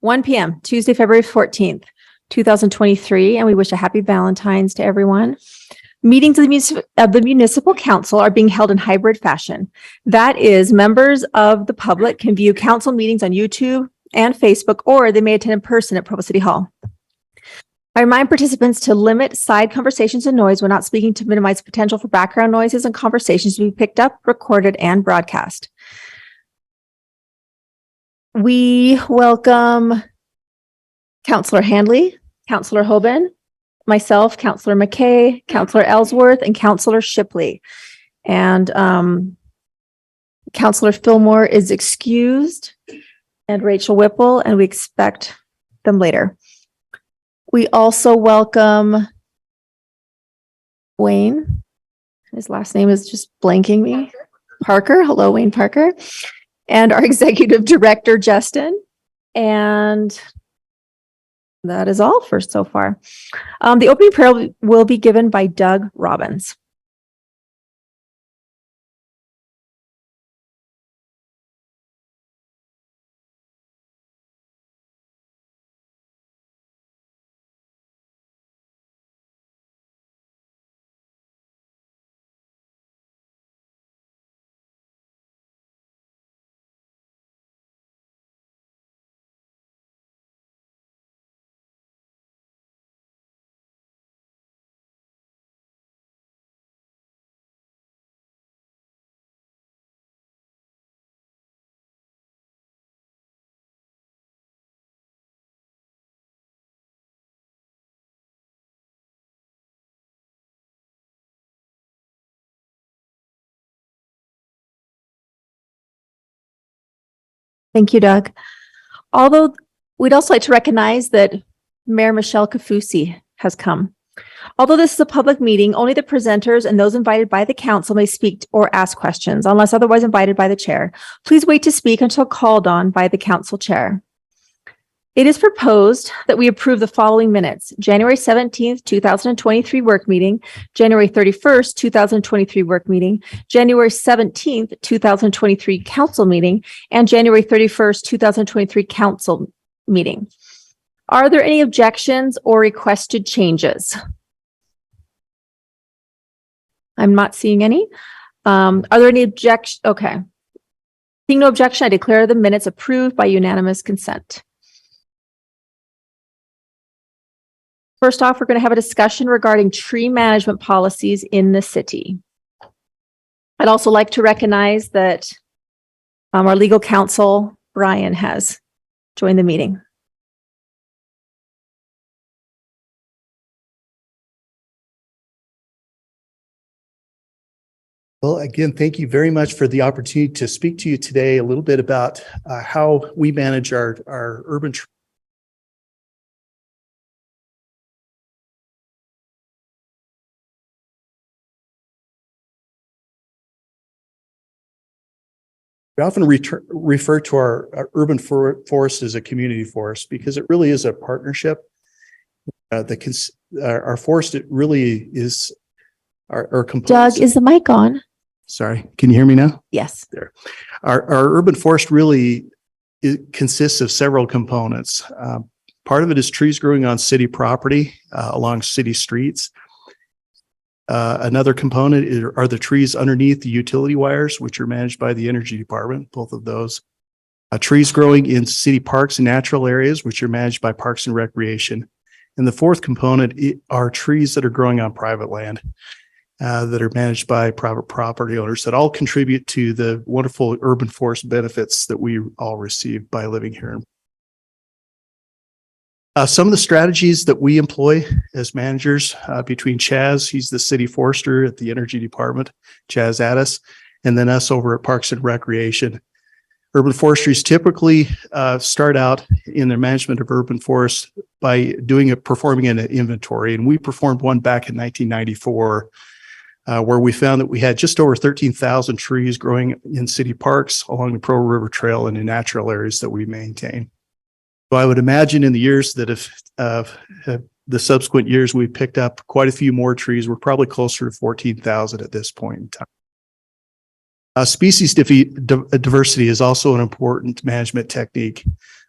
1 p.m., Tuesday, February 14th, 2023, and we wish a happy Valentine's to everyone. Meetings of the Municipal Council are being held in hybrid fashion. That is, members of the public can view council meetings on YouTube and Facebook, or they may attend in person at Provo City Hall. I remind participants to limit side conversations and noise when not speaking to minimize potential for background noises and conversations to be picked up, recorded, and broadcast. We welcome Councillor Handley, Councillor Hoban, myself, Councillor McKay, Councillor Ellsworth, and Councillor Shipley. And Councillor Fillmore is excused, and Rachel Whipple, and we expect them later. We also welcome Wayne. His last name is just blanking me. Parker. Hello, Wayne Parker. And our Executive Director, Justin. And that is all for so far. The opening prayer will be given by Doug Robbins. Thank you, Doug. Although we'd also like to recognize that Mayor Michelle Kafusi has come. Although this is a public meeting, only the presenters and those invited by the council may speak or ask questions unless otherwise invited by the chair. Please wait to speak until called on by the council chair. It is proposed that we approve the following minutes: January 17th, 2023 work meeting, January 31st, 2023 work meeting, January 17th, 2023 council meeting, and January 31st, 2023 council meeting. Are there any objections or requested changes? I'm not seeing any. Are there any objections? Okay. Seeing no objection, I declare the minutes approved by unanimous consent. First off, we're going to have a discussion regarding tree management policies in the city. I'd also like to recognize that our legal counsel, Brian, has joined the meeting. Well, again, thank you very much for the opportunity to speak to you today a little bit about how we manage our urban trees. We often refer to our urban forest as a community forest because it really is a partnership. Our forest, it really is our components. Doug, is the mic on? Sorry, can you hear me now? Yes. There. Our urban forest really consists of several components. Part of it is trees growing on city property along city streets. Another component are the trees underneath the utility wires, which are managed by the energy department, both of those. Trees growing in city parks and natural areas, which are managed by Parks and Recreation. And the fourth component are trees that are growing on private land that are managed by private property owners that all contribute to the wonderful urban forest benefits that we all receive by living here. Some of the strategies that we employ as managers between Chaz, he's the city forester at the energy department, Chaz Addis, and then us over at Parks and Recreation. Urban forestries typically start out in their management of urban forests by performing an inventory. And we performed one back in 1994 where we found that we had just over 13,000 trees growing in city parks along the Provo River Trail and in natural areas that we maintain. So I would imagine in the years that if the subsequent years, we picked up quite a few more trees. We're probably closer to 14,000 at this point in time. Species diversity is also an important management technique.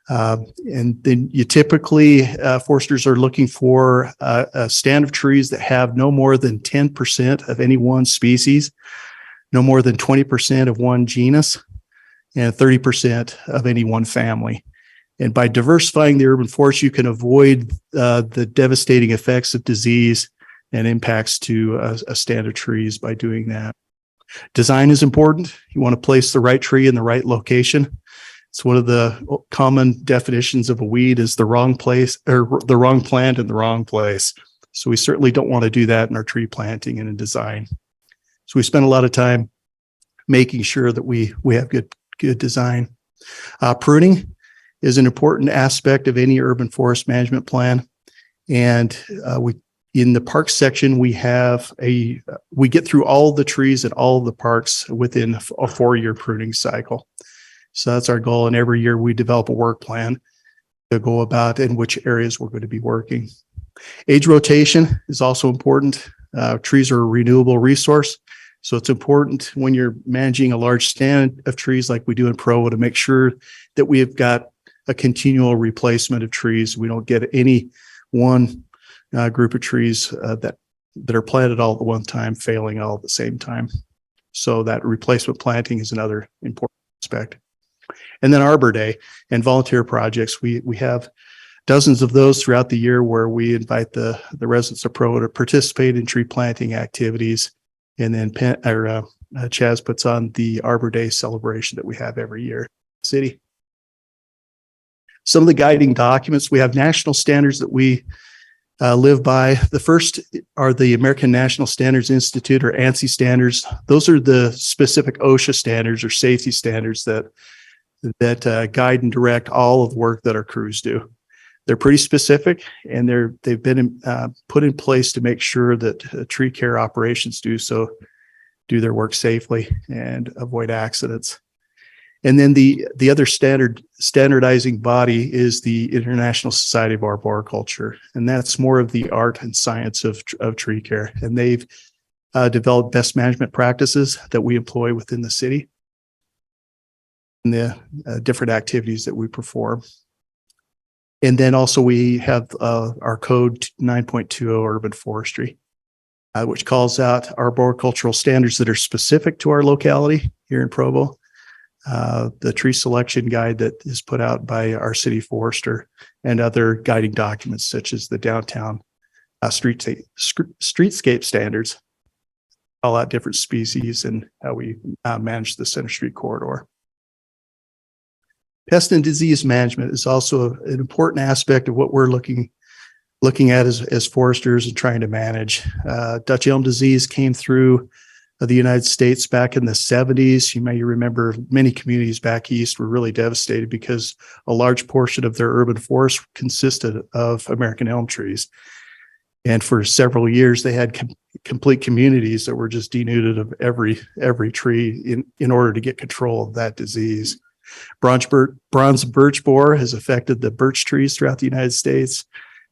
And then you typically, foresters are looking for a stand of trees that have no more than 10% of any one species, no more than 20% of one genus, and 30% of any one family. And by diversifying the urban forest, you can avoid the devastating effects of disease and impacts to a stand of trees by doing that. Design is important. You want to place the right tree in the right location. It's one of the common definitions of a weed is the wrong place or the wrong plant in the wrong place. So we certainly don't want to do that in our tree planting and in design. So we spend a lot of time making sure that we have good design. Pruning is an important aspect of any urban forest management plan. And in the parks section, we get through all the trees at all of the parks within a 4-year pruning cycle. So that's our goal. And every year we develop a work plan to go about in which areas we're going to be working. Age rotation is also important. Trees are a renewable resource. So it's important when you're managing a large stand of trees like we do in Provo to make sure that we have got a continual replacement of trees. We don't get any one group of trees that are planted all at one time, failing all at the same time. So that replacement planting is another important aspect. And then Arbor Day and volunteer projects. We have dozens of those throughout the year where we invite the residents of Provo to participate in tree planting activities. And then Chaz puts on the Arbor Day celebration that we have every year in the city. Some of the guiding documents, we have national standards that we live by. The first are the American National Standards Institute, or ANSI standards. Those are the specific OSHA standards or safety standards that guide and direct all of the work that our crews do. They're pretty specific, and they've been put in place to make sure that tree care operations do their work safely and avoid accidents. And then the other standardizing body is the International Society of Arboriculture, and that's more of the art and science of tree care. And they've developed best management practices that we employ within the city and the different activities that we perform. And then also we have our code 9.20 urban forestry, which calls out arboricultural standards that are specific to our locality here in Provo. The tree selection guide that is put out by our city forester, and other guiding documents such as the downtown streetscape standards, call out different species and how we manage the Center Street corridor. Pest and disease management is also an important aspect of what we're looking at as foresters and trying to manage. Dutch elm disease came through the United States back in the 70s. You may remember many communities back east were really devastated because a large portion of their urban forest consisted of American elm trees. And for several years, they had complete communities that were just denuded of every tree in order to get control of that disease. Bronze birch borer has affected the birch trees throughout the United States,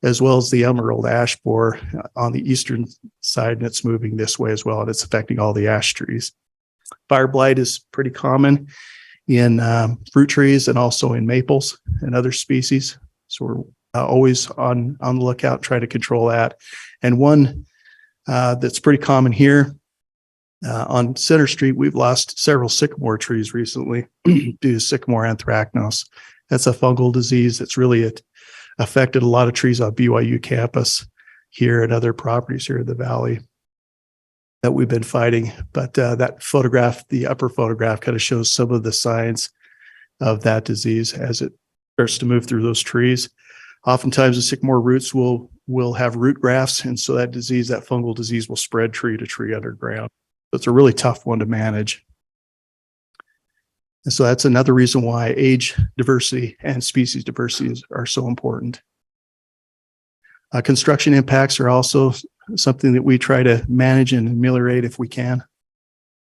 as well as the emerald ash borer on the eastern side, and it's moving this way as well, and it's affecting all the ash trees. Fire blight is pretty common in fruit trees and also in maples and other species. So we're always on the lookout, trying to control that. And one that's pretty common here on Center Street, we've lost several sycamore trees recently due to sycamore anthracnose. That's a fungal disease that's really affected a lot of trees on BYU campus here and other properties here in the valley that we've been fighting. But that photograph, the upper photograph, kind of shows some of the signs of that disease as it starts to move through those trees. Oftentimes the sycamore roots will have root grafts, and so that fungal disease will spread tree to tree underground. So it's a really tough one to manage. And so that's another reason why age diversity and species diversity are so important. Construction impacts are also something that we try to manage and ameliorate if we can.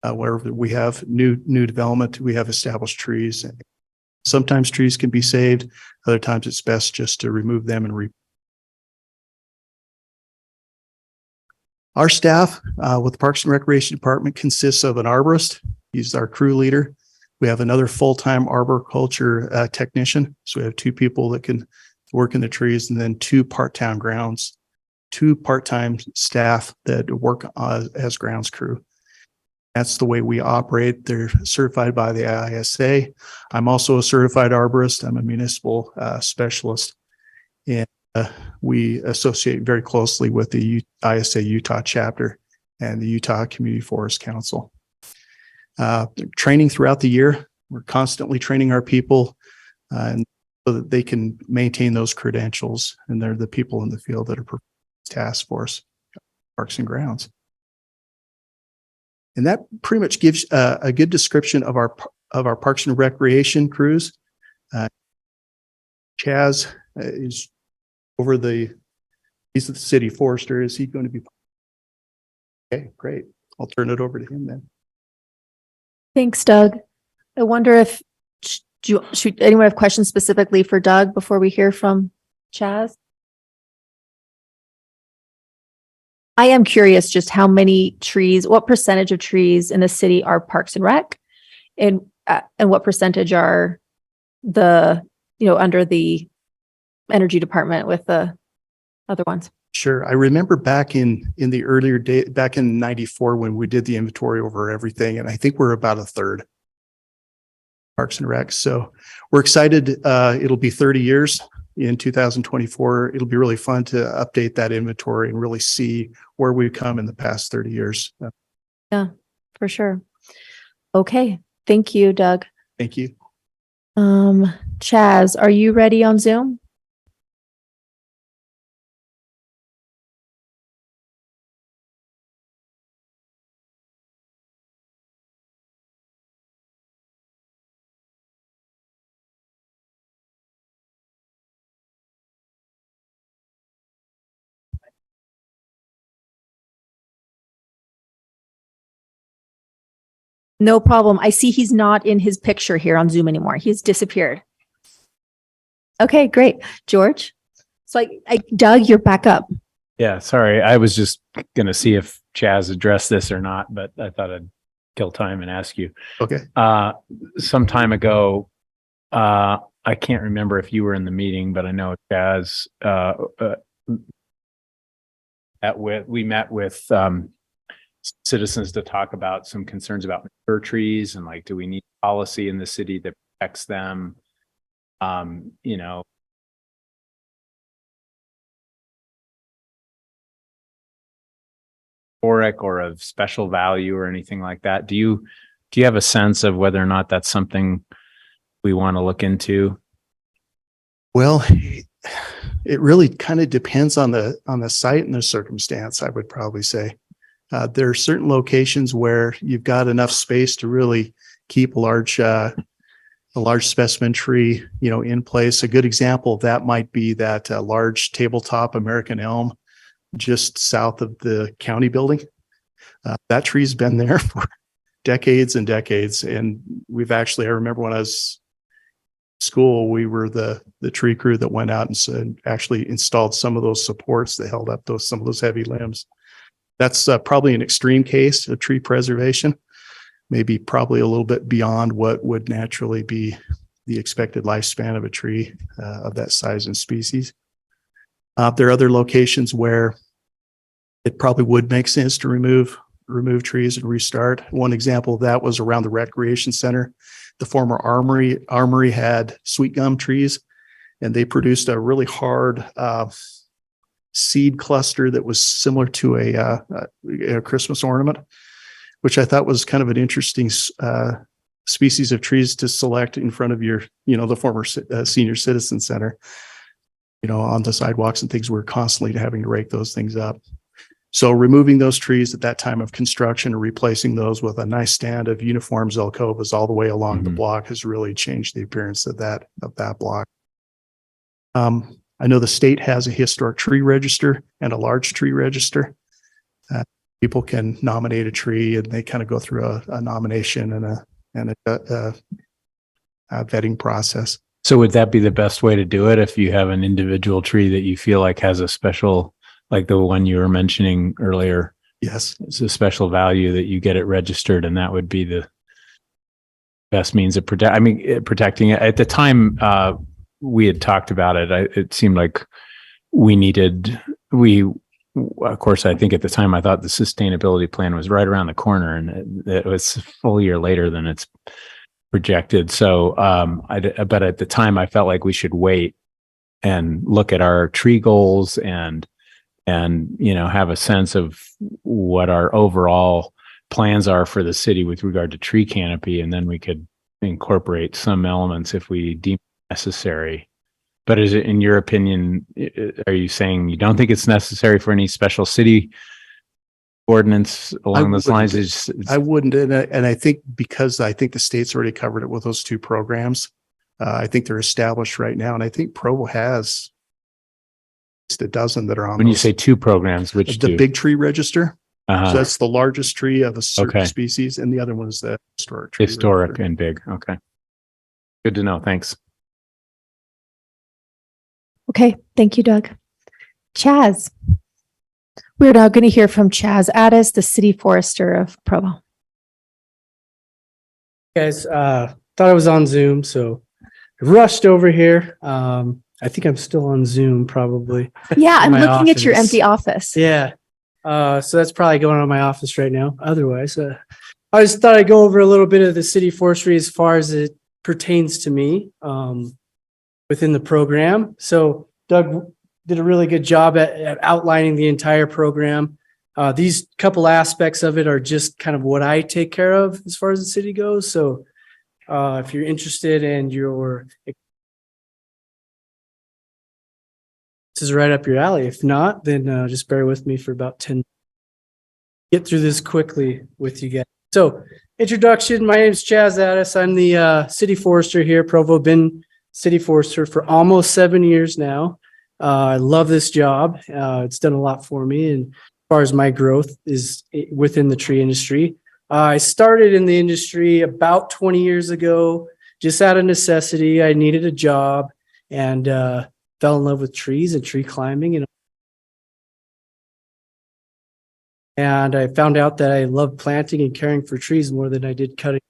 Wherever we have new development, we have established trees. Sometimes trees can be saved. Other times it's best just to remove them and Our staff with the Parks and Recreation Department consists of an arborist. He's our crew leader. We have another full-time arboriculture technician. So we have 2 people that can work in the trees, and then 2 part-time grounds, 2 part-time staff that work as grounds crew. That's the way we operate. They're certified by the ISA. I'm also a certified arborist. I'm a municipal specialist, and we associate very closely with the ISA Utah chapter and the Utah Community Forest Council. Training throughout the year. We're constantly training our people and so that they can maintain those credentials, and they're the people in the field that are performing task force, parks and grounds. And that pretty much gives a good description of our parks and recreation crews. Chaz is over he's the city forester. Is he going to be? Okay, great. I'll turn it over to him then. Thanks, Doug. I wonder if, should anyone have questions specifically for Doug before we hear from Chaz? I am curious just how many trees, what percentage of trees in the city are Parks and Rec, and what percentage are under the energy department with the other ones? Sure. I remember back in the earlier day, back in 94, when we did the inventory over everything, and I think we're about 1/3 Parks and Rec. So we're excited. It'll be 30 years in 2024. It'll be really fun to update that inventory and really see where we've come in the past 30 years. Yeah, for sure. Okay. Thank you, Doug. Thank you. Chaz, are you ready on Zoom? No problem. I see he's not in his picture here on Zoom anymore. He's disappeared. Okay, great. George? So Doug, you're back up. Yeah, sorry. I was just going to see if Chaz addressed this or not, but I thought I'd kill time and ask you. Okay. Some time ago, I can't remember if you were in the meeting, but I know Chaz, we met with citizens to talk about some concerns about mature trees and do we need policy in the city that protects them? Historic or of special value or anything like that. Do you have a sense of whether or not that's something we want to look into? Well, it really kind of depends on the site and the circumstance, I would probably say. There are certain locations where you've got enough space to really keep a large specimen tree, in place. A good example of that might be that large tabletop American elm just south of the county building. That tree's been there for decades and decades. And I remember when I was in school, we were the tree crew that went out and actually installed some of those supports that held up some of those heavy limbs. That's probably an extreme case of tree preservation, maybe probably a little bit beyond what would naturally be the expected lifespan of a tree of that size and species. There are other locations where it probably would make sense to remove trees and restart. One example of that was around the recreation center. The former armory had sweet gum trees, and they produced a really hard seed cluster that was similar to a Christmas ornament, which I thought was kind of an interesting species of trees to select in front of your, the former senior citizen center. On the sidewalks and things, we're constantly having to rake those things up. So removing those trees at that time of construction and replacing those with a nice stand of uniform Zelkovas all the way along the block has really changed the appearance of that block. I know the state has a historic tree register and a large tree register. People can nominate a tree, and they kind of go through a nomination and a vetting process. So would that be the best way to do it if you have an individual tree that you feel like has a special, like the one you were mentioning earlier? Yes. It's a special value that you get it registered, and that would be best means of protecting it. At the time, we had talked about it. It seemed like of course, I think at the time I thought the sustainability plan was right around the corner, and it was a full year later than it's projected. So, but at the time I felt like we should wait and look at our tree goals and have a sense of what our overall plans are for the city with regard to tree canopy, and then we could incorporate some elements if we deem necessary. But is it, in your opinion, are you saying you don't think it's necessary for any special city ordinance along those lines? I wouldn't, and I think because I think the state's already covered it with those two programs. I think they're established right now, and I think Provo has at least a dozen that are on. When you say two programs, which the big tree register. Uh-huh. So that's the largest tree of a certain species, and the other one is the historic tree. Historic register. and big. Okay. Good to know. Thanks. Okay, thank you, Doug. Chaz. We're now going to hear from Chaz Addis, the city forester of Provo. Guys, thought I was on Zoom, so I rushed over here. I think I'm still on Zoom, probably. Yeah, I'm My looking at your office. empty office. Yeah. So that's probably going on in my office right now. Otherwise, I just thought I'd go over a little bit of the city forestry as far as it pertains to me within the program. So Doug did a really good job at outlining the entire program. These couple aspects of it are just kind of what I take care of as far as the city goes. So if you're interested and this is right up your alley. If not, then just bear with me for about 10 minutes. Get through this quickly with you guys. So introduction, my name is Chaz Addis. I'm the city forester here, Provo. Been city forester for almost 7 years now. I love this job. It's done a lot for me, and as far as my growth is within the tree industry. I started in the industry about 20 years ago, just out of necessity. I needed a job and fell in love with trees and tree climbing. And I found out that I love planting and caring for trees more than I did cutting.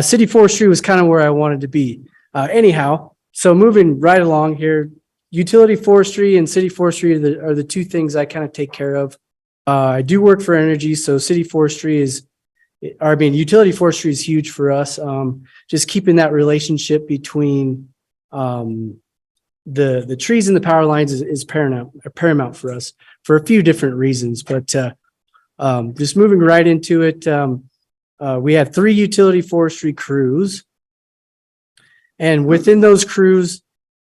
City forestry was kind of where I wanted to be. Anyhow, so moving right along here, utility forestry and city forestry are the two things I kind of take care of. I do work for energy, so utility forestry is huge for us. Just keeping that relationship between the trees and the power lines is paramount for us for a few different reasons. But just moving right into it, we have 3 utility forestry crews, and within those crews,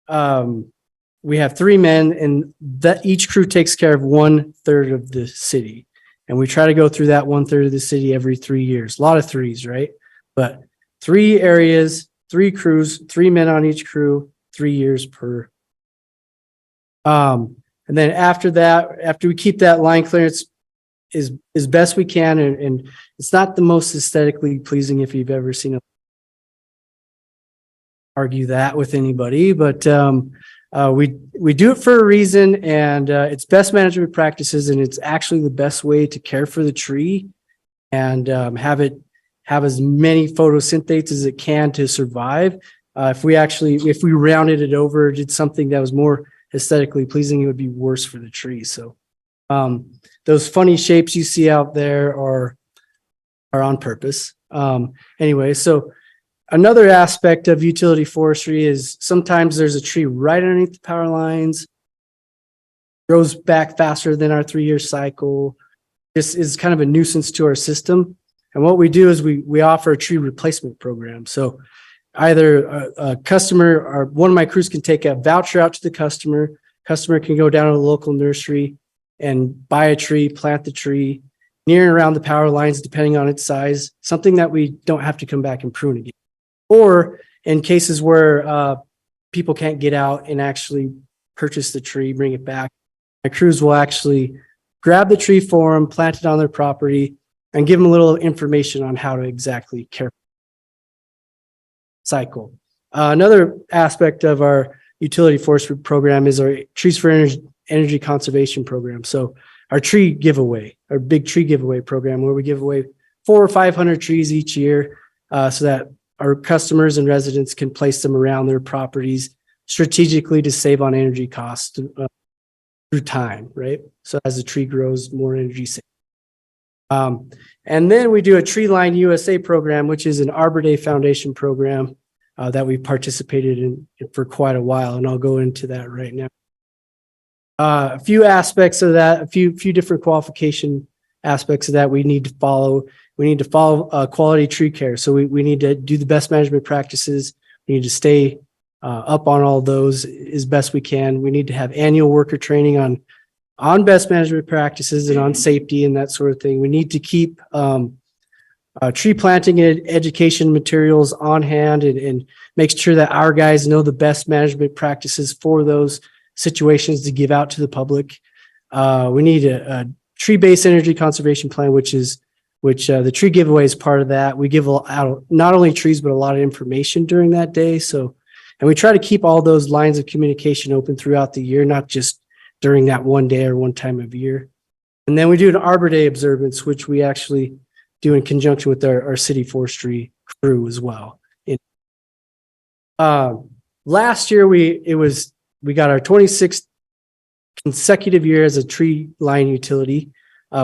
we have 3 men, and that each crew takes care of 1/3 of the city. And we try to go through that 1/3 of the city every 3 years. A lot of threes, right? But 3 areas, 3 crews, 3 men on each crew, 3 years per. And then after that, after we keep that line clearance as best we can, and it's not the most aesthetically pleasing if you've ever seen argue that with anybody, but we do it for a reason, and it's best management practices, and it's actually the best way to care for the tree and have as many photosynthetes as it can to survive. If we rounded it over, did something that was more aesthetically pleasing, it would be worse for the tree. So those funny shapes you see out there are on purpose. Anyway, so another aspect of utility forestry is sometimes there's a tree right underneath the power lines, grows back faster than our 3-year cycle. This is kind of a nuisance to our system. And what we do is we offer a tree replacement program. So either a customer or one of my crews can take a voucher out to the customer. Customer can go down to the local nursery and buy a tree, plant the tree near and around the power lines, depending on its size, something that we don't have to come back and prune again. Or in cases where people can't get out and actually purchase the tree, bring it back, my crews will actually grab the tree for them, plant it on their property, and give them a little information on how to exactly care for the cycle. Another aspect of our utility forestry program is our Trees for Energy Conservation program. So our tree giveaway, our big tree giveaway program, where we give away 400 or 500 trees each year, so that our customers and residents can place them around their properties strategically to save on energy costs through time, right? So as the tree grows, more energy saved. And then we do a Tree Line USA program, which is an Arbor Day Foundation program that we participated in for quite a while, and I'll go into that right now. A few aspects of that, a few different qualification aspects of that we need to follow. We need to follow quality tree care. So we need to do the best management practices. We need to stay up on all those as best we can. We need to have annual worker training on best management practices and on safety and that sort of thing. We need to keep tree planting and education materials on hand and make sure that our guys know the best management practices for those situations to give out to the public. We need a tree-based energy conservation plan, which the tree giveaway is part of that. We give out not only trees, but a lot of information during that day. And we try to keep all those lines of communication open throughout the year, not just during that one day or one time of year. And then we do an Arbor Day observance, which we actually do in conjunction with our city forestry crew as well. Last year, we got our 26th consecutive year as a tree line utility.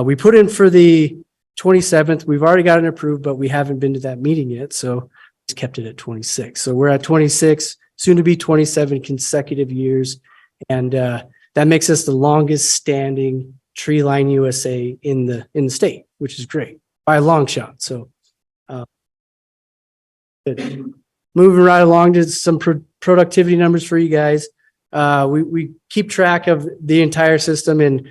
We put in for the 27th. We've already got it approved, but we haven't been to that meeting yet. So it's kept it at 26. So we're at 26, soon to be 27 consecutive years. And that makes us the longest standing Tree Line USA in the state, which is great by a long shot. So good. Moving right along to some productivity numbers for you guys. We keep track of the entire system, and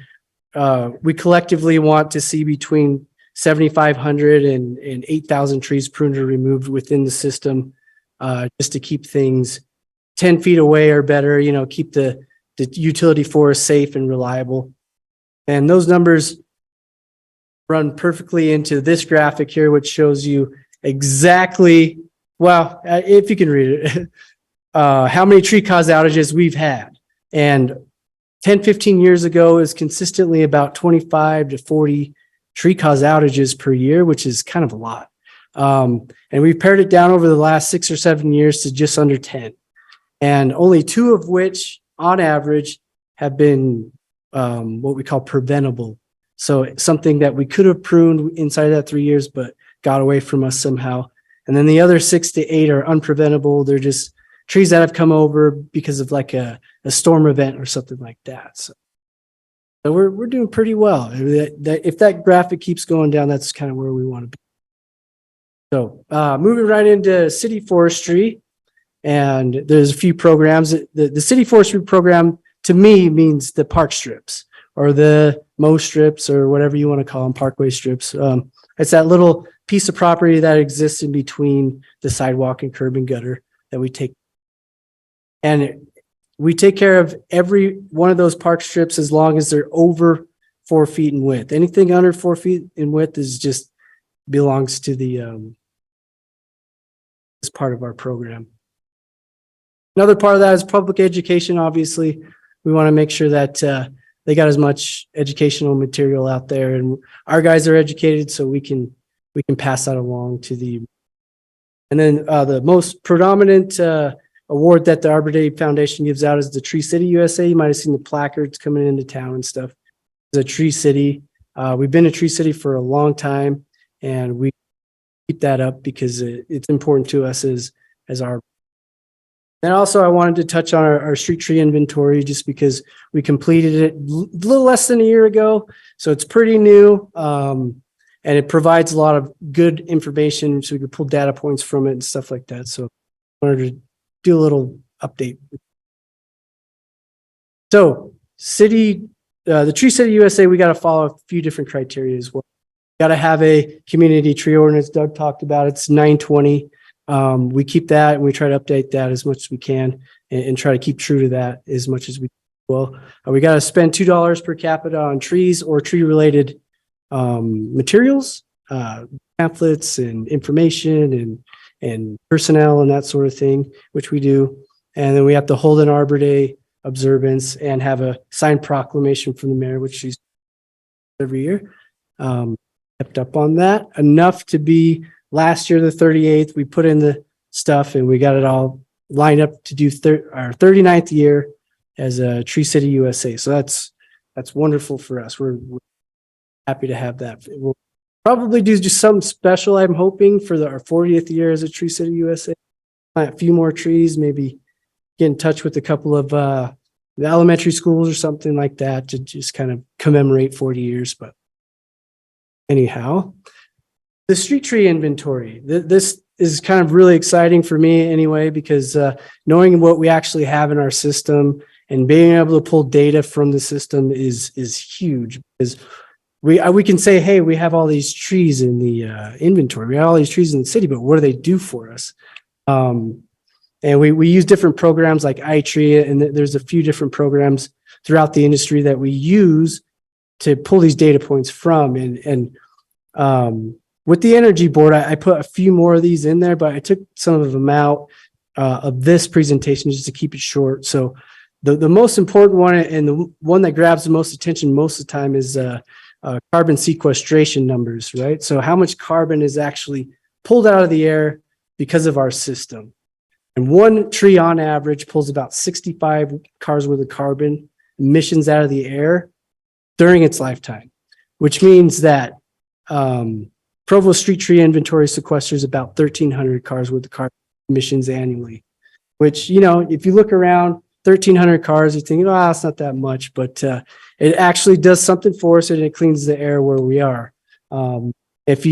we collectively want to see between 7,500 and 8,000 trees pruned or removed within the system, just to keep things 10 feet away or better, keep the utility forest safe and reliable. And those numbers run perfectly into this graphic here, which shows you exactly, well, if you can read it, how many tree cause outages we've had. And 10, 15 years ago is consistently about 25 to 40 tree cause outages per year, which is kind of a lot. And we've pared it down over the last 6 or 7 years to just under 10. And only 2 of which, on average, have been what we call preventable. So something that we could have pruned inside of that 3 years, but got away from us somehow. And then the other 6 to 8 are unpreventable. They're just trees that have come over because of like a storm event or something like that. So we're doing pretty well. If that graphic keeps going down, that's kind of where we want to be. So moving right into city forestry, and there's a few programs. The city forestry program to me means the park strips or the mow strips or whatever you want to call them, parkway strips. It's that little piece of property that exists in between the sidewalk and curb and gutter that we take. And we take care of every one of those park strips as long as they're over 4 feet in width. Anything under 4 feet in width is just belongs to the as part of our program. Another part of that is public education. Obviously, we want to make sure that they got as much educational material out there, and our guys are educated, so we can pass that along to the. And then the most predominant award that the Arbor Day Foundation gives out is the Tree City USA. You might have seen the placards coming into town and stuff. It's a Tree City. We've been a Tree City for a long time, and we keep that up because it's important to us as our. And also I wanted to touch on our street tree inventory just because we completed it a little less than a year ago. So it's pretty new. And it provides a lot of good information so we can pull data points from it and stuff like that. So I wanted to do a little update. So the Tree City USA, we got to follow a few different criteria as well. Got to have a community tree ordinance. Doug talked about it's 920. We keep that and we try to update that as much as we can and try to keep true to that as much as we can. Well, we got to spend $2 per capita on trees or tree related materials, pamphlets and information and personnel and that sort of thing, which we do. And then we have to hold an Arbor Day observance and have a signed proclamation from the mayor, which she's every year. kept up on that enough to be last year, the 38th, we put in the stuff and we got it all lined up to do our 39th year as a Tree City USA. So that's wonderful for us. We're happy to have that. We'll probably do just something special, I'm hoping, for our 40th year as a Tree City USA. Plant a few more trees, maybe get in touch with a couple of the elementary schools or something like that to just kind of commemorate 40 years. But anyhow, the street tree inventory, this is kind of really exciting for me anyway, because knowing what we actually have in our system and being able to pull data from the system is huge, because we can say, hey, we have all these trees in the inventory. We have all these trees in the city, but what do they do for us? And we use different programs like iTree, and there's a few different programs throughout the industry that we use to pull these data points from. And with the Energy Board, I put a few more of these in there, but I took some of them out of this presentation just to keep it short. So the most important one, and the one that grabs the most attention most of the time, is carbon sequestration numbers, right? So how much carbon is actually pulled out of the air because of our system. And one tree on average pulls about 65 cars worth of carbon emissions out of the air during its lifetime, which means that Provo Street Tree Inventory sequesters about 1,300 cars worth of carbon emissions annually, which, you know, if you look around, 1,300 cars, you think, oh, it's not that much, but it actually does something for us, and it cleans the air where we are. If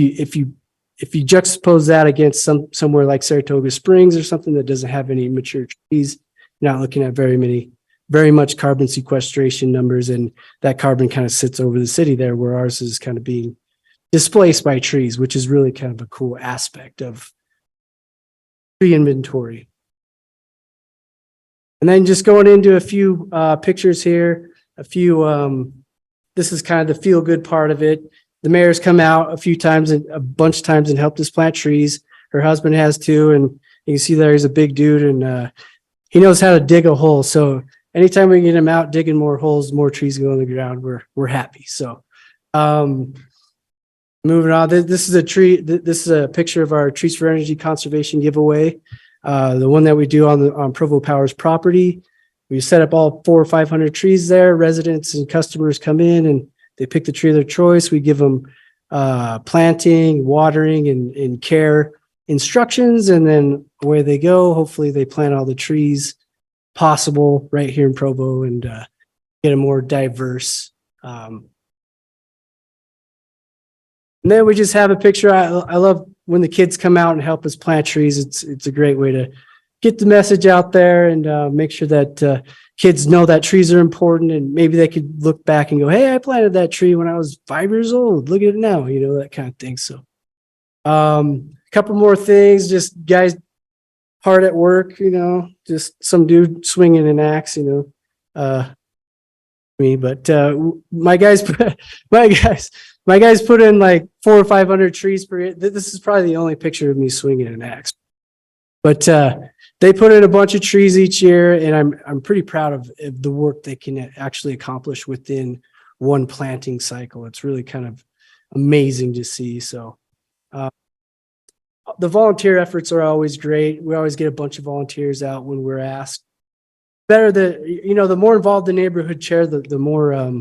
you juxtapose that against somewhere like Saratoga Springs or something that doesn't have any mature trees, you're not looking at very much carbon sequestration numbers, and that carbon kind of sits over the city there, where ours is kind of being displaced by trees, which is really kind of a cool aspect of tree inventory. And then just going into a few pictures here, this is kind of the feel good part of it. The mayor's come out a bunch of times and helped us plant trees. Her husband has too. And you can see there he's a big dude, and he knows how to dig a hole. So anytime we get him out digging more holes, more trees go on the ground, we're happy. So moving on, this is a picture of our Trees for Energy Conservation giveaway. The one that we do on Provo Power's property. We set up all 400 or 500 trees there. Residents and customers come in and they pick the tree of their choice. We give them planting, watering, and care instructions, and then away they go. Hopefully they plant all the trees possible right here in Provo and get a more diverse. And then we just have a picture. I love when the kids come out and help us plant trees. It's a great way to get the message out there and make sure that kids know that trees are important, and maybe they could look back and go, hey, I planted that tree when I was 5 years old. Look at it now, you know, that kind of thing. So a couple more things, just guys hard at work, you know, just some dude swinging an axe, you know, me, but my guys put in like 400 or 500 trees per year. This is probably the only picture of me swinging an axe, but they put in a bunch of trees each year, and I'm pretty proud of the work they can actually accomplish within one planting cycle. It's really kind of amazing to see. So the volunteer efforts are always great. We always get a bunch of volunteers out when we're asked. Better the more involved the neighborhood chair, the more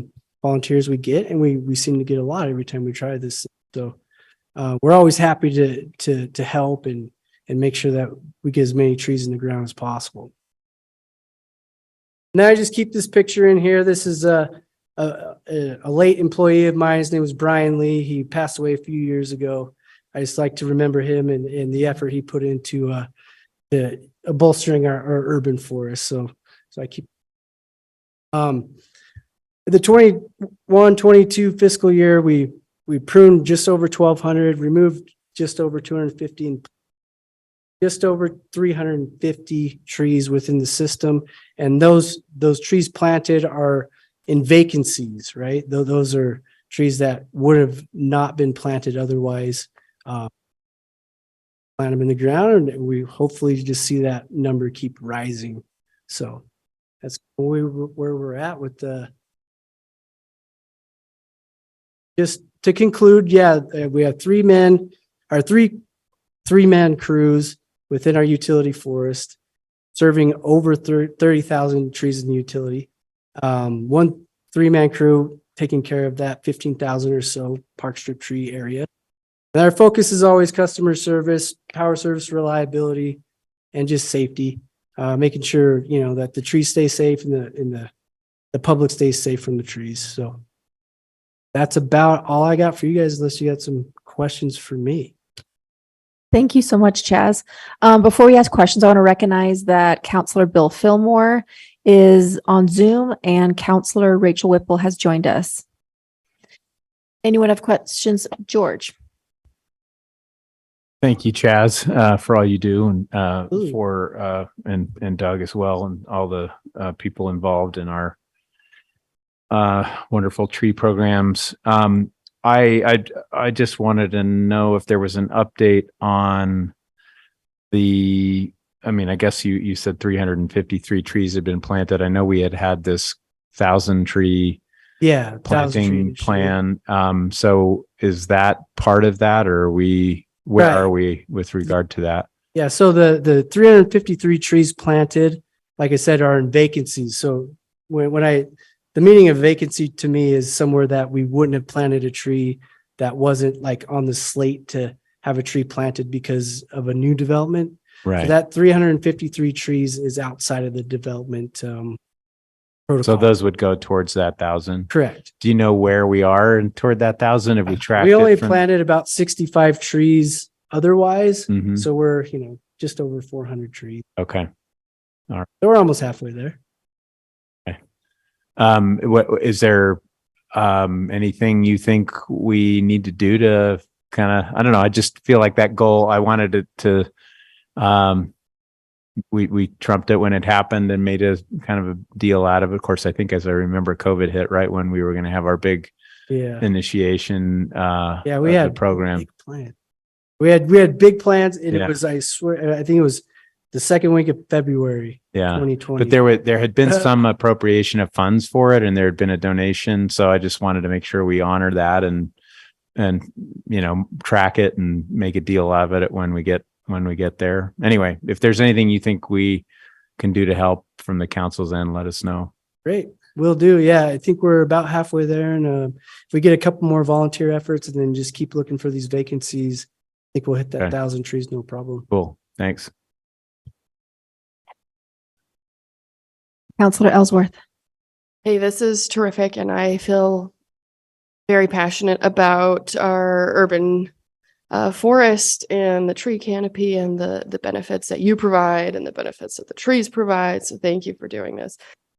volunteers we get, and we seem to get a lot every time we try this. So we're always happy to help and make sure that we get as many trees in the ground as possible. Now I just keep this picture in here. This is a late employee of mine. His name was Brian Lee. He passed away a few years ago. I just like to remember him and the effort he put into bolstering our urban forest. So I keep the 21-22 fiscal year, we pruned just over 1,200, removed just over 250, and just over 350 trees within the system. And those trees planted are in vacancies, right? Those are trees that would have not been planted otherwise. Plant them in the ground, and we hopefully just see that number keep rising. So that's where we're at with just to conclude, we have three-man crews within our utility forest, serving over 30,000 trees in the utility. One three-man crew taking care of that 15,000 or so park strip tree area. And our focus is always customer service, power service reliability, and just safety, making sure, that the trees stay safe and the public stays safe from the trees. So that's about all I got for you guys, unless you got some questions for me. Thank you so much, Chaz. Before we ask questions, I want to recognize that Counselor Bill Fillmore is on Zoom and Counselor Rachel Whipple has joined us. Anyone have questions? George. Thank you, Chaz, for all you do, and Absolutely. and Doug as well, and all the people involved in our wonderful tree programs. I just wanted to know if there was an update on I guess you said 353 trees had been planted. I know we had this 1,000 tree planting plan. So is that part of that, or where are we with regard to that? Yeah. So the 353 trees planted, like I said, are in vacancies. So the meaning of vacancy to me is somewhere that we wouldn't have planted a tree that wasn't like on the slate to have a tree planted because of a new development. Right. So that 353 trees is outside of the development protocol. So those would go towards that 1,000. Correct. Do you know where we are toward that 1,000? Have we tracked? We only planted about 65 trees otherwise. Mhm. So we're, just over 400 trees. Okay. So we're almost halfway there. What is there anything you think we need to do to kind of, I don't know, I just feel like that goal, I wanted it to we trumped it when it happened and made a kind of a deal out of it. Of course, I think, as I remember, COVID hit right when we were going to have our big initiation we had the program. Big plan. We had big plans, and it was, I think it was the second week of February 2020. But there had been some appropriation of funds for it, and there had been a donation. So I just wanted to make sure we honor that and track it and make a deal out of it when we get there. Anyway, if there's anything you think we can do to help from the council's end, let us know. Great. Will do. Yeah, I think we're about halfway there. And if we get a couple more volunteer efforts and then just keep looking for these vacancies, I think we'll hit that 1,000 trees, no problem. Cool. Thanks. Counselor Ellsworth. Hey, this is terrific, and I feel very passionate about our urban forest and the tree canopy and the benefits that you provide and the benefits that the trees provide. So thank you for doing this.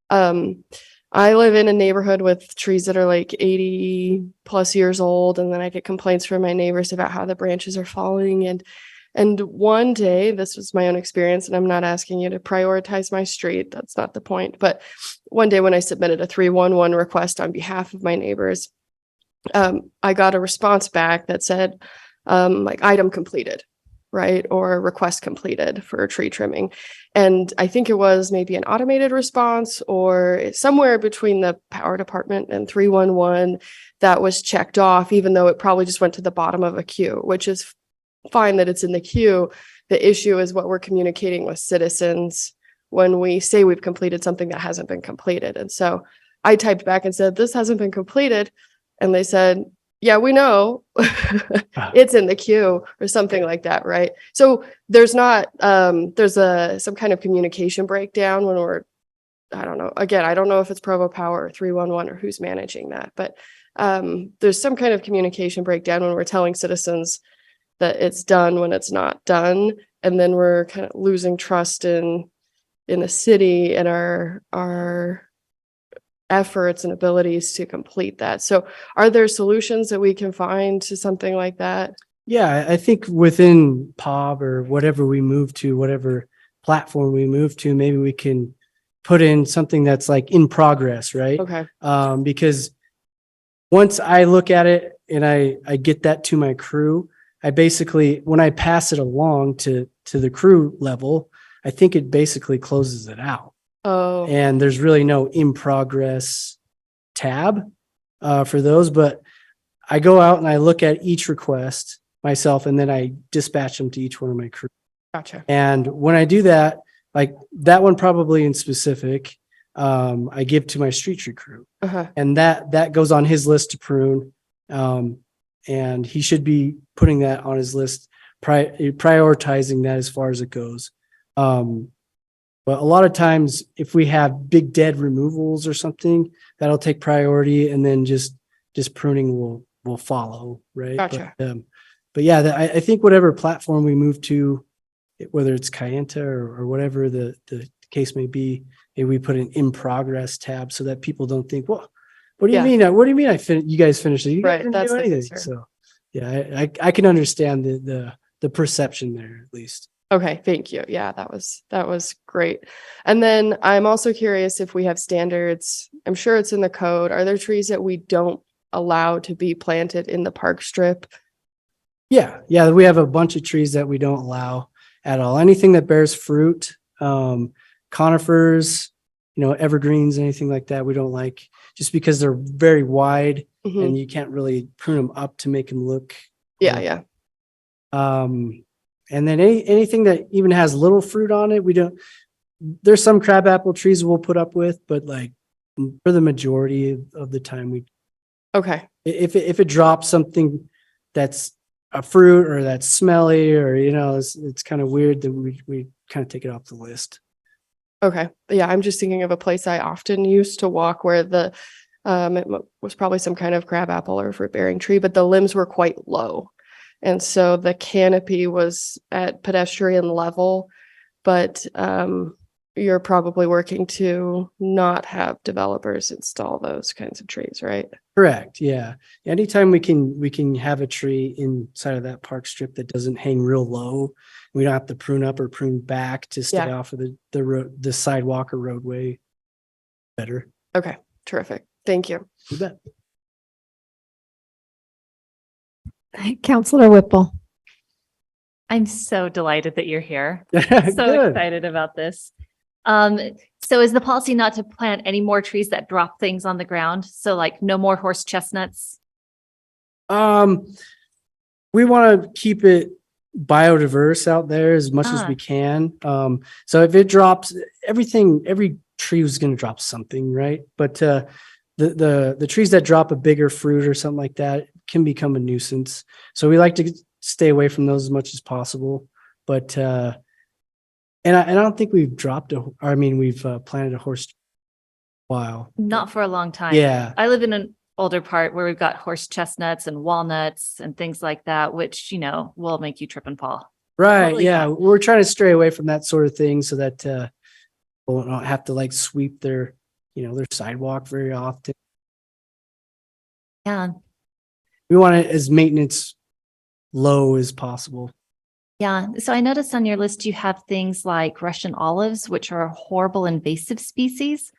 I live in a neighborhood with trees that are like 80 plus years old, and then I get complaints from my neighbors about how the branches are falling. And one day, this was my own experience, and I'm not asking you to prioritize my street. That's not the point. But one day when I submitted a 311 request on behalf of my neighbors, I got a response back that said, item completed, right? Or request completed for tree trimming. And I think it was maybe an automated response or somewhere between the power department and 311 that was checked off, even though it probably just went to the bottom of a queue, which is fine that it's in the queue. The issue is what we're communicating with citizens when we say we've completed something that hasn't been completed. And so I typed back and said, this hasn't been completed. And they said, yeah, we know it's in the queue or something like that. Right. So there's not, there's some kind of communication breakdown when we're, I don't know. Again, I don't know if it's Provo Power or 311 or who's managing that, but there's some kind of communication breakdown when we're telling citizens that it's done when it's not done. And then we're kind of losing trust in the city and our efforts and abilities to complete that. So are there solutions that we can find to something like that? Yeah, I think within POB or whatever we move to, whatever platform we move to, maybe we can put in something that's like in progress, right? Okay. Because once I look at it and I get that to my crew, I basically, when I pass it along to the crew level, I think it basically closes it out. Oh. And there's really no in progress tab for those. But I go out and I look at each request myself, and then I dispatch them to each one of my crew. Gotcha. And when I do that, like that one probably in specific, I give to my street tree crew, Uh-huh. and that goes on his list to prune. And he should be putting that on his list, prioritizing that as far as it goes. But a lot of times if we have big dead removals or something, that'll take priority, and then just pruning will follow. Right. Gotcha. But yeah, I think whatever platform we move to, whether it's Kayenta or whatever the case may be, maybe we put an in progress tab so that people don't think, well, what do you Yeah. mean? What do you mean you guys finished it? You guys Right, didn't that's do the anything. concern. So yeah, I can understand the perception there at least. Okay, thank you. Yeah, that was great. And then I'm also curious if we have standards. I'm sure it's in the code. Are there trees that we don't allow to be planted in the park strip? Yeah, we have a bunch of trees that we don't allow at all. Anything that bears fruit, conifers, evergreens, anything like that, we don't like, just because they're very wide Mhm. and you can't really prune them up to make them look. Yeah. And then anything that even has little fruit on it, we don't. There's some crabapple trees we'll put up with, but like for the majority of the time, Okay. if it drops something that's a fruit or that's smelly or it's kind of weird, that we kind of take it off the list. Okay. Yeah, I'm just thinking of a place I often used to walk where it was probably some kind of crabapple or fruit bearing tree, but the limbs were quite low. And so the canopy was at pedestrian level, but you're probably working to not have developers install those kinds of trees, right? Correct. Yeah. Anytime we can have a tree inside of that park strip that doesn't hang real low, we don't have to prune up or prune back to stay Yeah. off of the sidewalk or roadway. Better. Okay. Terrific. Thank you. You bet. Counselor Whipple. I'm so delighted that you're here. So Good. excited about this. So is the policy not to plant any more trees that drop things on the ground? So like no more horse chestnuts? We want to keep it biodiverse out there as much as we can. So if it drops every tree is going to drop something, right? But the trees that drop a bigger fruit or something like that can become a nuisance. So we like to stay away from those as much as possible. But and I don't think we've we've planted a horse while. Not for a long time. Yeah. I live in an older part where we've got horse chestnuts and walnuts and things like that, which, will make you trip and fall. Right. Totally Yeah. fine. We're trying to stray away from that sort of thing so that we'll not have to like sweep their sidewalk very often. Yeah. We want it as maintenance low as possible. Yeah. So I noticed on your list, you have things like Russian olives, which are a horrible invasive species.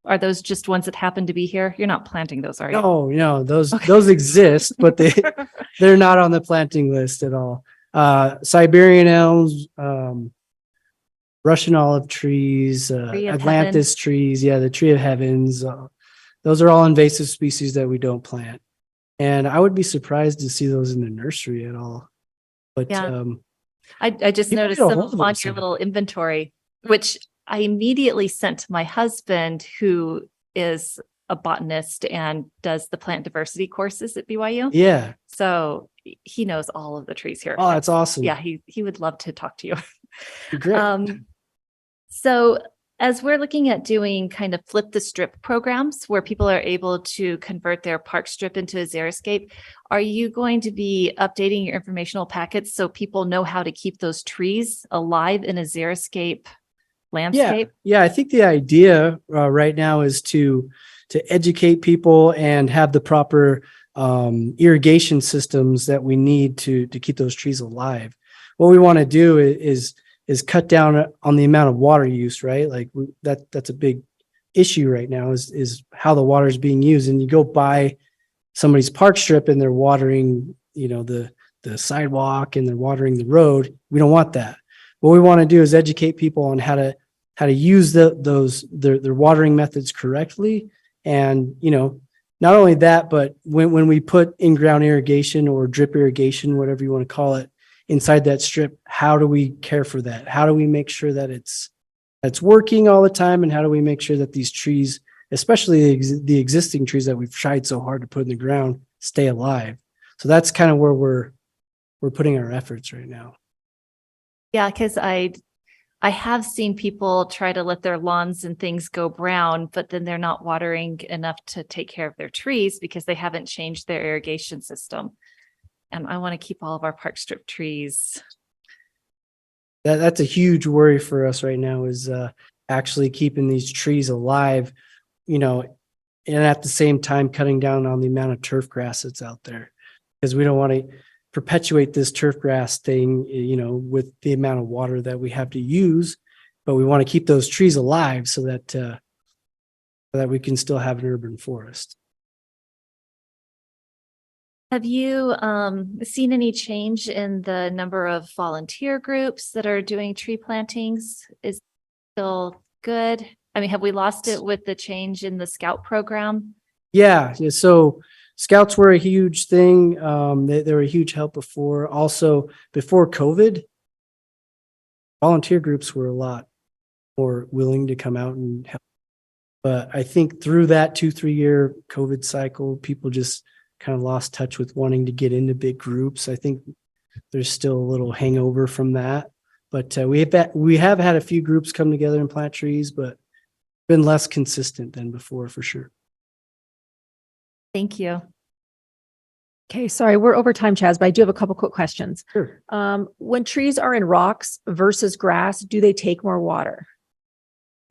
Are those just ones that happen to be here? You're not planting those, are you? No, those Okay. those exist, but they're not on the planting list at all. Siberian elms, Russian olive trees, Tree of Atlantis trees. Yeah, the tree of heavens. Those are all invasive species that we don't plant. And I would be surprised to see those in the nursery at all. But Yeah. I just You can noticed get a some hold of on them your somehow. little inventory, which I immediately sent to my husband, who is a botanist and does the plant diversity courses at BYU. yeah. So he knows all of the trees here. Oh, that's awesome. Yeah, he would love to talk to you. Great. So as we're looking at doing kind of flip the strip programs where people are able to convert their park strip into a xeriscape, are you going to be updating your informational packets so people know how to keep those trees alive in a xeriscape landscape? Yeah. I think the idea right now is to educate people and have the proper irrigation systems that we need to keep those trees alive. What we want to do is cut down on the amount of water use, right? Like that's a big issue right now is how the water is being used. And you go by somebody's park strip and they're watering, the sidewalk and they're watering the road. We don't want that. What we want to do is educate people on how to use their watering methods correctly, and not only that, but when we put in-ground irrigation or drip irrigation, whatever you want to call it, inside that strip, how do we care for that? How do we make sure that it's working all the time? And how do we make sure that these trees, especially the existing trees that we've tried so hard to put in the ground, stay alive? So that's kind of where we're putting our efforts right now. Yeah, because I have seen people try to let their lawns and things go brown, but then they're not watering enough to take care of their trees because they haven't changed their irrigation system. And I want to keep all of our park strip trees. That's a huge worry for us right now, is actually keeping these trees alive, and at the same time cutting down on the amount of turf grass that's out there, because we don't want to perpetuate this turf grass thing, with the amount of water that we have to use, but we want to keep those trees alive so that we can still have an urban forest. Have you seen any change in the number of volunteer groups that are doing tree plantings? Is it still good? I mean, have we lost it with the change in the scout program? Yeah. So scouts were a huge thing. They were a huge help before. Also, before COVID, volunteer groups were a lot more willing to come out and help. But I think through that 2-3 year COVID cycle, people just kind of lost touch with wanting to get into big groups. I think there's still a little hangover from that, but we have had a few groups come together and plant trees, but been less consistent than before for sure. Thank you. Okay, sorry, we're over time, Chaz, but I do have a couple quick questions. Sure. When trees are in rocks versus grass, do they take more water?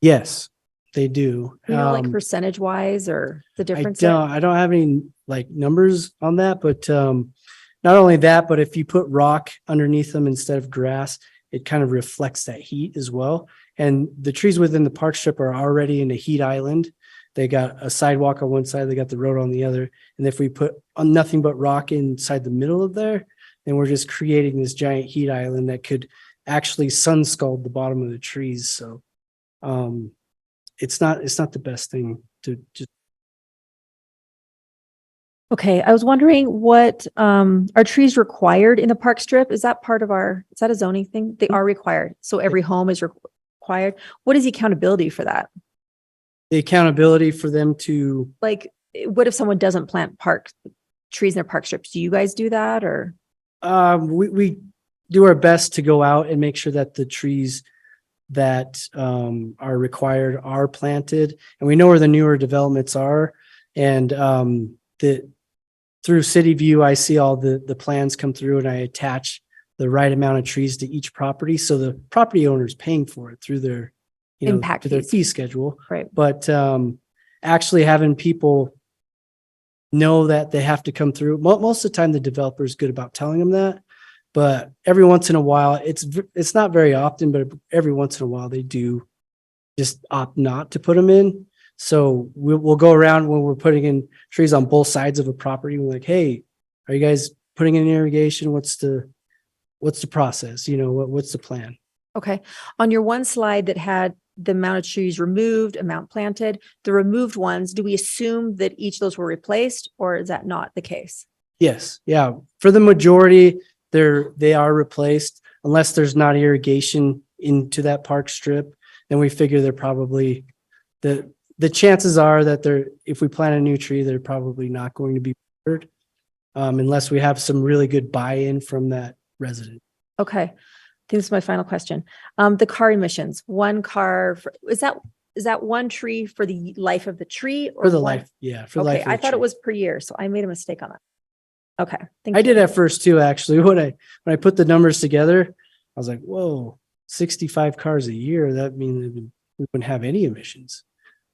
Yes, they do. Like percentage wise, or the difference? I don't have any numbers on that, but not only that, but if you put rock underneath them instead of grass, it kind of reflects that heat as well. And the trees within the park strip are already in a heat island. They got a sidewalk on one side, they got the road on the other. And if we put nothing but rock inside the middle of there, then we're just creating this giant heat island that could actually sun scald the bottom of the trees. So it's not the best thing to just. Okay, I was wondering what are trees required in the park strip? Is that a zoning thing? They are required. So every home is required. What is the accountability for that? The accountability for them to, like, what if someone doesn't plant trees in their park strips? Do you guys do that, or? We do our best to go out and make sure that the trees that are required are planted, and we know where the newer developments are. And through City View, I see all the plans come through, and I attach the right amount of trees to each property, so the property owner is paying for it through their impact their fees. fee schedule. Right. But actually having people know that they have to come through. Most of the time, the developer is good about telling them that, but every once in a while, it's not very often, but every once in a while they do just opt not to put them in. So we'll go around when we're putting in trees on both sides of a property. We're like, hey, are you guys putting in irrigation? What's the process? What's the plan? Okay. On your one slide that had the amount of trees removed, amount planted, the removed ones, do we assume that each of those were replaced, or is that not the case? Yes. Yeah. For the majority, they are replaced unless there's not irrigation into that park strip. Then we figure they're probably the chances are that if we plant a new tree, they're probably not going to be watered unless we have some really good buy-in from that resident. Okay. I think this is my final question. The car emissions, one car, is that one tree for the life of the tree? Or for the one? life? Yeah. For the life. Okay. I thought it was per year, so I made a mistake on that. Okay. Thank I you. did at first too, actually. When I put the numbers together, I was like, whoa, 65 cars a year. That means we wouldn't have any emissions.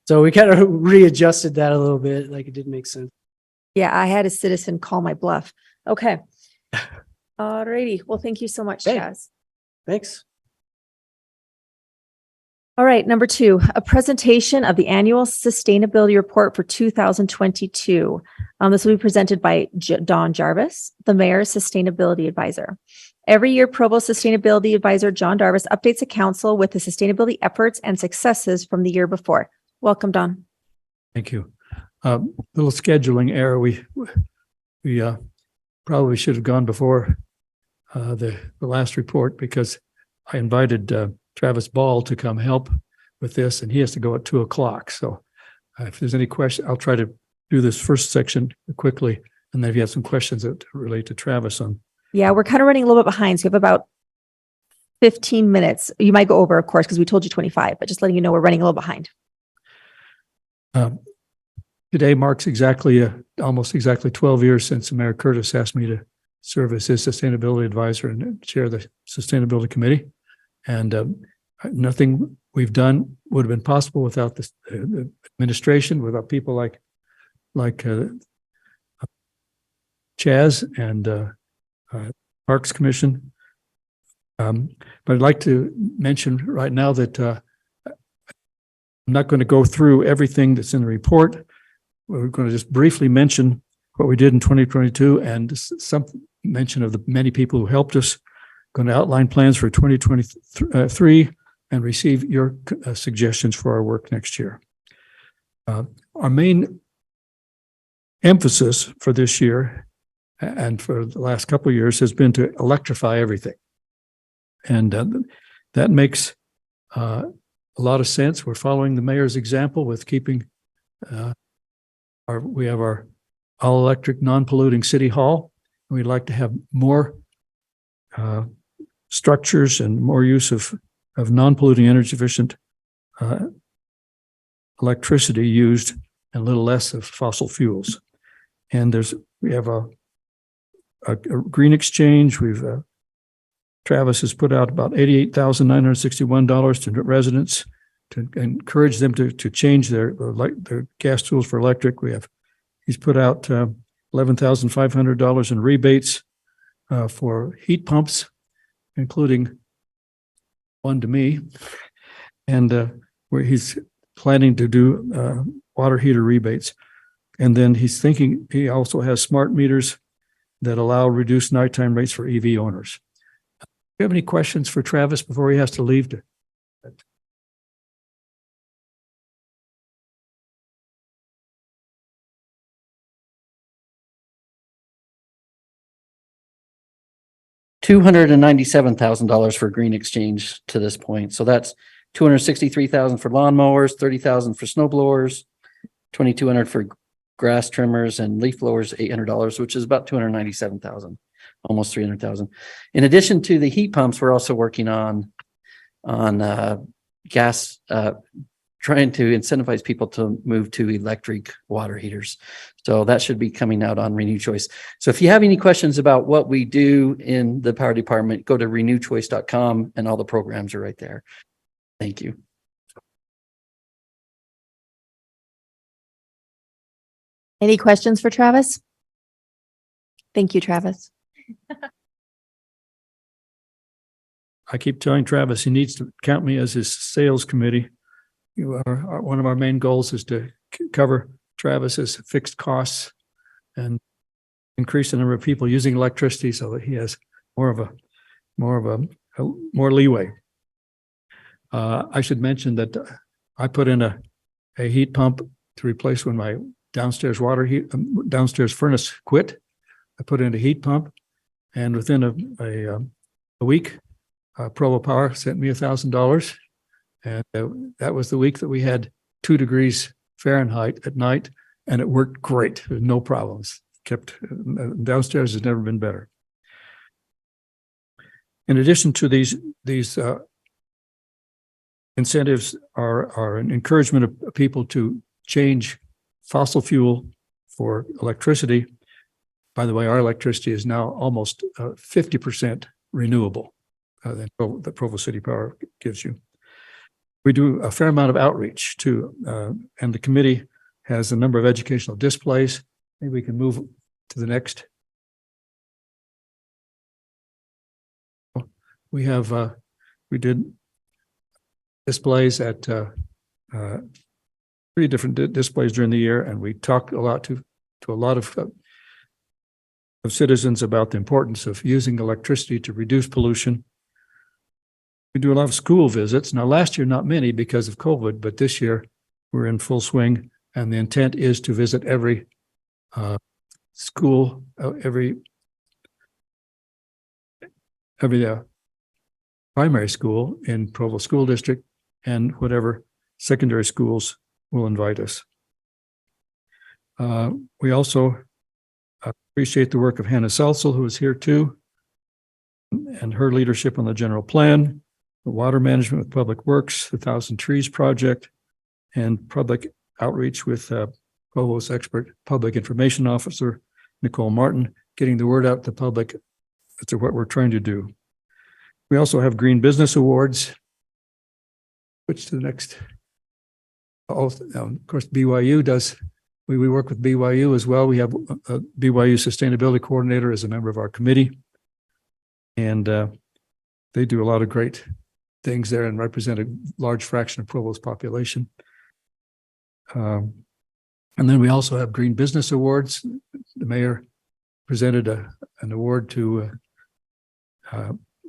So we kind of readjusted that a little bit. Like, it didn't make sense. Yeah. I had a citizen call my bluff. Okay. All righty. Well, thank you so much, Hey. Chaz. Thanks. All right, number 2, a presentation of the annual sustainability report for 2022. This will be presented by Don Jarvis, the mayor's sustainability advisor. Every year, Provo Sustainability Advisor John Jarvis updates the council with the sustainability efforts and successes from the year before. Welcome, Don. Thank you. Little scheduling error. We probably should have gone before the last report, because I invited Travis Ball to come help with this, and he has to go at 2:00. So if there's any question, I'll try to do this first section quickly, and then if you have some questions that relate to Travis on. Yeah, we're kind of running a little bit behind. So we have about 15 minutes. You might go over, of course, because we told you 25, but just letting you know we're running a little behind. Today marks almost exactly 12 years since Mayor Curtis asked me to serve as his sustainability advisor and chair the sustainability committee. And nothing we've done would have been possible without the administration, without people like Chaz and Parks Commission. But I'd like to mention right now that I'm not going to go through everything that's in the report. We're going to just briefly mention what we did in 2022 and some mention of the many people who helped us. Going to outline plans for 2023 and receive your suggestions for our work next year. Our main emphasis for this year and for the last couple of years has been to electrify everything. And that makes a lot of sense. We're following the mayor's example with keeping we have our all-electric, non-polluting city hall. We'd like to have more structures and more use of non-polluting, energy-efficient electricity used, and a little less of fossil fuels. And we have a green exchange. Travis has put out about $88,961 to residents to encourage them to change their gas tools for electric. He's put out $11,500 in rebates for heat pumps, including one to me, and where he's planning to do water heater rebates. And then he also has smart meters that allow reduced nighttime rates for EV owners. Do you have any questions for Travis before he has to leave? $297,000 for green exchange to this point. So that's $263,000 for lawnmowers, $30,000 for snow blowers, $2,200 for grass trimmers, and leaf blowers, $800, which is about $297,000, almost $300,000. In addition to the heat pumps, we're also working on gas, trying to incentivize people to move to electric water heaters. So that should be coming out on Renew Choice. So if you have any questions about what we do in the power department, go to renewchoice.com and all the programs are right there. Thank you. Any questions for Travis? Thank you, Travis. I keep telling Travis he needs to count me as his sales committee. One of our main goals is to cover Travis's fixed costs and increase the number of people using electricity so that he has more leeway. I should mention that I put in a heat pump to replace when my downstairs furnace quit. I put in a heat pump, and within a week, Provo Power sent me $1,000. And that was the week that we had 2 degrees Fahrenheit at night, and it worked great. There was no problems. Downstairs has never been better. In addition to these incentives are an encouragement of people to change fossil fuel for electricity. By the way, our electricity is now almost 50% renewable that Provo City Power gives you. We do a fair amount of outreach too, and the committee has a number of educational displays. Maybe we can move to the next. We did displays at 3 different displays during the year, and we talked a lot to a lot of citizens about the importance of using electricity to reduce pollution. We do a lot of school visits. Now, last year, not many because of COVID, but this year we're in full swing And the intent is to visit every school, every primary school in Provo School District, and whatever secondary schools will invite us. We also appreciate the work of Hannah Salsel, who is here too, and her leadership on the general plan, the water management with Public Works, the 1,000 Trees Project, and public outreach with Provo's expert public information officer, Nicole Martin, getting the word out to the public as to what we're trying to do. We also have Green Business Awards. Switch to the next. Of course, BYU does. We work with BYU as well. We have a BYU Sustainability Coordinator as a member of our committee. And they do a lot of great things there and represent a large fraction of Provo's population. And then we also have Green Business Awards. The mayor presented an award to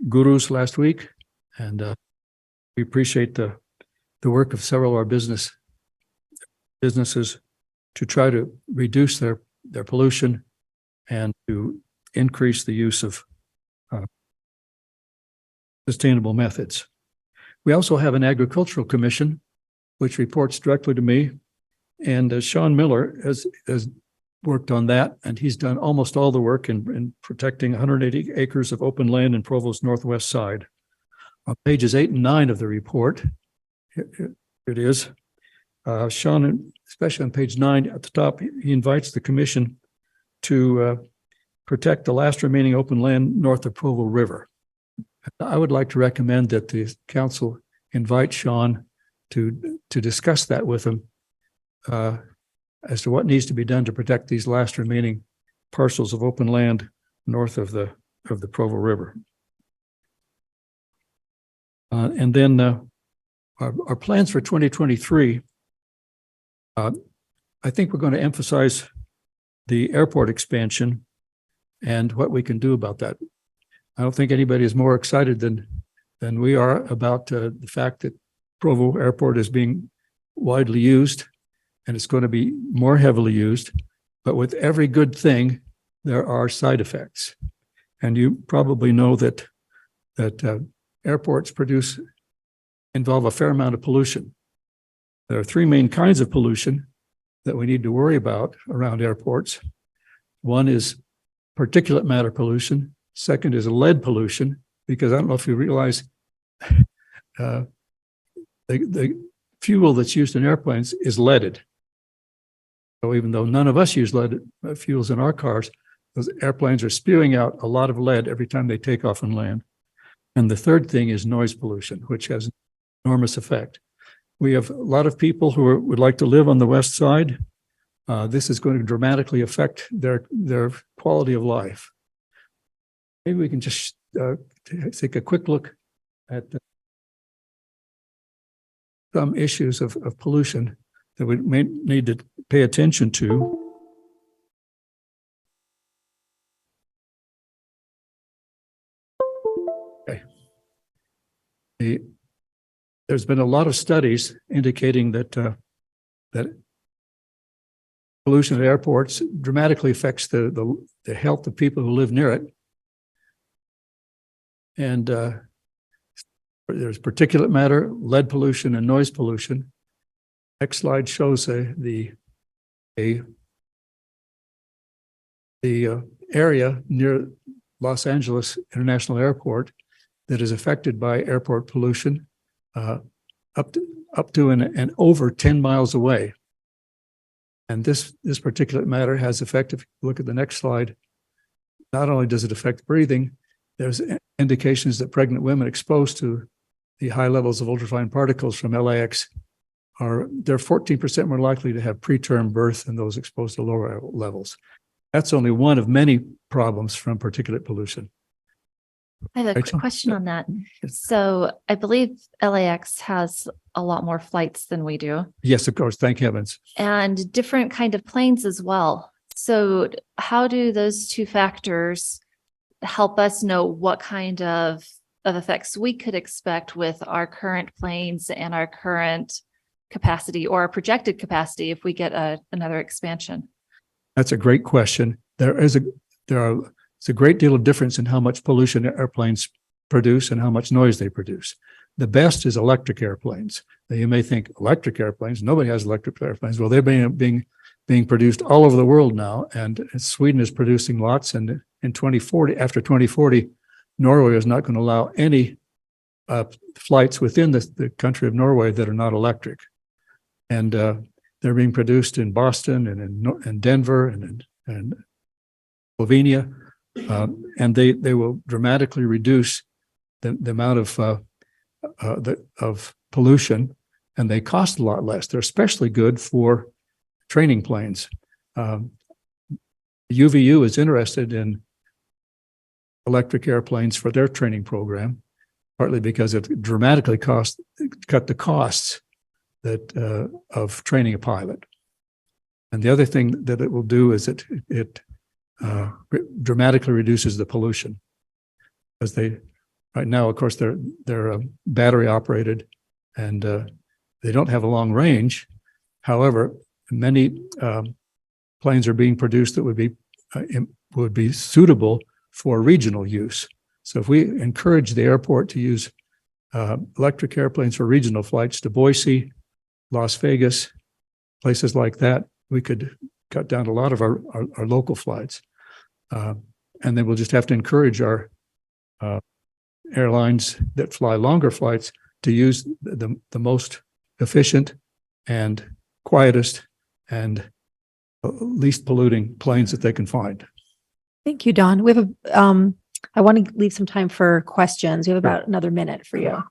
Gurus last week. And we appreciate the work of several of our businesses to try to reduce their pollution and to increase the use of sustainable methods. We also have an agricultural commission, which reports directly to me. And Sean Miller has worked on that, and he's done almost all the work in protecting 180 acres of open land in Provo's northwest side. On pages 8 and 9 of the report, here it is. Sean, especially on page 9 at the top, he invites the commission to protect the last remaining open land north of Provo River. I would like to recommend that the council invite Sean to discuss that with him as to what needs to be done to protect these last remaining parcels of open land north of the Provo River. And then our plans for 2023, I think we're going to emphasize the airport expansion and what we can do about that. I don't think anybody is more excited than we are about the fact that Provo Airport is being widely used, and it's going to be more heavily used. But with every good thing, there are side effects. And you probably know that airports involve a fair amount of pollution. There are 3 main kinds of pollution that we need to worry about around airports. One is particulate matter pollution. Second is lead pollution, because I don't know if you realize the fuel that's used in airplanes is leaded. So even though none of us use lead fuels in our cars, those airplanes are spewing out a lot of lead every time they take off and land. And the third thing is noise pollution, which has an enormous effect. We have a lot of people who would like to live on the west side. This is going to dramatically affect their quality of life. Maybe we can just take a quick look at some issues of pollution that we may need to pay attention to. Okay. There's been a lot of studies indicating that pollution at airports dramatically affects the health of people who live near it. And there's particulate matter, lead pollution, and noise pollution. Next slide shows the area near Los Angeles International Airport that is affected by airport pollution up to and over 10 miles away. And this particulate matter has effect. If you look at the next slide, not only does it affect breathing, there's indications that pregnant women exposed to the high levels of ultrafine particles from LAX they're 14% more likely to have preterm birth than those exposed to lower levels. That's only one of many problems from particulate pollution. I have a quick question on that. So I believe LAX has a lot more flights than we do. Yes, of course. Thank heavens. And different kind of planes as well. So how do those two factors help us know what kind of effects we could expect with our current planes and our current capacity or our projected capacity if we get another expansion? That's a great question. It's a great deal of difference in how much pollution airplanes produce and how much noise they produce. The best is electric airplanes. Now, you may think electric airplanes, nobody has electric airplanes. Well, they're being produced all over the world now, and Sweden is producing lots. And in 2040, after 2040, Norway is not going to allow any flights within the country of Norway that are not electric. And they're being produced in Boston and in Denver and in Slovenia, and they will dramatically reduce the amount of pollution, and they cost a lot less. They're especially good for training planes. UVU is interested in electric airplanes for their training program, partly because it dramatically cut the costs of training a pilot. And the other thing that it will do is it dramatically reduces the pollution, because right now, of course, they're battery operated, and they don't have a long range. However, many planes are being produced that would be suitable for regional use. So if we encourage the airport to use electric airplanes for regional flights to Boise, Las Vegas, places like that, we could cut down a lot of our local flights. And then we'll just have to encourage our airlines that fly longer flights to use the most efficient and quietest and least polluting planes that they can find. Thank you, Don. We have I want to leave some time for questions. We have about another minute for you.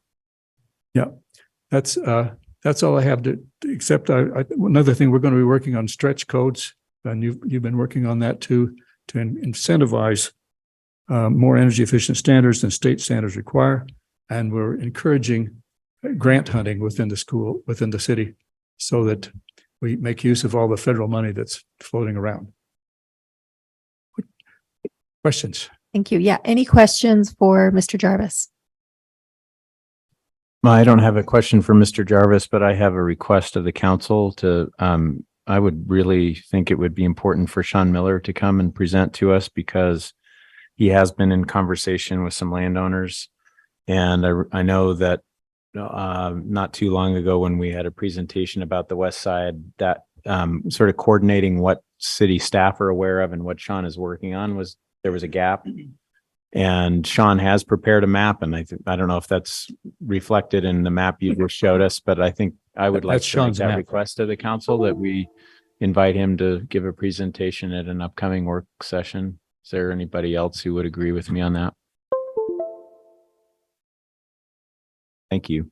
Yeah, that's all I have to, except another thing, we're going to be working on stretch codes, and you've been working on that too, to incentivize more energy efficient standards than state standards require. And we're encouraging grant hunting within the city, so that we make use of all the federal money that's floating around. Questions? Thank you. Yeah. Any questions for Mr. Jarvis? I don't have a question for Mr. Jarvis, but I have a request of the council to, I would really think it would be important for Sean Miller to come and present to us, because he has been in conversation with some landowners. And I know that not too long ago, when we had a presentation about the west side, that sort of coordinating what city staff are aware of and what Sean is working on, there was a gap. And Sean has prepared a map, and I don't know if that's reflected in the map you just showed us, but I think I would like to make that request to the council, that we invite him to give a presentation at an upcoming work session. Is there anybody else who would agree with me on that? Thank you.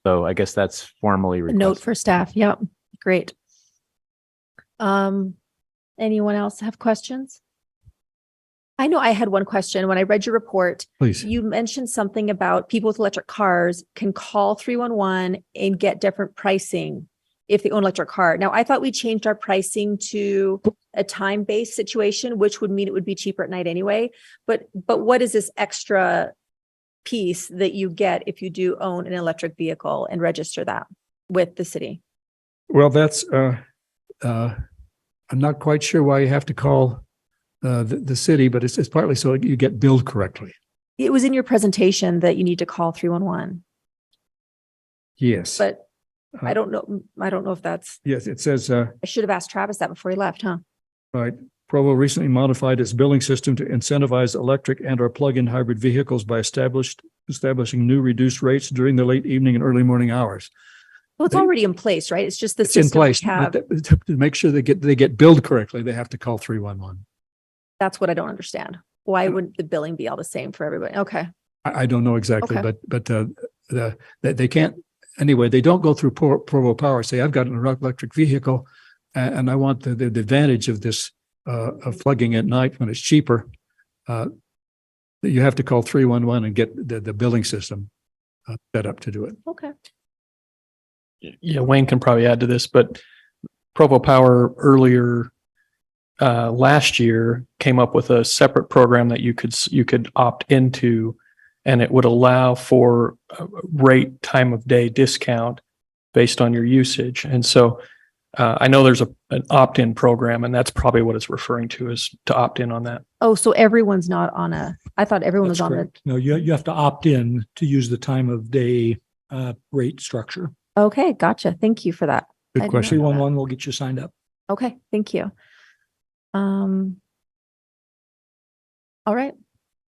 So I guess that's formally requested. Note for staff. Yep. Great. Anyone else have questions? I know I had one question. When I read your report, Please. You mentioned something about people with electric cars can call 311 and get different pricing if they own an electric car. Now, I thought we changed our pricing to a time-based situation, which would mean it would be cheaper at night anyway. But what is this extra piece that you get if you do own an electric vehicle and register that with the city? Well, that's I'm not quite sure why you have to call the city, but it's partly so you get billed correctly. It was in your presentation that you need to call 311. Yes. But I don't know. I don't know if that's. Yes, it says. I should have asked Travis that before he left, huh? Right. Provo recently modified its billing system to incentivize electric and/or plug-in hybrid vehicles by establishing new reduced rates during the late evening and early morning hours. Well, it's already in place, right? It's just the It's in system we place. have. But to make sure they get billed correctly, they have to call 311. That's what I don't understand. Why wouldn't the billing be all the same for everybody? Okay. I don't know exactly, Okay. but they can't. Anyway, they don't go through Provo Power. Say, I've got an electric vehicle, and I want the advantage of this of plugging at night when it's cheaper. You have to call 311 and get the billing system set up to do it. Okay. Yeah, Wayne can probably add to this, but Provo Power earlier last year came up with a separate program that you could opt into, and it would allow for a rate time of day discount based on your usage. And so I know there's an opt-in program, and that's probably what it's referring to, is to opt in on that. Oh, so everyone's not on I thought everyone was That's on correct. No, you have to opt in to use the time of day rate structure. Okay, gotcha. Thank you for that. I Good did question. not know that. 311 will get you signed up. Okay, thank you. All right.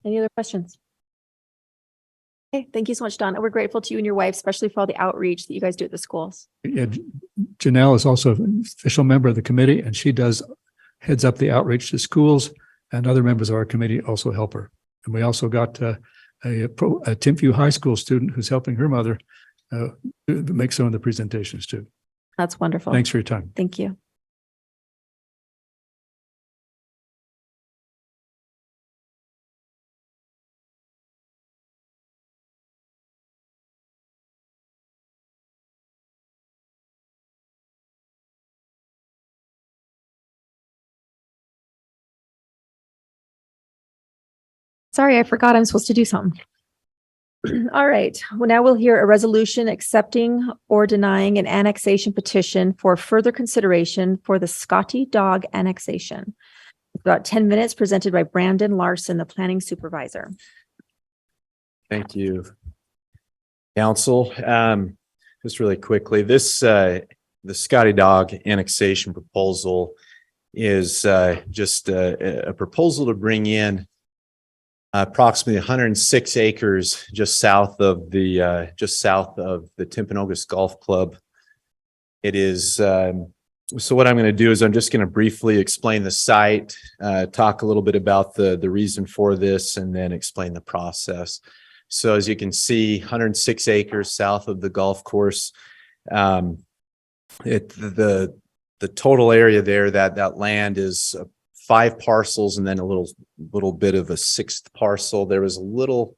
Any other questions? Okay, thank you so much, Don. We're grateful to you and your wife, especially for all the outreach that you guys do at the schools. Yeah, Janelle is also an official member of the committee, and she heads up the outreach to schools, and other members of our committee also help her. And we also got a Timpview High School student who's helping her mother make some of the presentations too. That's wonderful. Thanks for your time. Thank you. Sorry, I forgot I'm supposed to do something. All right. Well, now we'll hear a resolution accepting or denying an annexation petition for further consideration for the Scotty dog annexation. About 10 minutes presented by Brandon Larson, the planning supervisor. Thank you, Council. Just really quickly, this the Scotty dog annexation proposal is just a proposal to bring in approximately 106 acres just south of the Timpanogos Golf Club. It is so what I'm going to do is I'm just going to briefly explain the site, talk a little bit about the reason for this, and then explain the process. So as you can see, 106 acres south of the golf course. The total area there, that land is 5 parcels and then a little bit of a 6th parcel. There was a little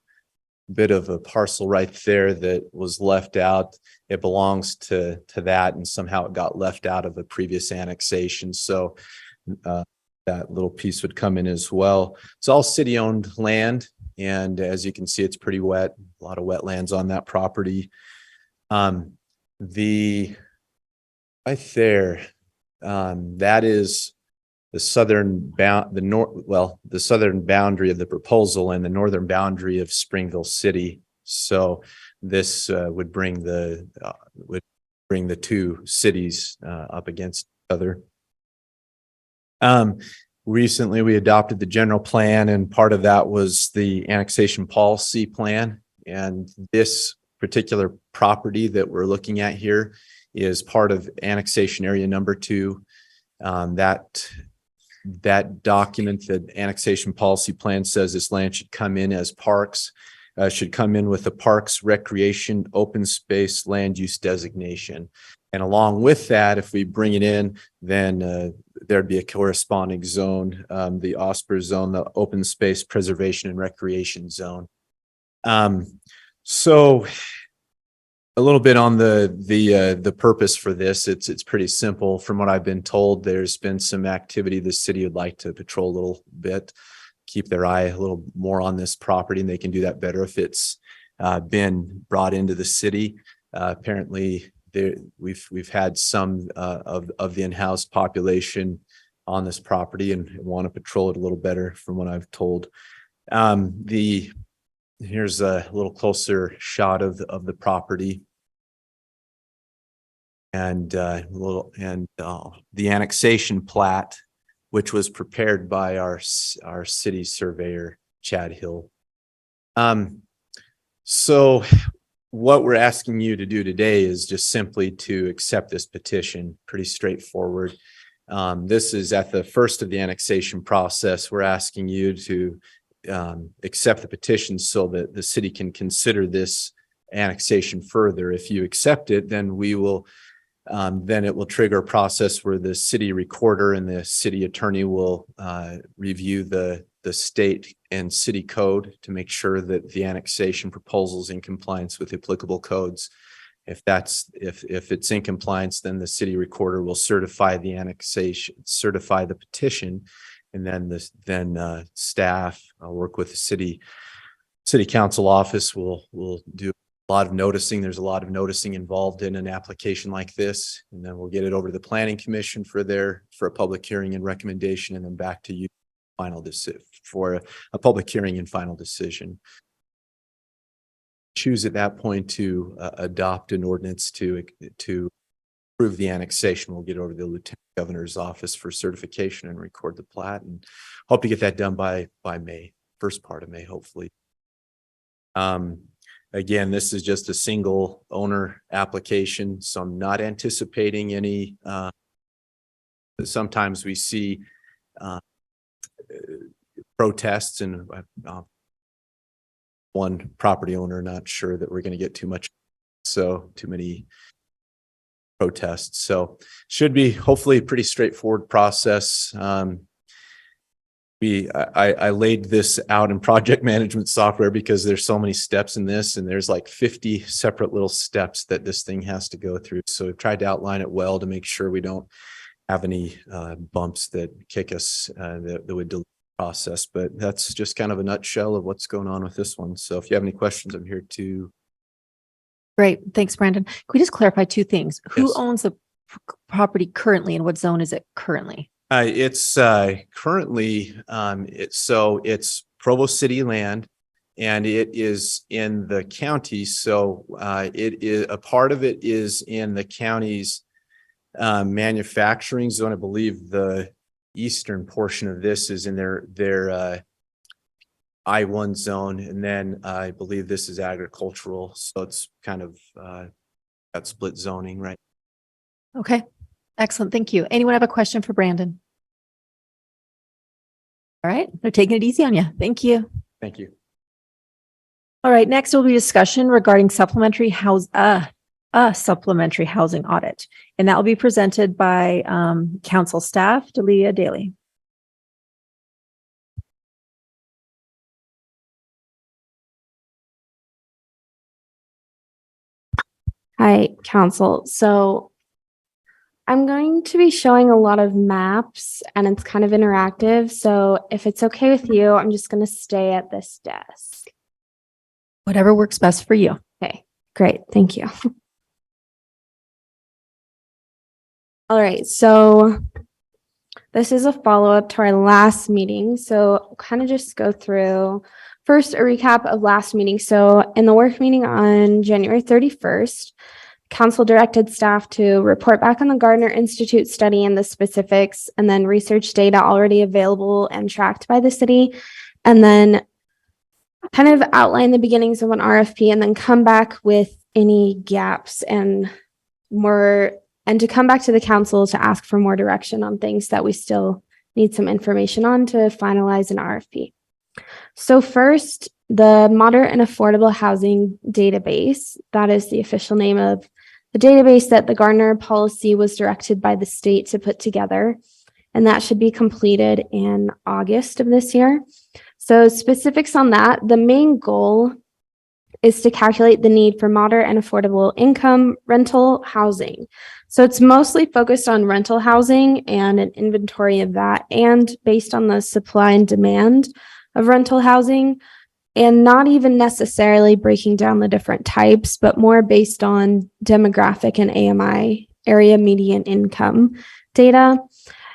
bit of a parcel right there that was left out. It belongs to that, and somehow it got left out of a previous annexation. So that little piece would come in as well. It's all city-owned land, and as you can see, it's pretty wet. A lot of wetlands on that property. The right there, that is the southern the southern boundary of the proposal and the northern boundary of Springville City. So this would bring the two cities up against each other. Recently, we adopted the general plan, and part of that was the annexation policy plan. And this particular property that we're looking at here is part of annexation area number 2. That document, the annexation policy plan, says this land should come in as parks, should come in with the parks, recreation, open space, land use designation. And along with that, if we bring it in, then there'd be a corresponding zone, the OSPR zone, the open space preservation and recreation zone. So a little bit on the purpose for this. It's pretty simple. From what I've been told, there's been some activity the city would like to patrol a little bit, keep their eye a little more on this property, and they can do that better if it's been brought into the city. Apparently, we've had some of the in-house population on this property and want to patrol it a little better, from what I've told. Here's a little closer shot of the property, and the annexation plat, which was prepared by our city surveyor, Chad Hill. So what we're asking you to do today is just simply to accept this petition. Pretty straightforward. This is at the first of the annexation process. We're asking you to accept the petition so that the city can consider this annexation further. If you accept it, then we will then it will trigger a process where the city recorder and the city attorney will review the state and city code to make sure that the annexation proposal is in compliance with applicable codes. If it's in compliance, then the city recorder will certify the annexation, certify the petition, and then staff work with the city council office will do a lot of noticing. There's a lot of noticing involved in an application like this. And then we'll get it over to the Planning Commission for a public hearing and recommendation, and then back to you for a public hearing and final decision. Choose at that point to adopt an ordinance to approve the annexation. We'll get over to the Lieutenant Governor's office for certification and record the plat, and hope to get that done by May, first part of May, hopefully. Again, this is just a single owner application, so I'm not anticipating any, sometimes we see protests, and one property owner not sure that we're going to get too many protests. So should be hopefully a pretty straightforward process. I laid this out in project management software because there's so many steps in this, and there's like 50 separate little steps that this thing has to go through. So I've tried to outline it well to make sure we don't have any bumps that kick us that would delay the process. But that's just kind of a nutshell of what's going on with this one. So if you have any questions, I'm here to. Great. Thanks, Brandon. Can we just clarify two things? Who Yes. owns the property currently, and what zone is it currently? It's currently it's Provo City land, and it is in the county. So it is a part of it is in the county's manufacturing zone. I believe the eastern portion of this is in their I-1 zone, and then I believe this is agricultural. So it's kind of got split zoning, right? Okay. Excellent. Thank you. Anyone have a question for Brandon? All right. They're taking it easy on you. Thank you. Thank you. All right. Next will be discussion regarding supplementary supplementary housing audit. And that will be presented by council staff, Delia Daly. Hi, Council. So I'm going to be showing a lot of maps and it's kind of interactive. So if it's okay with you, I'm just going to stay at this desk. Whatever works best for you. Okay, great. Thank you. All right. So this is a follow-up to our last meeting. So I'll kind of just go through first a recap of last meeting. So in the work meeting on January 31st, Council directed staff to report back on the Gardner Institute study and the specifics, and then research data already available and tracked by the city, and then kind of outline the beginnings of an RFP, and then come back with any gaps and to come back to the council to ask for more direction on things that we still need some information on to finalize an RFP. So first, the Moderate and Affordable Housing Database, that is the official name of the database that the Gardner policy was directed by the state to put together, and that should be completed in August of this year. So specifics on that, the main goal is to calculate the need for moderate and affordable income rental housing. So it's mostly focused on rental housing and an inventory of that, and based on the supply and demand of rental housing, and not even necessarily breaking down the different types, but more based on demographic and AMI, area median income data.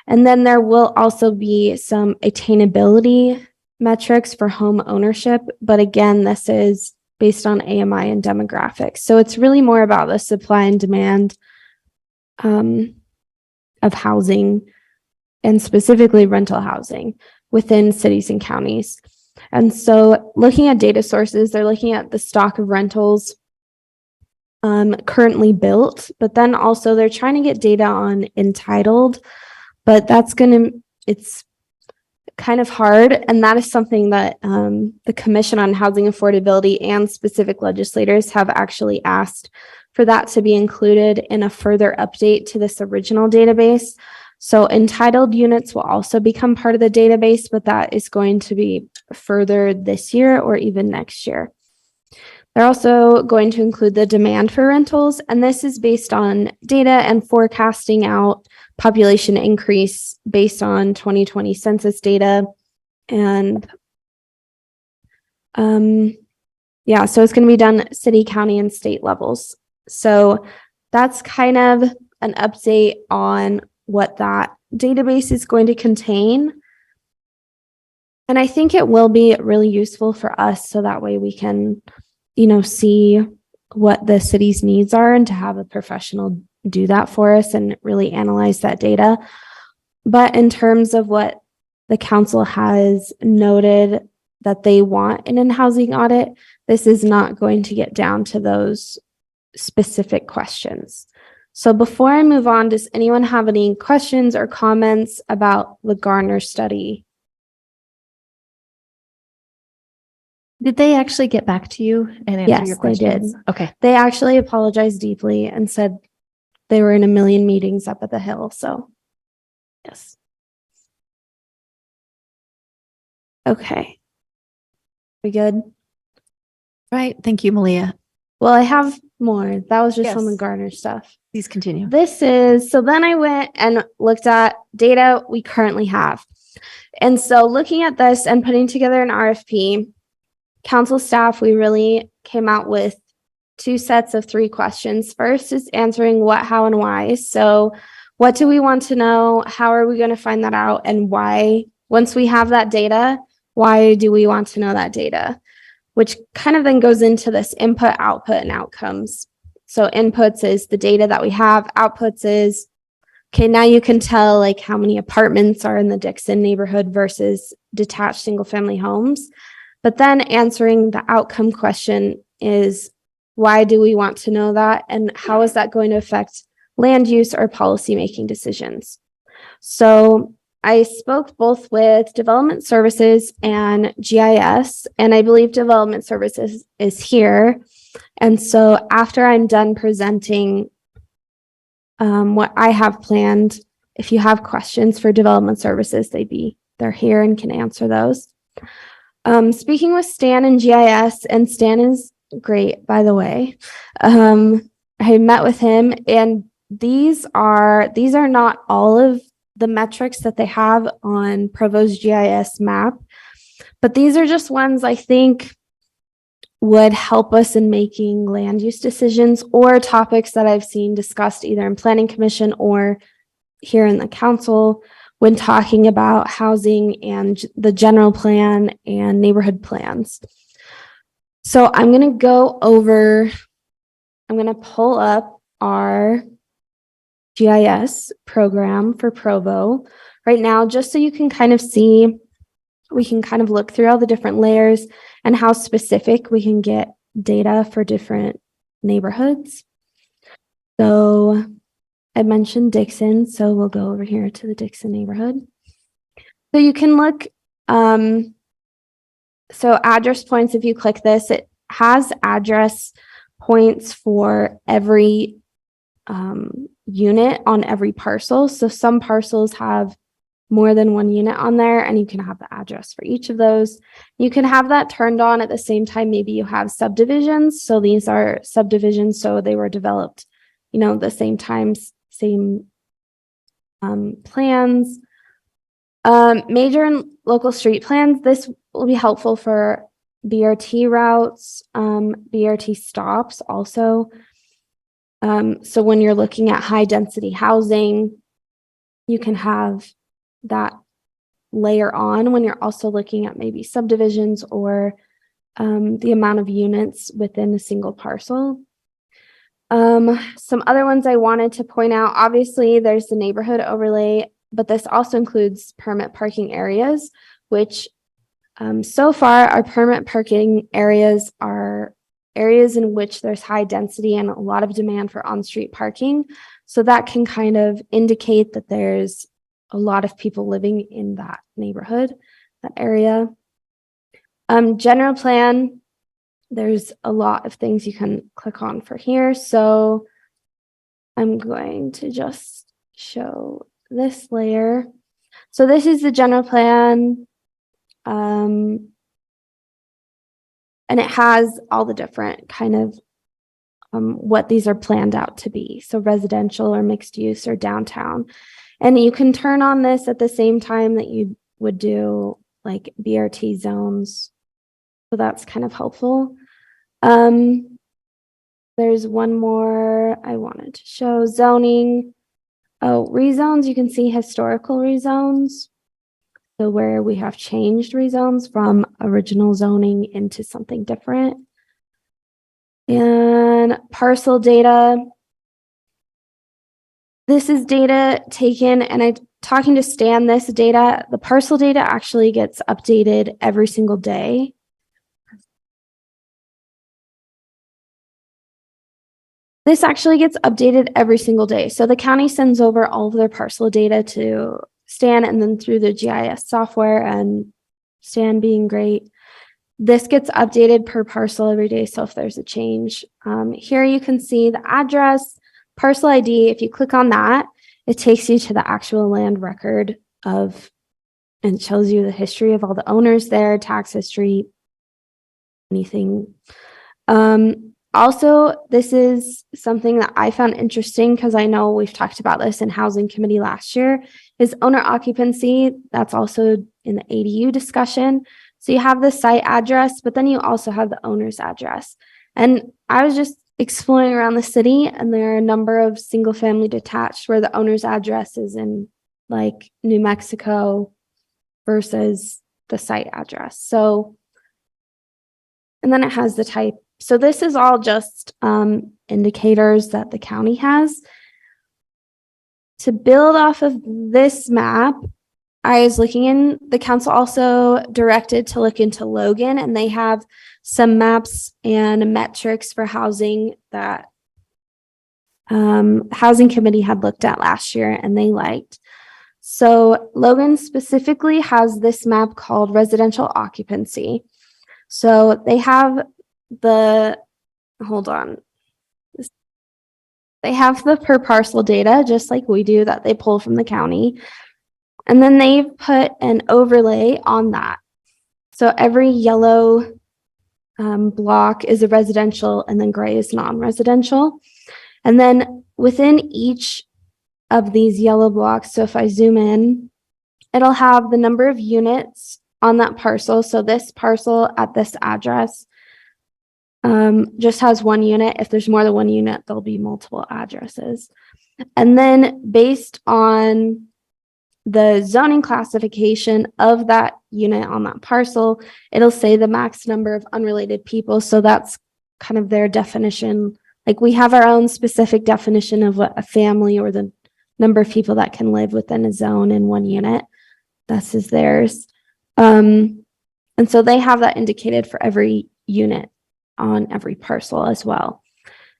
And then there will also be some attainability metrics for home ownership. But again, this is based on AMI and demographics. So it's really more about the supply and demand of housing, and specifically rental housing within cities and counties. And so looking at data sources, they're looking at the stock of rentals currently built, but then also they're trying to get data on entitled, but it's kind of hard. And that is something that the Commission on Housing Affordability and specific legislators have actually asked for that to be included in a further update to this original database. So entitled units will also become part of the database, but that is going to be further this year or even next year. They're also going to include the demand for rentals, and this is based on data and forecasting out population increase based on 2020 census data. And Yeah, so it's going to be done city, county, and state levels. So that's kind of an update on what that database is going to contain. And I think it will be really useful for us so that way we can, see what the city's needs are and to have a professional do that for us and really analyze that data. But in terms of what the council has noted that they want in a housing audit, this is not going to get down to those specific questions. So before I move on, does anyone have any questions or comments about the Garner study? Did they actually get back to you and answer Yes, your they did. questions? Okay. They actually apologized deeply and said they were in a million meetings up at the Hill. So, yes. Okay. We good? Right. Thank you, Malia. Well, I have more. That was just on the Yes. Garner stuff. Please continue. So then I went and looked at data we currently have. And so looking at this and putting together an RFP, council staff, we really came out with 2 sets of 3 questions. First is answering what, how, and why. So what do we want to know? How are we going to find that out? And why? Once we have that data, why do we want to know that data? Which kind of then goes into this input, output, and outcomes. So inputs is the data that we have. Outputs is, okay, now you can tell like how many apartments are in the Dixon neighborhood versus detached single family homes. But then answering the outcome question is, why do we want to know that? And how is that going to affect land use or policymaking decisions? So I spoke both with Development Services and GIS, and I believe Development Services is here. And so after I'm done presenting what I have planned, if you have questions for Development Services, they're here and can answer those. Speaking with Stan and GIS, and Stan is great, by the way. I met with him, and these are not all of the metrics that they have on Provo's GIS map, but these are just ones I think would help us in making land use decisions or topics that I've seen discussed either in Planning Commission or here in the council when talking about housing and the general plan and neighborhood plans. So I'm going to pull up our GIS program for Provo right now, just so you can kind of see, we can kind of look through all the different layers and how specific we can get data for different neighborhoods. So I mentioned Dixon, so we'll go over here to the Dixon neighborhood. So you can look, so address points, if you click this, it has address points for every unit on every parcel. So some parcels have more than one unit on there, and you can have the address for each of those. You can have that turned on at the same time. Maybe you have subdivisions. So these are subdivisions, so they were developed, the same times, same plans. Major and local street plans. This will be helpful for BRT routes, BRT stops also. So when you're looking at high density housing, you can have that layer on when you're also looking at maybe subdivisions or the amount of units within a single parcel. Some other ones I wanted to point out, obviously there's the neighborhood overlay, but this also includes permit parking areas, which so far our permit parking areas are areas in which there's high density and a lot of demand for on-street parking. So that can kind of indicate that there's a lot of people living in that neighborhood, that area. General plan, there's a lot of things you can click on for here. So I'm going to just show this layer. So this is the general plan. And it has all the different kind of what these are planned out to be. So residential or mixed use or downtown. And you can turn on this at the same time that you would do like BRT zones. So that's kind of helpful. There's one more I wanted to show, zoning. Oh, rezones, you can see historical rezones. So where we have changed rezones from original zoning into something different. And parcel data. This is data taken, and I'm talking to Stan, the parcel data actually gets updated every single day. This actually gets updated every single day. So the county sends over all of their parcel data to Stan, and then through the GIS software, and Stan being great, this gets updated per parcel every day. So if there's a change, here you can see the address, parcel ID. If you click on that, it takes you to the actual land record of, and shows you the history of all the owners there, tax history, anything. Also, this is something that I found interesting because I know we've talked about this in Housing Committee last year, is owner occupancy. That's also in the ADU discussion. So you have the site address, but then you also have the owner's address. And I was just exploring around the city, and there are a number of single family detached where the owner's address is in like New Mexico versus the site address. So, and then it has the type. So this is all just indicators that the county has. To build off of this map, I was looking in, the council also directed to look into Logan, and they have some maps and metrics for housing that Housing Committee had looked at last year and they liked. So Logan specifically has this map called residential occupancy. So they have the, hold on. They have the per parcel data, just like we do, that they pull from the county. And then they've put an overlay on that. So every yellow block is a residential, and then gray is non-residential. And then within each of these yellow blocks, so if I zoom in, it'll have the number of units on that parcel. So this parcel at this address just has one unit. If there's more than one unit, there'll be multiple addresses. And then based on the zoning classification of that unit on that parcel, it'll say the max number of unrelated people. So that's kind of their definition. Like we have our own specific definition of what a family, or the number of people that can live within a zone in one unit. This is theirs. And so they have that indicated for every unit on every parcel as well.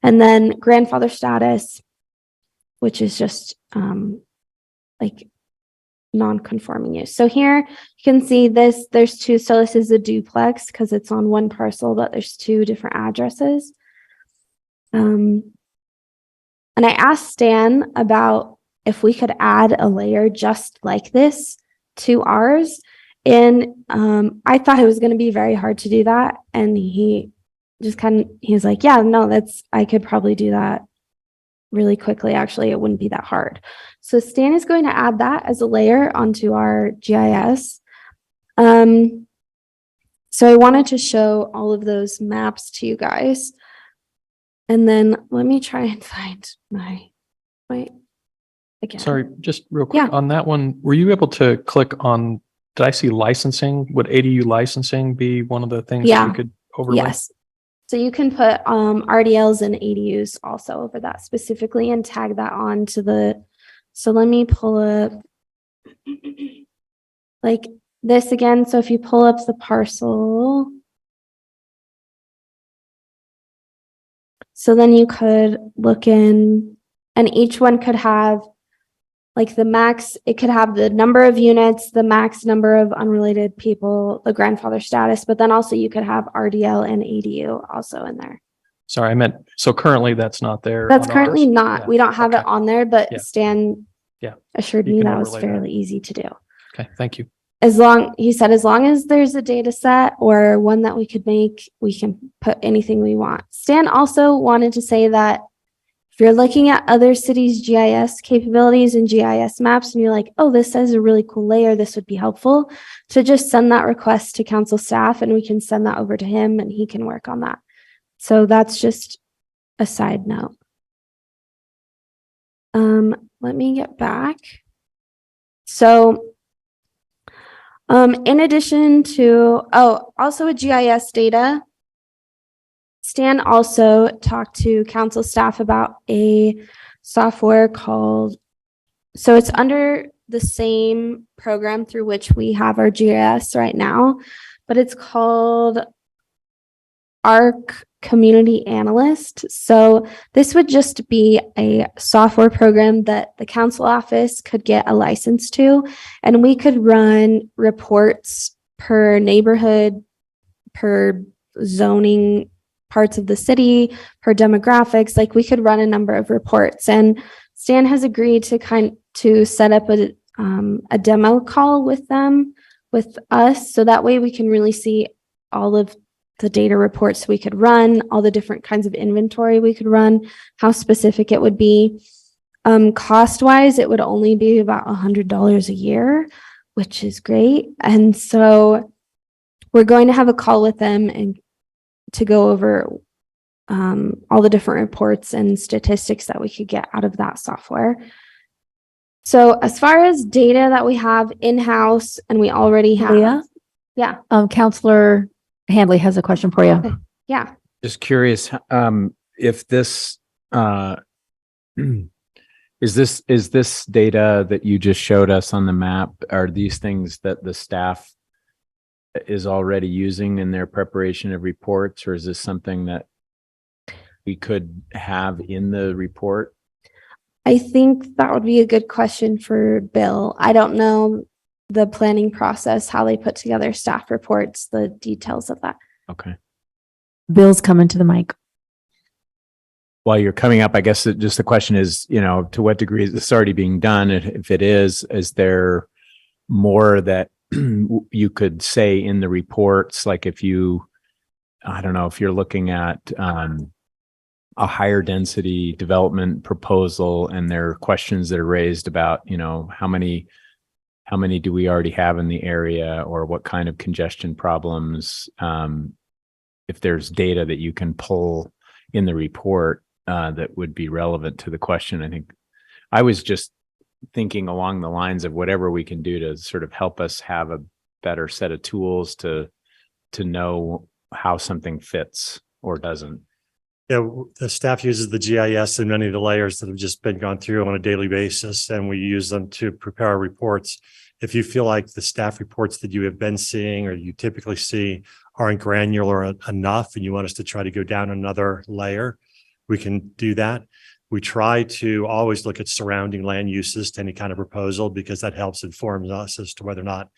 And then grandfather status, which is just like non-conforming use. So here you can see this, there's two. So this is a duplex because it's on one parcel, but there's two different addresses. And I asked Stan about if we could add a layer just like this to ours. And I thought it was going to be very hard to do that. And he was like, yeah, no, I could probably do that really quickly. Actually, it wouldn't be that hard. So Stan is going to add that as a layer onto our GIS. So I wanted to show all of those maps to you guys. And then let me try and find my again. Sorry, just real quick Yeah. on that one. Were you able to click on, did I see licensing? Would ADU licensing be one of the things that you could overlay? Yes. So you can put RDLs and ADUs also over that specifically and tag that on to the, so let me pull up like this again. So if you pull up the parcel, so then you could look in, and each one could have like the max, it could have the number of units, the max number of unrelated people, the grandfather status, but then also you could have RDL and ADU also in there. Sorry, I meant, so currently that's not there. That's on currently ours? not, Yeah. we don't have Okay. it on there, but Yeah. Stan Yeah. assured You me can that was overlay that. fairly easy to do. Okay, thank you. He said, as long as there's a data set or one that we could make, we can put anything we want. Stan also wanted to say that if you're looking at other cities' GIS capabilities and GIS maps, and you're like, oh, this is a really cool layer, this would be helpful, to just send that request to council staff and we can send that over to him and he can work on that. So that's just a side note. Let me get back. So, in addition to, also a GIS data, Stan also talked to council staff about a software called, so it's under the same program through which we have our GIS right now, but it's called ARC Community Analyst. So this would just be a software program that the council office could get a license to, and we could run reports per neighborhood, per zoning parts of the city, per demographics. Like, we could run a number of reports, and Stan has agreed to set up a demo call with us, so that way we can really see all of the data reports we could run, all the different kinds of inventory we could run, how specific it would be. Cost wise, it would only be about $100 a year, which is great. And so we're going to have a call with them and to go over all the different reports and statistics that we could get out of that software. So as far as data that we have in-house and we already have. Leah? Yeah. Counselor Handley has a question for you. Okay. Yeah. Just curious, if this, is this data that you just showed us on the map, are these things that the staff is already using in their preparation of reports, or is this something that we could have in the report? I think that would be a good question for Bill. I don't know the planning process, how they put together staff reports, the details of that. Okay. Bill's coming to the mic. While you're coming up, I guess just the question is, to what degree is this already being done? If it is there more that you could say in the reports? Like if I don't know, if you're looking at a higher density development proposal and there are questions that are raised about, how many do we already have in the area, or what kind of congestion problems? If there's data that you can pull in the report that would be relevant to the question. I think I was just thinking along the lines of whatever we can do to sort of help us have a better set of tools to know how something fits or doesn't. Yeah, the staff uses the GIS and many of the layers that have just been gone through on a daily basis, and we use them to prepare our reports. If you feel like the staff reports that you have been seeing or you typically see aren't granular enough and you want us to try to go down another layer, we can do that. We try to always look at surrounding land uses to any kind of proposal, because that helps inform us as to whether or not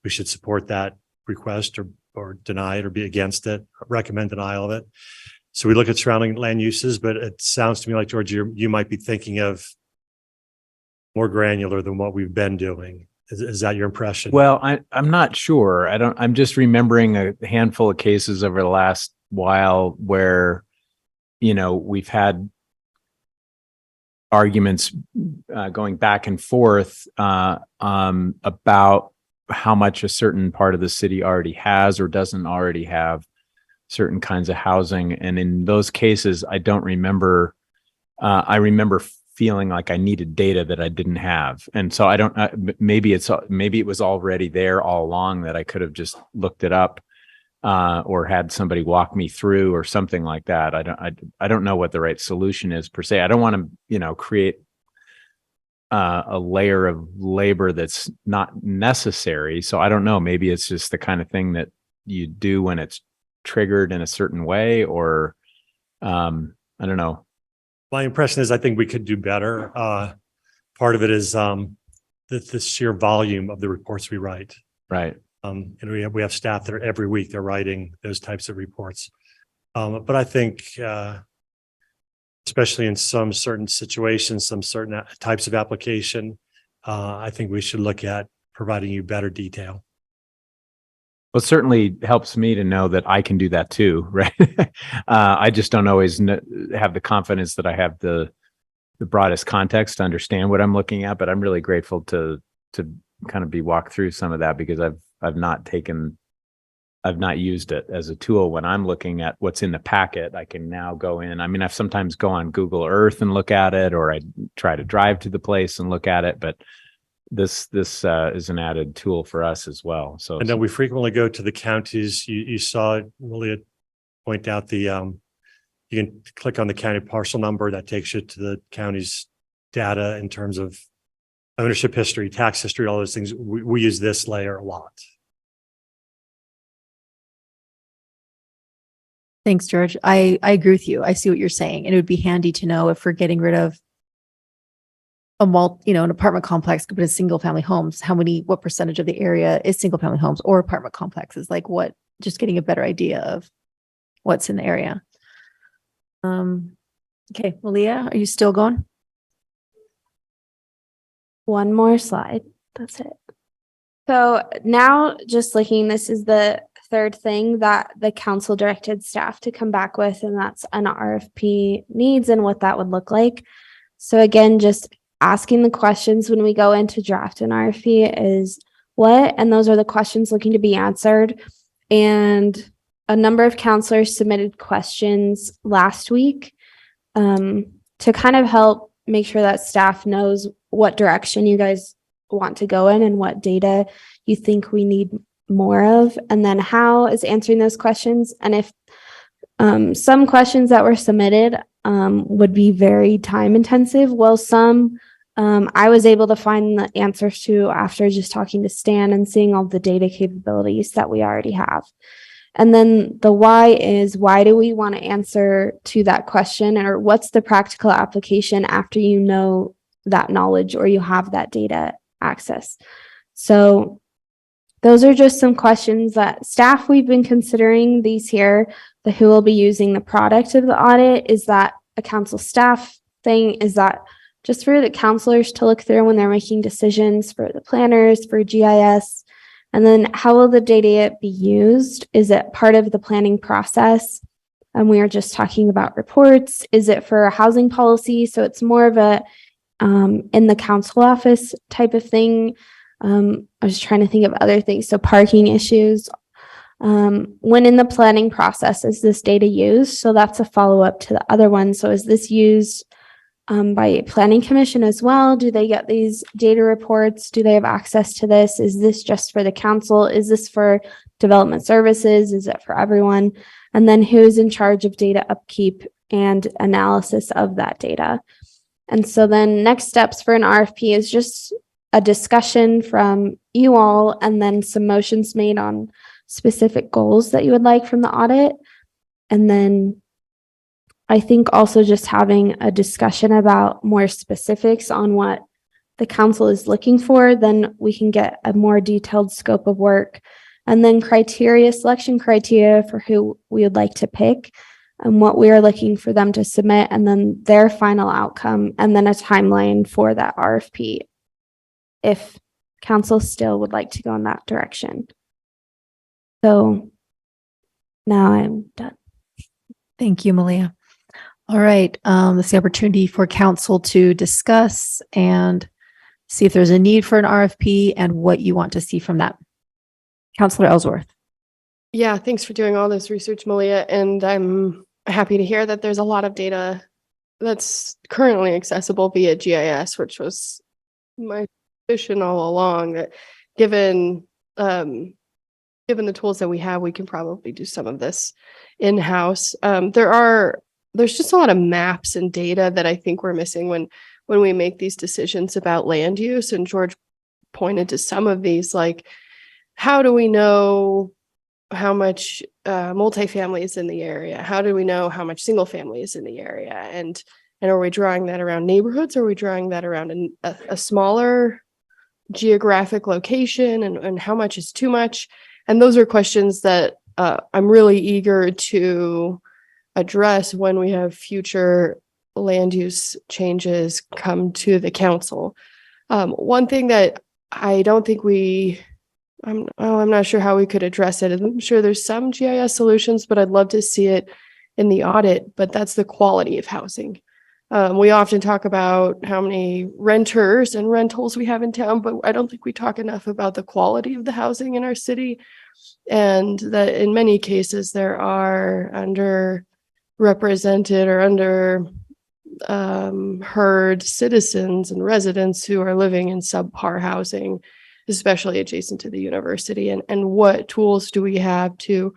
we should support that request or deny it or be against it, recommend denial of it. So we look at surrounding land uses, but it sounds to me like, George, you might be thinking of more granular than what we've been doing. Is that your impression? Well, I'm not sure. I'm just remembering a handful of cases over the last while where, we've had arguments going back and forth about how much a certain part of the city already has or doesn't already have certain kinds of housing. And in those cases, I don't remember, I remember feeling like I needed data that I didn't have. And so I don't, maybe it was already there all along that I could have just looked it up or had somebody walk me through or something like that. I don't know what the right solution is per se. I don't want to, create a layer of labor that's not necessary. So I don't know, maybe it's just the kind of thing that you do when it's triggered in a certain way, or I don't know. My impression is I think we could do better. Part of it is the sheer volume of the reports we write. Right. And we have staff that are every week they're writing those types of reports. But I think, especially in some certain situations, some certain types of application, I think we should look at providing you better detail. Well, it certainly helps me to know that I can do that too, right? I just don't always have the confidence that I have the broadest context to understand what I'm looking at, but I'm really grateful to kind of be walked through some of that, because I've not taken I've not used it as a tool. When I'm looking at what's in the packet, I can now go in. I mean, I've sometimes go on Google Earth and look at it, or I try to drive to the place and look at it, but this is an added tool for us as well. So, And then we frequently go to the counties. You saw Malia point out the, you can click on the county parcel number that takes you to the county's data in terms of ownership history, tax history, all those things. We use this layer a lot. Thanks, George. I agree with you. I see what you're saying. And it would be handy to know if we're getting rid of an apartment complex, but it's single family homes, what percentage of the area is single family homes or apartment complexes? Like what, just getting a better idea of what's in the area. Okay, Malia, are you still going? One more slide. That's it. So now just looking, this is the third thing that the council directed staff to come back with, and that's an RFP needs and what that would look like. So again, just asking the questions when we go into draft an RFP is what, and those are the questions looking to be answered. And a number of counselors submitted questions last week to kind of help make sure that staff knows what direction you guys want to go in and what data you think we need more of, and then how is answering those questions. And if some questions that were submitted would be very time intensive, well, some I was able to find the answers to after just talking to Stan and seeing all the data capabilities that we already have. And then the why is, why do we want to answer to that question, or what's the practical application after you know that knowledge or you have that data access? So those are just some questions that staff, we've been considering these here. The who will be using the product of the audit, is that a council staff thing? Is that just for the counselors to look through when they're making decisions, for the planners, for GIS? And then how will the data be used? Is it part of the planning process? And we are just talking about reports. Is it for a housing policy? So it's more of a in the council office type of thing. I was trying to think of other things. So parking issues. When in the planning process is this data used? So that's a follow-up to the other one. So is this used by planning commission as well? Do they get these data reports? Do they have access to this? Is this just for the council? Is this for development services? Is it for everyone? And then who's in charge of data upkeep and analysis of that data? And so then next steps for an RFP is just a discussion from you all, and then some motions made on specific goals that you would like from the audit. And then I think also just having a discussion about more specifics on what the council is looking for, then we can get a more detailed scope of work. And then selection criteria for who we would like to pick and what we are looking for them to submit, and then their final outcome, and then a timeline for that RFP if council still would like to go in that direction. So now I'm done. Thank you, Malia. All right, this is the opportunity for council to discuss and see if there's a need for an RFP and what you want to see from that. Councilor Ellsworth. Yeah, thanks for doing all this research, Malia. And I'm happy to hear that there's a lot of data that's currently accessible via GIS, which was my position all along, that given the tools that we have, we can probably do some of this in-house. There's just a lot of maps and data that I think we're missing when we make these decisions about land use. And George pointed to some of these, like, how do we know how much multifamily is in the area? How do we know how much single family is in the area? And are we drawing that around neighborhoods? Or are we drawing that around a smaller geographic location? And how much is too much? And those are questions that I'm really eager to address when we have future land use changes come to the council. One thing that I don't think I'm not sure how we could address it. I'm sure there's some GIS solutions, but I'd love to see it in the audit, but that's the quality of housing. We often talk about how many renters and rentals we have in town, but I don't think we talk enough about the quality of the housing in our city. And that in many cases there are underrepresented or heard citizens and residents who are living in subpar housing, especially adjacent to the university. And what tools do we have to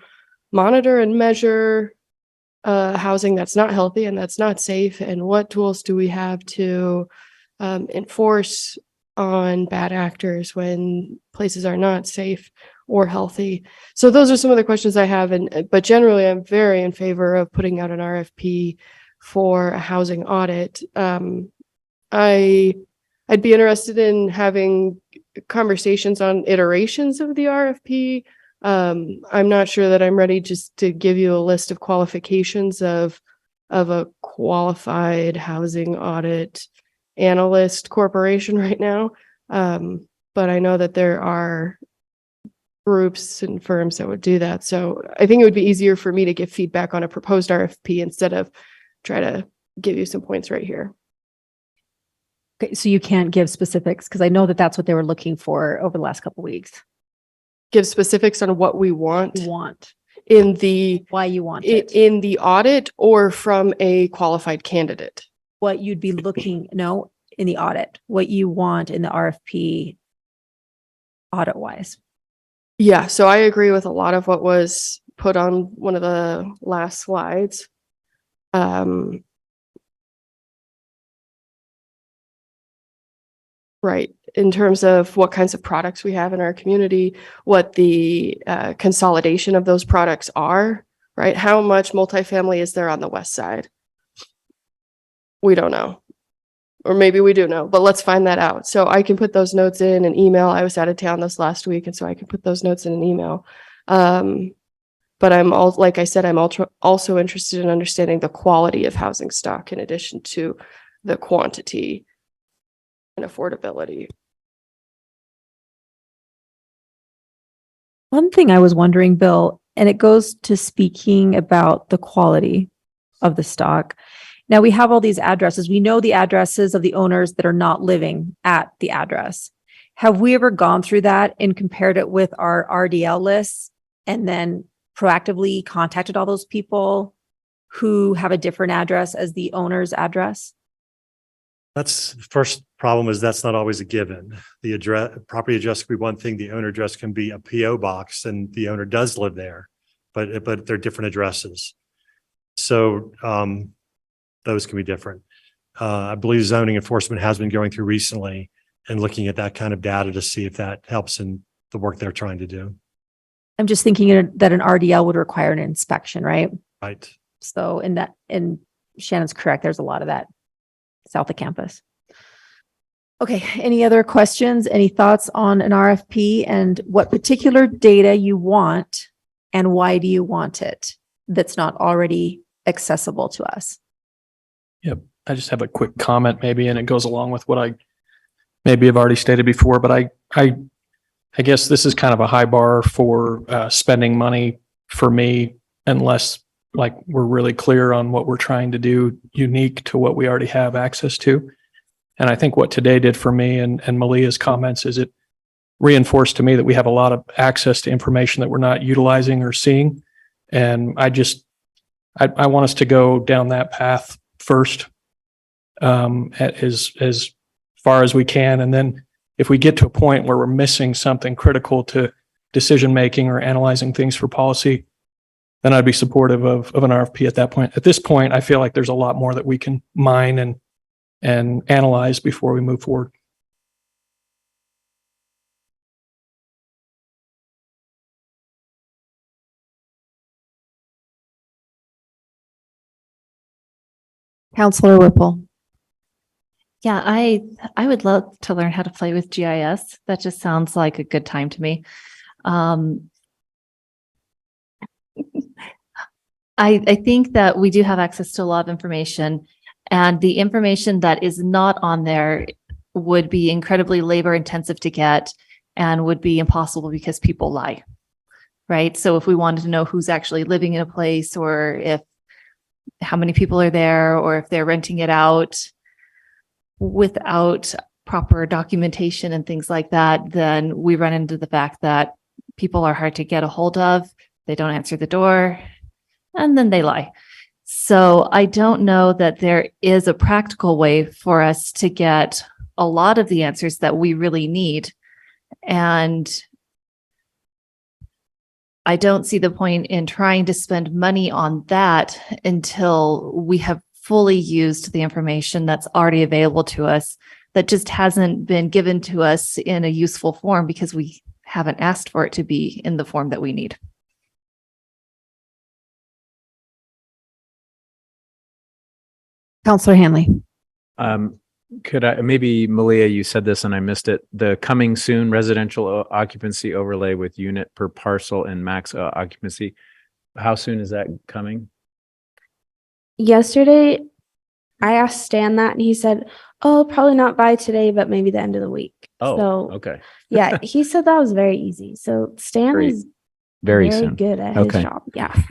monitor and measure housing that's not healthy and that's not safe? And what tools do we have to enforce on bad actors when places are not safe or healthy? So those are some of the questions I have. But generally, I'm very in favor of putting out an RFP for a housing audit. I'd be interested in having conversations on iterations of the RFP. I'm not sure that I'm ready just to give you a list of qualifications of a qualified housing audit analyst corporation right now. But I know that there are groups and firms that would do that. So I think it would be easier for me to give feedback on a proposed RFP instead of try to give you some points right here. Okay, so you can't give specifics because I know that that's what they were looking for over the last couple of weeks. Give specifics on what we want You want in the why you want it, in the audit or from a qualified candidate. what you'd be looking, no, in the audit, what you want in the RFP audit wise. Yeah, so I agree with a lot of what was put on one of the last slides. Right, in terms of what kinds of products we have in our community, what the consolidation of those products are, right? How much multifamily is there on the west side? We don't know. Or maybe we do know, but let's find that out. So I can put those notes in an email. I was out of town this last week, and so I can put those notes in an email. But like I said, I'm also interested in understanding the quality of housing stock in addition to the quantity and affordability. One thing I was wondering, Bill, and it goes to speaking about the quality of the stock. Now we have all these addresses. We know the addresses of the owners that are not living at the address. Have we ever gone through that and compared it with our RDL lists and then proactively contacted all those people who have a different address as the owner's address? That's the first problem, is that's not always a given. The address, property address could be one thing. The owner address can be a PO box and the owner does live there, but they're different addresses. So those can be different. I believe zoning enforcement has been going through recently and looking at that kind of data to see if that helps in the work they're trying to do. I'm just thinking that an RDL would require an inspection, right? Right. So and Shannon's correct. There's a lot of that south of campus. Okay. Any other questions? Any thoughts on an RFP and what particular data you want and why do you want it that's not already accessible to us? Yep. I just have a quick comment maybe, and it goes along with what I maybe have already stated before, but I guess this is kind of a high bar for spending money for me unless like we're really clear on what we're trying to do unique to what we already have access to. And I think what today did for me and Malia's comments is it reinforced to me that we have a lot of access to information that we're not utilizing or seeing. And I want us to go down that path first, as far as we can. And then if we get to a point where we're missing something critical to decision making or analyzing things for policy, then I'd be supportive of an RFP at that point. At this point, I feel like there's a lot more that we can mine and analyze before we move forward. Counselor Whipple. Yeah, I would love to learn how to play with GIS. That just sounds like a good time to me. I think that we do have access to a lot of information, and the information that is not on there would be incredibly labor intensive to get and would be impossible because people lie, right? So if we wanted to know who's actually living in a place or if how many people are there, or if they're renting it out without proper documentation and things like that, then we run into the fact that people are hard to get a hold of. They don't answer the door, and then they lie. So I don't know that there is a practical way for us to get a lot of the answers that we really need. And I don't see the point in trying to spend money on that until we have fully used the information that's already available to us, that just hasn't been given to us in a useful form because we haven't asked for it to be in the form that we need. Counselor Hanley. Could I, maybe Malia, you said this and I missed it. The coming soon residential occupancy overlay with unit per parcel and max occupancy. How soon is that coming? Yesterday, I asked Stan that and he said, oh, probably not by today, but maybe the end of the week. Oh, So, okay. yeah, he said that was very easy. So Stan Great. is Very very soon. good at Okay. his job. Yeah.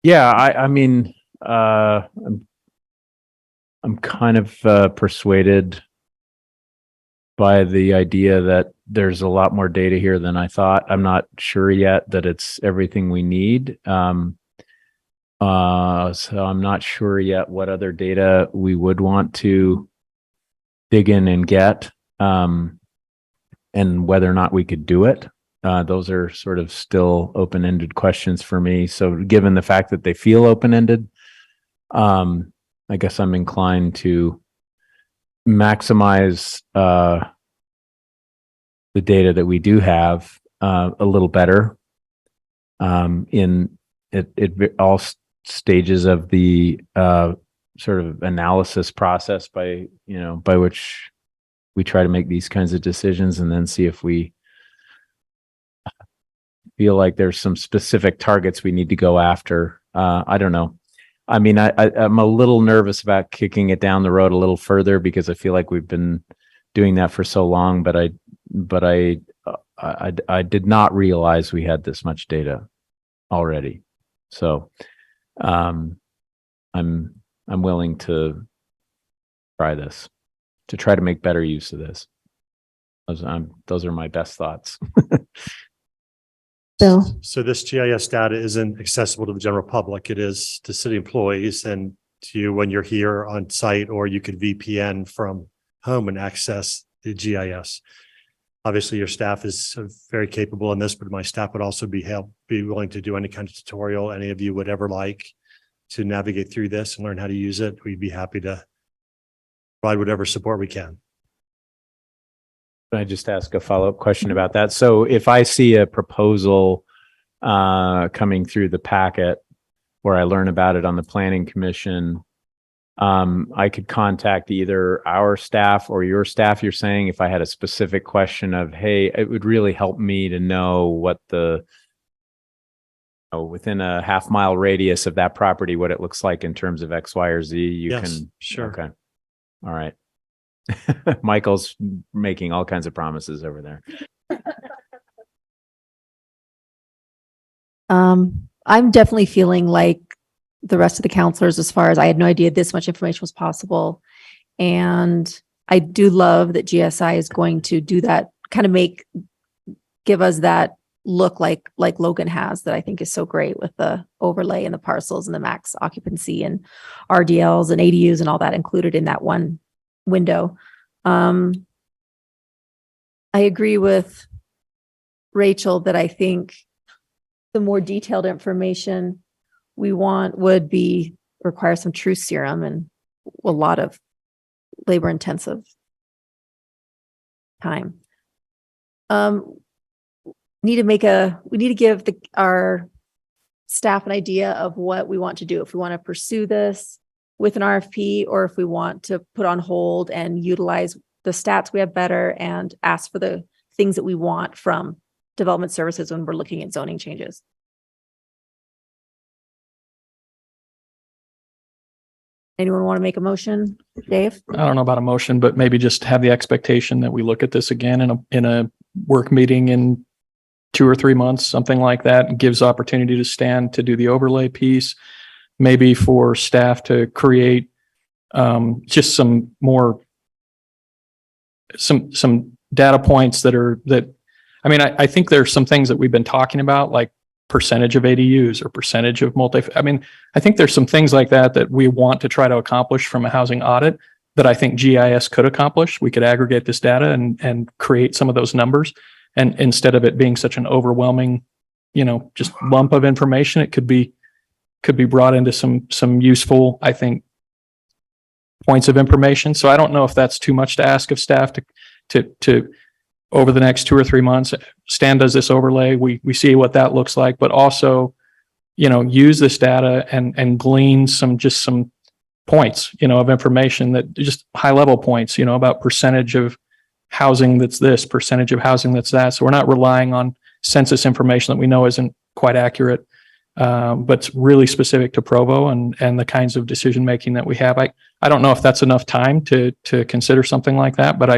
Yeah, I mean, I'm kind of persuaded by the idea that there's a lot more data here than I thought. I'm not sure yet that it's everything we need. So I'm not sure yet what other data we would want to dig in and get, and whether or not we could do it. Those are sort of still open-ended questions for me. So given the fact that they feel open-ended, I guess I'm inclined to maximize the data that we do have a little better in all stages of the sort of analysis process by which we try to make these kinds of decisions, and then see if we feel like there's some specific targets we need to go after. I don't know. I mean, I'm a little nervous about kicking it down the road a little further because I feel like we've been doing that for so long, but I did not realize we had this much data already. So, I'm willing to try this, to try to make better use of this. Those are my best thoughts. Bill. So this GIS data isn't accessible to the general public. It is to city employees and to you when you're here on site, or you could VPN from home and access the GIS. Obviously, your staff is very capable in this, but my staff would also be willing to do any kind of tutorial any of you would ever like to navigate through this and learn how to use it. We'd be happy to provide whatever support we can. Can I just ask a follow-up question about that? So if I see a proposal coming through the packet where I learn about it on the planning commission, I could contact either our staff or your staff, you're saying, if I had a specific question of, hey, it would really help me to know what within a half-mile radius of that property, what it looks like in terms of X, Y, or Z. Yes, sure. Okay. All right. Michael's making all kinds of promises over there. I'm definitely feeling like the rest of the counselors, as far as I had no idea this much information was possible. And I do love that GSI is going to do that, kind of give us that look like Logan has, that I think is so great, with the overlay and the parcels and the max occupancy and RDLs and ADUs and all that included in that one window. I agree with Rachel that I think the more detailed information we want would require some truth serum and a lot of labor intensive time. We need to give our staff an idea of what we want to do. If we want to pursue this with an RFP, or if we want to put on hold and utilize the stats we have better and ask for the things that we want from development services when we're looking at zoning changes. Anyone want to make a motion? Dave? I don't know about a motion, but maybe just have the expectation that we look at this again in a work meeting in 2 or 3 months, something like that, and gives opportunity to Stan to do the overlay piece. Maybe for staff to create just some more some data points I mean, I think there's some things that we've been talking about, like percentage of ADUs or percentage of I mean, I think there's some things like that we want to try to accomplish from a housing audit that I think GIS could accomplish. We could aggregate this data and create some of those numbers. And instead of it being such an overwhelming, just lump of information, it could be brought into some useful, I think, points of information. So I don't know if that's too much to ask of staff to over the next 2 or 3 months, Stan does this overlay. We see what that looks like, but also, use this data and glean some points, of information that just high level points, about percentage of housing that's this, percentage of housing that's that. So we're not relying on census information that we know isn't quite accurate, but it's really specific to Provo and the kinds of decision making that we have. I don't know if that's enough time to consider something like that, but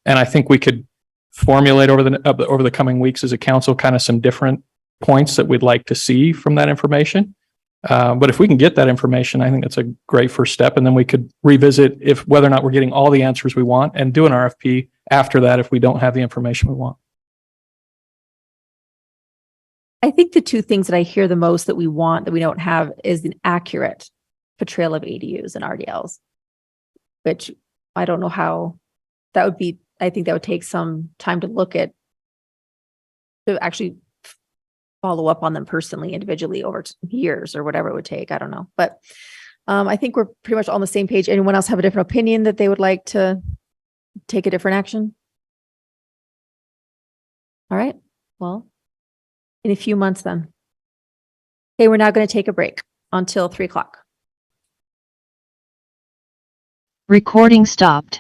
I think we could formulate over the coming weeks as a council kind of some different points that we'd like to see from that information. But if we can get that information, I think that's a great first step. And then we could revisit whether or not we're getting all the answers we want and do an RFP after that if we don't have the information we want. I think the two things that I hear the most that we want that we don't have is an accurate portrayal of ADUs and RDLs, which I don't know how that would be. I think that would take some time to look at, to actually follow up on them personally, individually over years or whatever it would take. I don't know. But I think we're pretty much on the same page. Anyone else have a different opinion that they would like to take a different action? All right. Well, in a few months then. Okay, we're now going to take a break until 3:00. Recording stopped.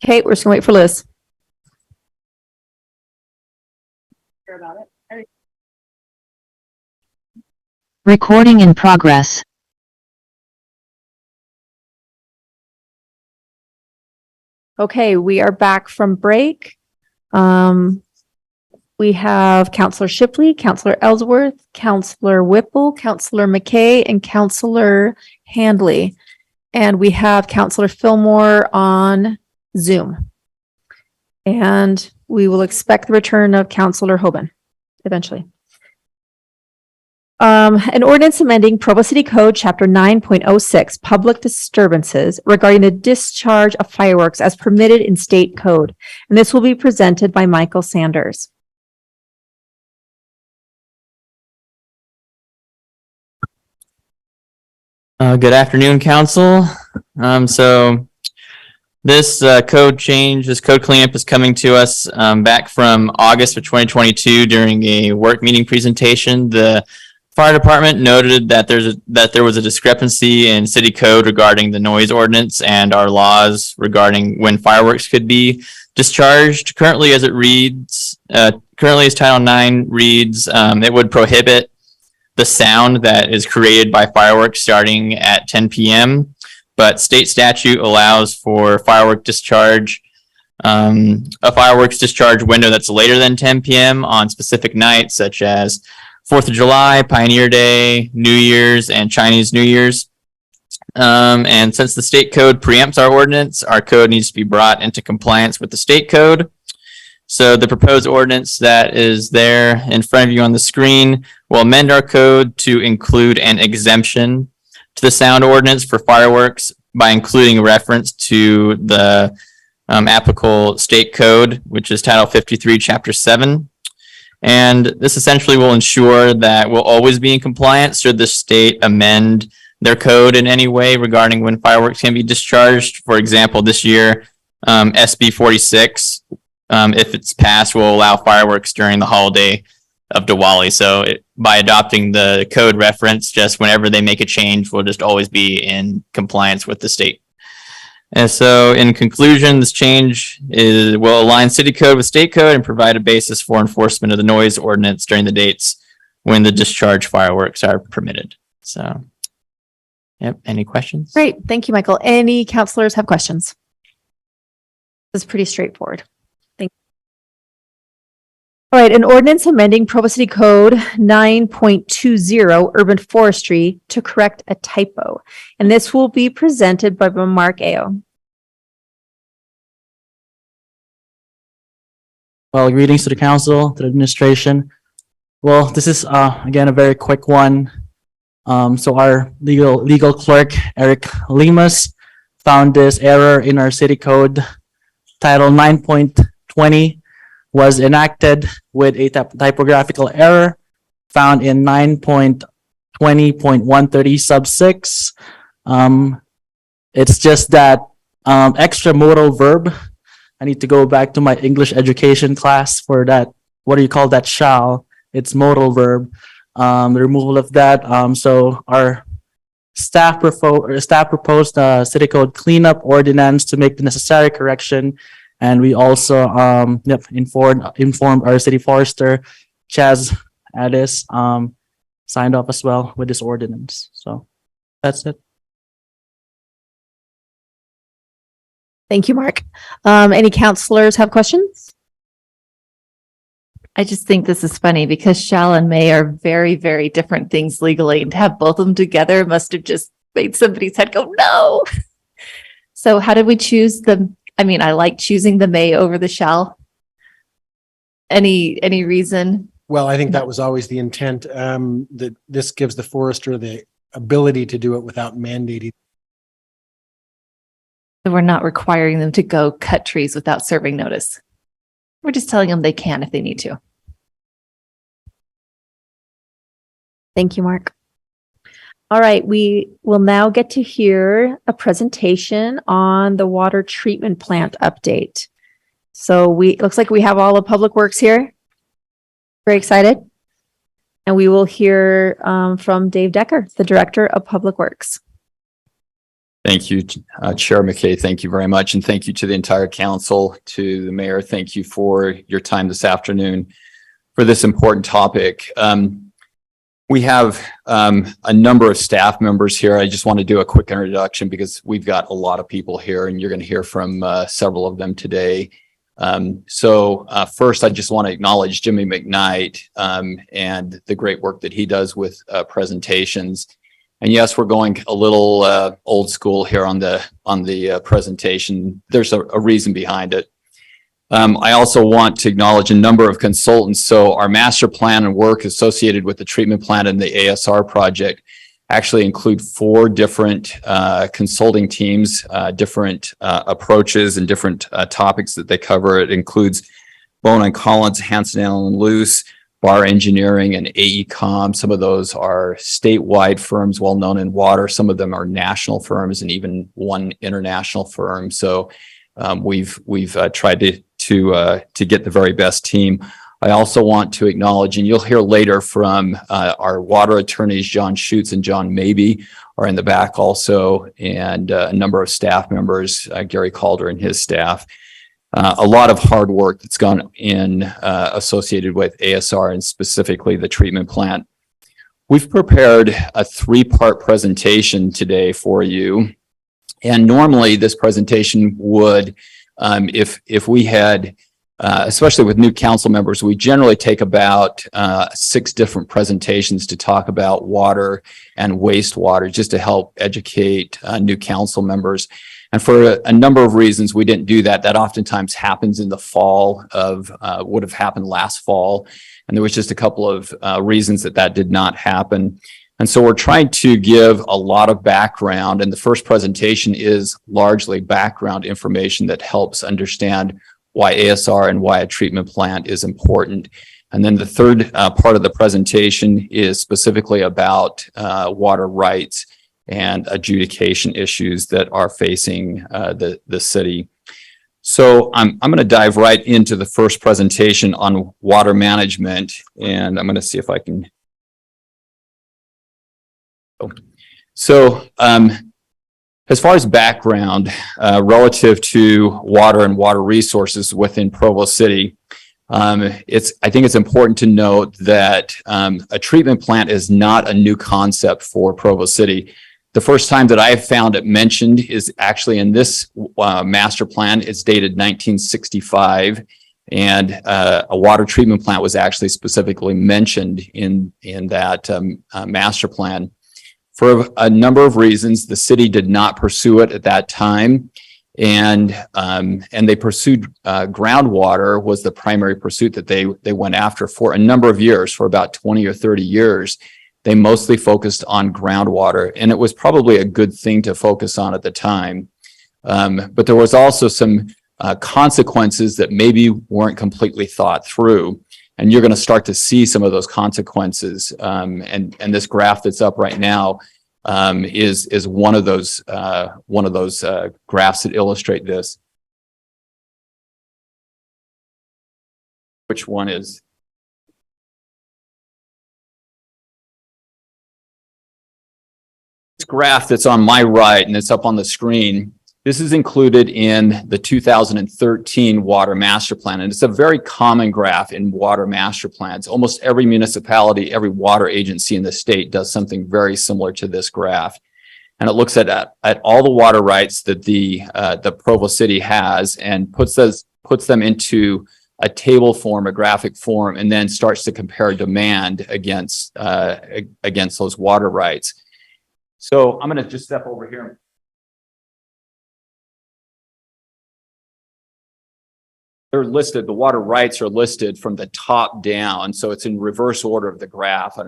Okay, we're just gonna wait for Liz. Recording in progress. Okay, we are back from break. We have Counselor Shipley, Counselor Ellsworth, Counselor Whipple, Counselor McKay, and Counselor Handley. And we have Counselor Fillmore on Zoom. And we will expect the return of Counselor Hoban eventually. An ordinance amending Provo City Code Chapter 9.06, Public Disturbances regarding the discharge of fireworks as permitted in state code. And this will be presented by Michael Sanders. Good afternoon, council. So this code change, this code cleanup is coming to us back from August of 2022 during a work meeting presentation. The fire department noted that there was a discrepancy in city code regarding the noise ordinance and our laws regarding when fireworks could be discharged. Currently, as it reads, currently as Title 9 reads, it would prohibit the sound that is created by fireworks starting at 10 p.m. But state statute allows for firework discharge, a fireworks discharge window that's later than 10 p.m. on specific nights such as 4th of July, Pioneer Day, New Year's, and Chinese New Year's. And since the state code preempts our ordinance, our code needs to be brought into compliance with the state code. So the proposed ordinance that is there in front of you on the screen will amend our code to include an exemption to the sound ordinance for fireworks by including a reference to the applicable state code, which is Title 53, Chapter 7. And this essentially will ensure that we'll always be in compliance should the state amend their code in any way regarding when fireworks can be discharged. For example, this year, SB 46, if it's passed, will allow fireworks during the holiday of Diwali. So by adopting the code reference, just whenever they make a change, we'll just always be in compliance with the state. And so in conclusion, this change will align city code with state code and provide a basis for enforcement of the noise ordinance during the dates when the discharge fireworks are permitted. So, yep. Any questions? Great. Thank you, Michael. Any counselors have questions? This is pretty straightforward. Thank you. All right. An ordinance amending Provo City Code 9.20 Urban Forestry to correct a typo. And this will be presented by Mark Ao. Well, greetings to the council, to the administration. Well, this is again a very quick one. So our legal clerk, Eric Limas, found this error in our city code. Title 9.20 was enacted with a typographical error found in 9.20.130 sub 6. It's just that extra modal verb. I need to go back to my English education class for that. What do you call that? Shall. It's modal verb. The removal of that. So our staff proposed a city code cleanup ordinance to make the necessary correction. And we also informed our city forester, Chaz Addis, signed off as well with this ordinance. So that's it. Thank you, Mark. Any counselors have questions? I just think this is funny because shall and may are very, very different things legally, and to have both of them together must have just made somebody's head go, no. So how did we choose I like choosing the may over the shall. Any reason? Well, I think that was always the intent, that this gives the forester the ability to do it without mandating. We're not requiring them to go cut trees without serving notice. We're just telling them they can if they need to. Thank you, Mark. All right, we will now get to hear a presentation on the water treatment plant update. So it looks like we have all of Public Works here. Very excited. And we will hear from Dave Decker, the Director of Public Works. Thank you, Chair McKay. Thank you very much. And thank you to the entire council, to the mayor. Thank you for your time this afternoon for this important topic. We have a number of staff members here. I just want to do a quick introduction because we've got a lot of people here and you're going to hear from several of them today. First, I just want to acknowledge Jimmy McKnight and the great work that he does with presentations. And yes, we're going a little old school here on the presentation. There's a reason behind it. I also want to acknowledge a number of consultants. So our master plan and work associated with the treatment plant and the ASR project actually include 4 different consulting teams, different approaches and different topics that they cover. It includes Bone and Collins, Hanson Allen Luce, Bar Engineering, and AECOM. Some of those are statewide firms well known in water. Some of them are national firms and even one international firm. So we've tried to get the very best team. I also want to acknowledge, and you'll hear later from our water attorneys, John Schutz and John Mabey are in the back also, and a number of staff members, Gary Calder and his staff. A lot of hard work that's gone in associated with ASR and specifically the treatment plant. We've prepared a 3-part presentation today for you. And normally this presentation would, if we had, especially with new council members, we generally take about 6 different presentations to talk about water and wastewater just to help educate new council members. And for a number of reasons, we didn't do that. That oftentimes happens in the fall of, would have happened last fall. And there was just a couple of reasons that did not happen. And so we're trying to give a lot of background. And the first presentation is largely background information that helps understand why ASR and why a treatment plant is important. And then the third part of the presentation is specifically about water rights and adjudication issues that are facing the city. So I'm going to dive right into the first presentation on water management, and I'm going to see if I can. So as far as background relative to water and water resources within Provo City, I think it's important to note that a treatment plant is not a new concept for Provo City. The first time that I have found it mentioned is actually in this master plan. It's dated 1965, and a water treatment plant was actually specifically mentioned in that master plan. For a number of reasons, the city did not pursue it at that time, and they pursued groundwater was the primary pursuit that they went after for a number of years, for about 20 or 30 years. They mostly focused on groundwater, and it was probably a good thing to focus on at the time. But there was also some consequences that maybe weren't completely thought through. And you're going to start to see some of those consequences. And this graph that's up right now is one of those graphs that illustrate this. Which one is? This graph that's on my right and it's up on the screen. This is included in the 2013 Water Master Plan, and it's a very common graph in water master plans. Almost every municipality, every water agency in the state does something very similar to this graph. And it looks at all the water rights that the Provo City has and puts them into a table form, a graphic form, and then starts to compare demand against those water rights. So I'm going to just step over here. They're listed, the water rights are listed from the top down. So it's in reverse order of the graph.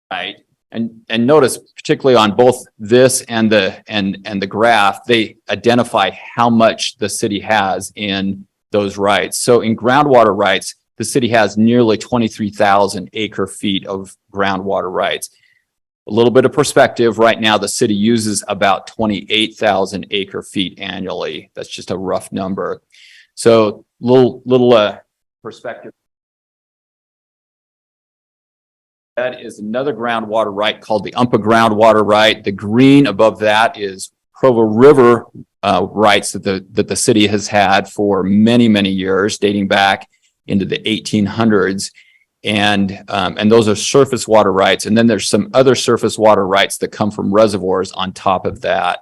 Right. And notice, particularly on both this and the graph, they identify how much the city has in those rights. So in groundwater rights, the city has nearly 23,000 acre feet of groundwater rights. A little bit of perspective, right now the city uses about 28,000 acre feet annually. That's just a rough number. So little perspective. That is another groundwater right called the Umpa groundwater right. The green above that is Provo River rights that the city has had for many, many years, dating back into the 1800s. And those are surface water rights. And then there's some other surface water rights that come from reservoirs on top of that.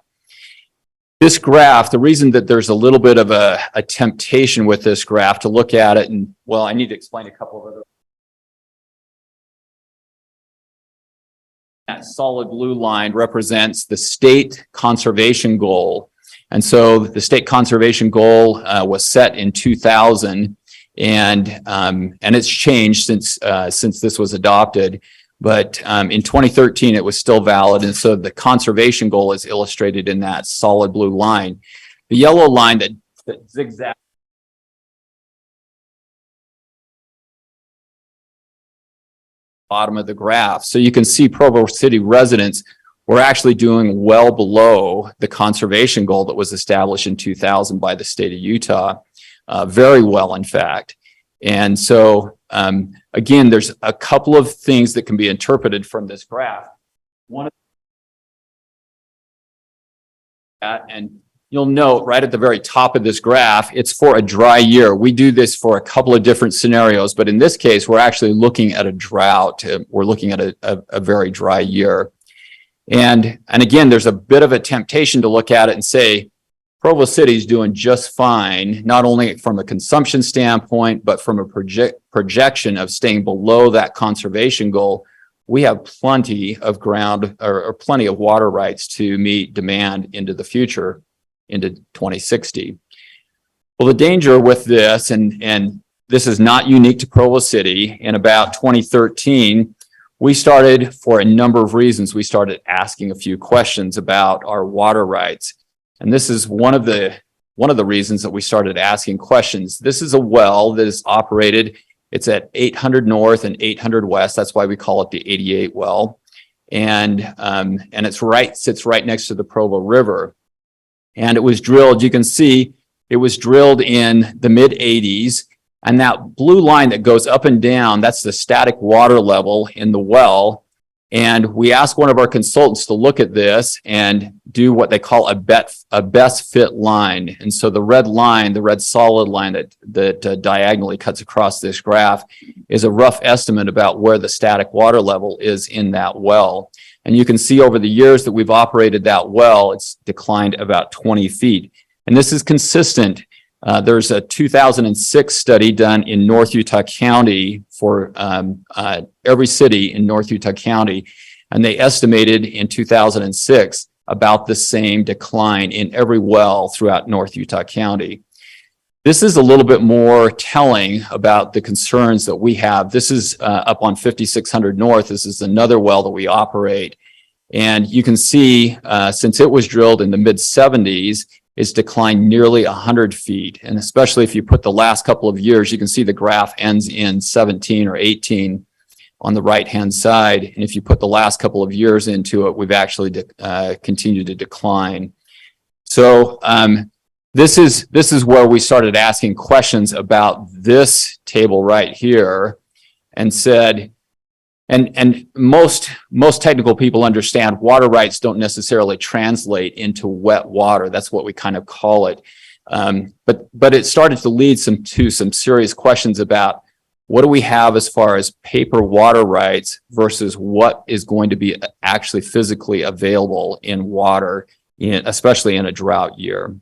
This graph, the reason that there's a little bit of a temptation with this graph to look at it, and well, I need to explain a couple of other. That solid blue line represents the state conservation goal. And so the state conservation goal was set in 2000, and it's changed since this was adopted. But in 2013, it was still valid. And so the conservation goal is illustrated in that solid blue line. The yellow line that zigzags bottom of the graph. So you can see Provo City residents were actually doing well below the conservation goal that was established in 2000 by the state of Utah, very well, in fact. And so, again, there's a couple of things that can be interpreted from this graph. One of that, and you'll note right at the very top of this graph, it's for a dry year. We do this for a couple of different scenarios, but in this case, we're actually looking at a drought. We're looking at a very dry year. And again, there's a bit of a temptation to look at it and say, Provo City is doing just fine, not only from a consumption standpoint, but from a projection of staying below that conservation goal. We have plenty of ground or plenty of water rights to meet demand into the future, into 2060. Well, the danger with this, and this is not unique to Provo City, in about 2013, we started, for a number of reasons, we started asking a few questions about our water rights. And this is one of the reasons that we started asking questions. This is a well that is operated. It's at 800 North and 800 West. That's why we call it the 88 well. And it sits right next to the Provo River. And it was drilled, you can see, it was drilled in the mid 80s. And that blue line that goes up and down, that's the static water level in the well. And we asked one of our consultants to look at this and do what they call a best fit line. And so the red line, the red solid line that diagonally cuts across this graph, is a rough estimate about where the static water level is in that well. And you can see over the years that we've operated that well, it's declined about 20 feet. And this is consistent. There's a 2006 study done in North Utah County for every city in North Utah County, and they estimated in 2006 about the same decline in every well throughout North Utah County. This is a little bit more telling about the concerns that we have. This is up on 5600 North. This is another well that we operate. And you can see since it was drilled in the mid 70s, it's declined nearly 100 feet. And especially if you put the last couple of years, you can see the graph ends in 17 or 18 on the right-hand side. And if you put the last couple of years into it, we've actually continued to decline. So this is where we started asking questions about this table right here and said, and most technical people understand water rights don't necessarily translate into wet water. That's what we kind of call it. But it started to lead to some serious questions about what do we have as far as paper water rights versus what is going to be actually physically available in water, especially in a drought year.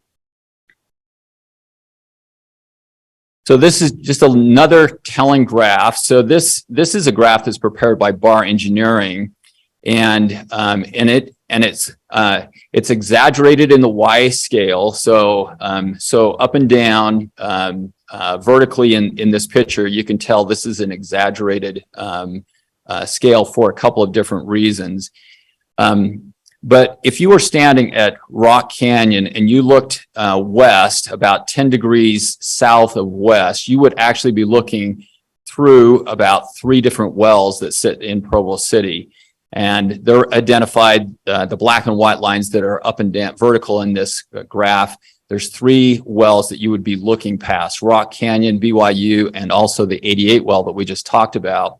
So this is just another telling graph. So this is a graph that's prepared by Bar Engineering, and it's exaggerated in the Y scale. So up and down vertically in this picture, you can tell this is an exaggerated scale for a couple of different reasons. But if you were standing at Rock Canyon and you looked west, about 10 degrees south of west, you would actually be looking through about 3 different wells that sit in Provo City. And they're identified, the black and white lines that are up and down vertical in this graph. There's 3 wells that you would be looking past: Rock Canyon, BYU, and also the 88 well that we just talked about.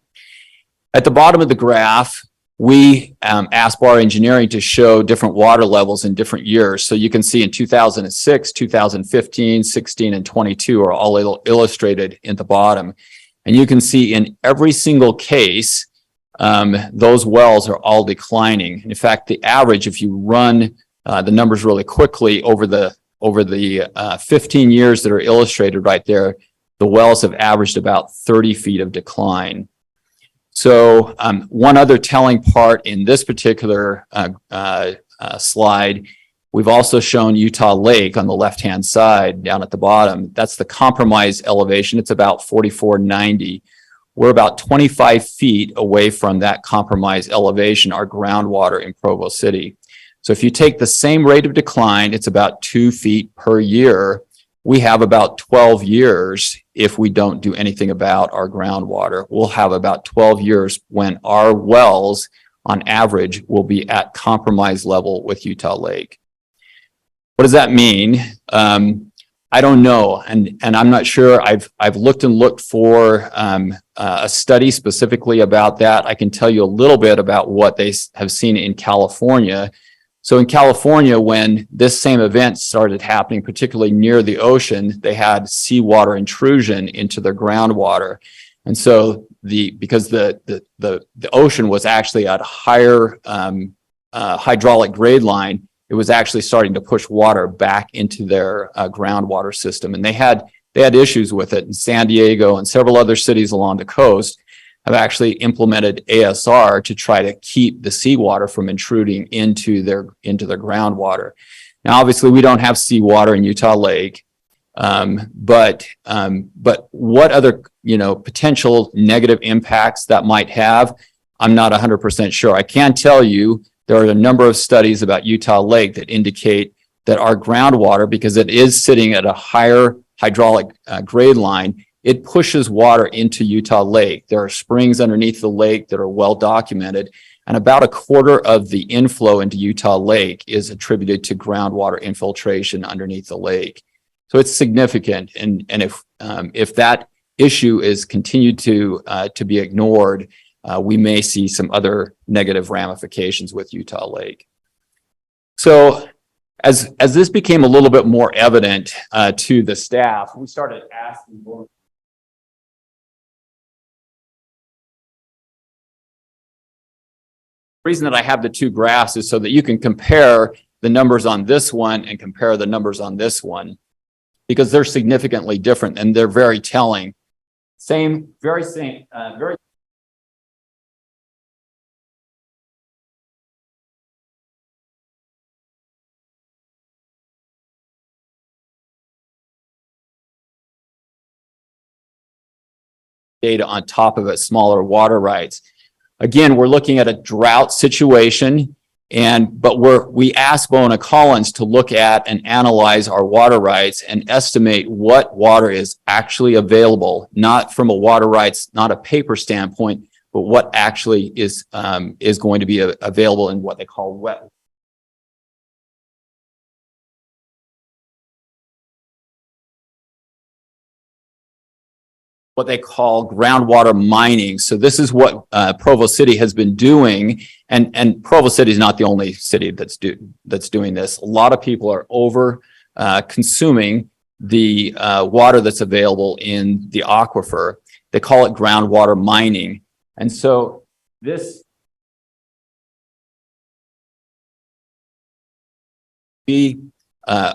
At the bottom of the graph, we asked Bar Engineering to show different water levels in different years. So you can see in 2006, 2015, 16, and 22 are all illustrated in the bottom. And you can see in every single case, those wells are all declining. In fact, the average, if you run the numbers really quickly over the 15 years that are illustrated right there, the wells have averaged about 30 feet of decline. So one other telling part in this particular slide, we've also shown Utah Lake on the left-hand side down at the bottom. That's the compromise elevation. It's about 4490. We're about 25 feet away from that compromise elevation, our groundwater in Provo City. So if you take the same rate of decline, it's about 2 feet per year. We have about 12 years if we don't do anything about our groundwater. We'll have about 12 years when our wells, on average, will be at compromise level with Utah Lake. What does that mean? I don't know, and I'm not sure. I've looked for a study specifically about that. I can tell you a little bit about what they have seen in California. So in California, when this same event started happening, particularly near the ocean, they had seawater intrusion into their groundwater. And so because the ocean was actually at a higher hydraulic grade line, it was actually starting to push water back into their groundwater system. And they had issues with it. In San Diego and several other cities along the coast have actually implemented ASR to try to keep the seawater from intruding into their groundwater. Now, obviously, we don't have seawater in Utah Lake, but what other potential negative impacts that might have, I'm not 100% sure. I can tell you there are a number of studies about Utah Lake that indicate that our groundwater, because it is sitting at a higher hydraulic grade line, it pushes water into Utah Lake. There are springs underneath the lake that are well documented, and about a quarter of the inflow into Utah Lake is attributed to groundwater infiltration underneath the lake. So it's significant, and if that issue is continued to be ignored, we may see some other negative ramifications with Utah Lake. So as this became a little bit more evident to the staff, we started asking more. The reason that I have the two graphs is so that you can compare the numbers on this one and compare the numbers on this one, because they're significantly different and they're very telling. Very data on top of it, smaller water rights. Again, we're looking at a drought situation, but we asked Bona Collins to look at and analyze our water rights and estimate what water is actually available, not from a water rights, not a paper standpoint, but what actually is going to be available in what they call wet. What they call groundwater mining. So this is what Provo City has been doing, and Provo City is not the only city that's doing this. A lot of people are over consuming the water that's available in the aquifer. They call it groundwater mining, and so this we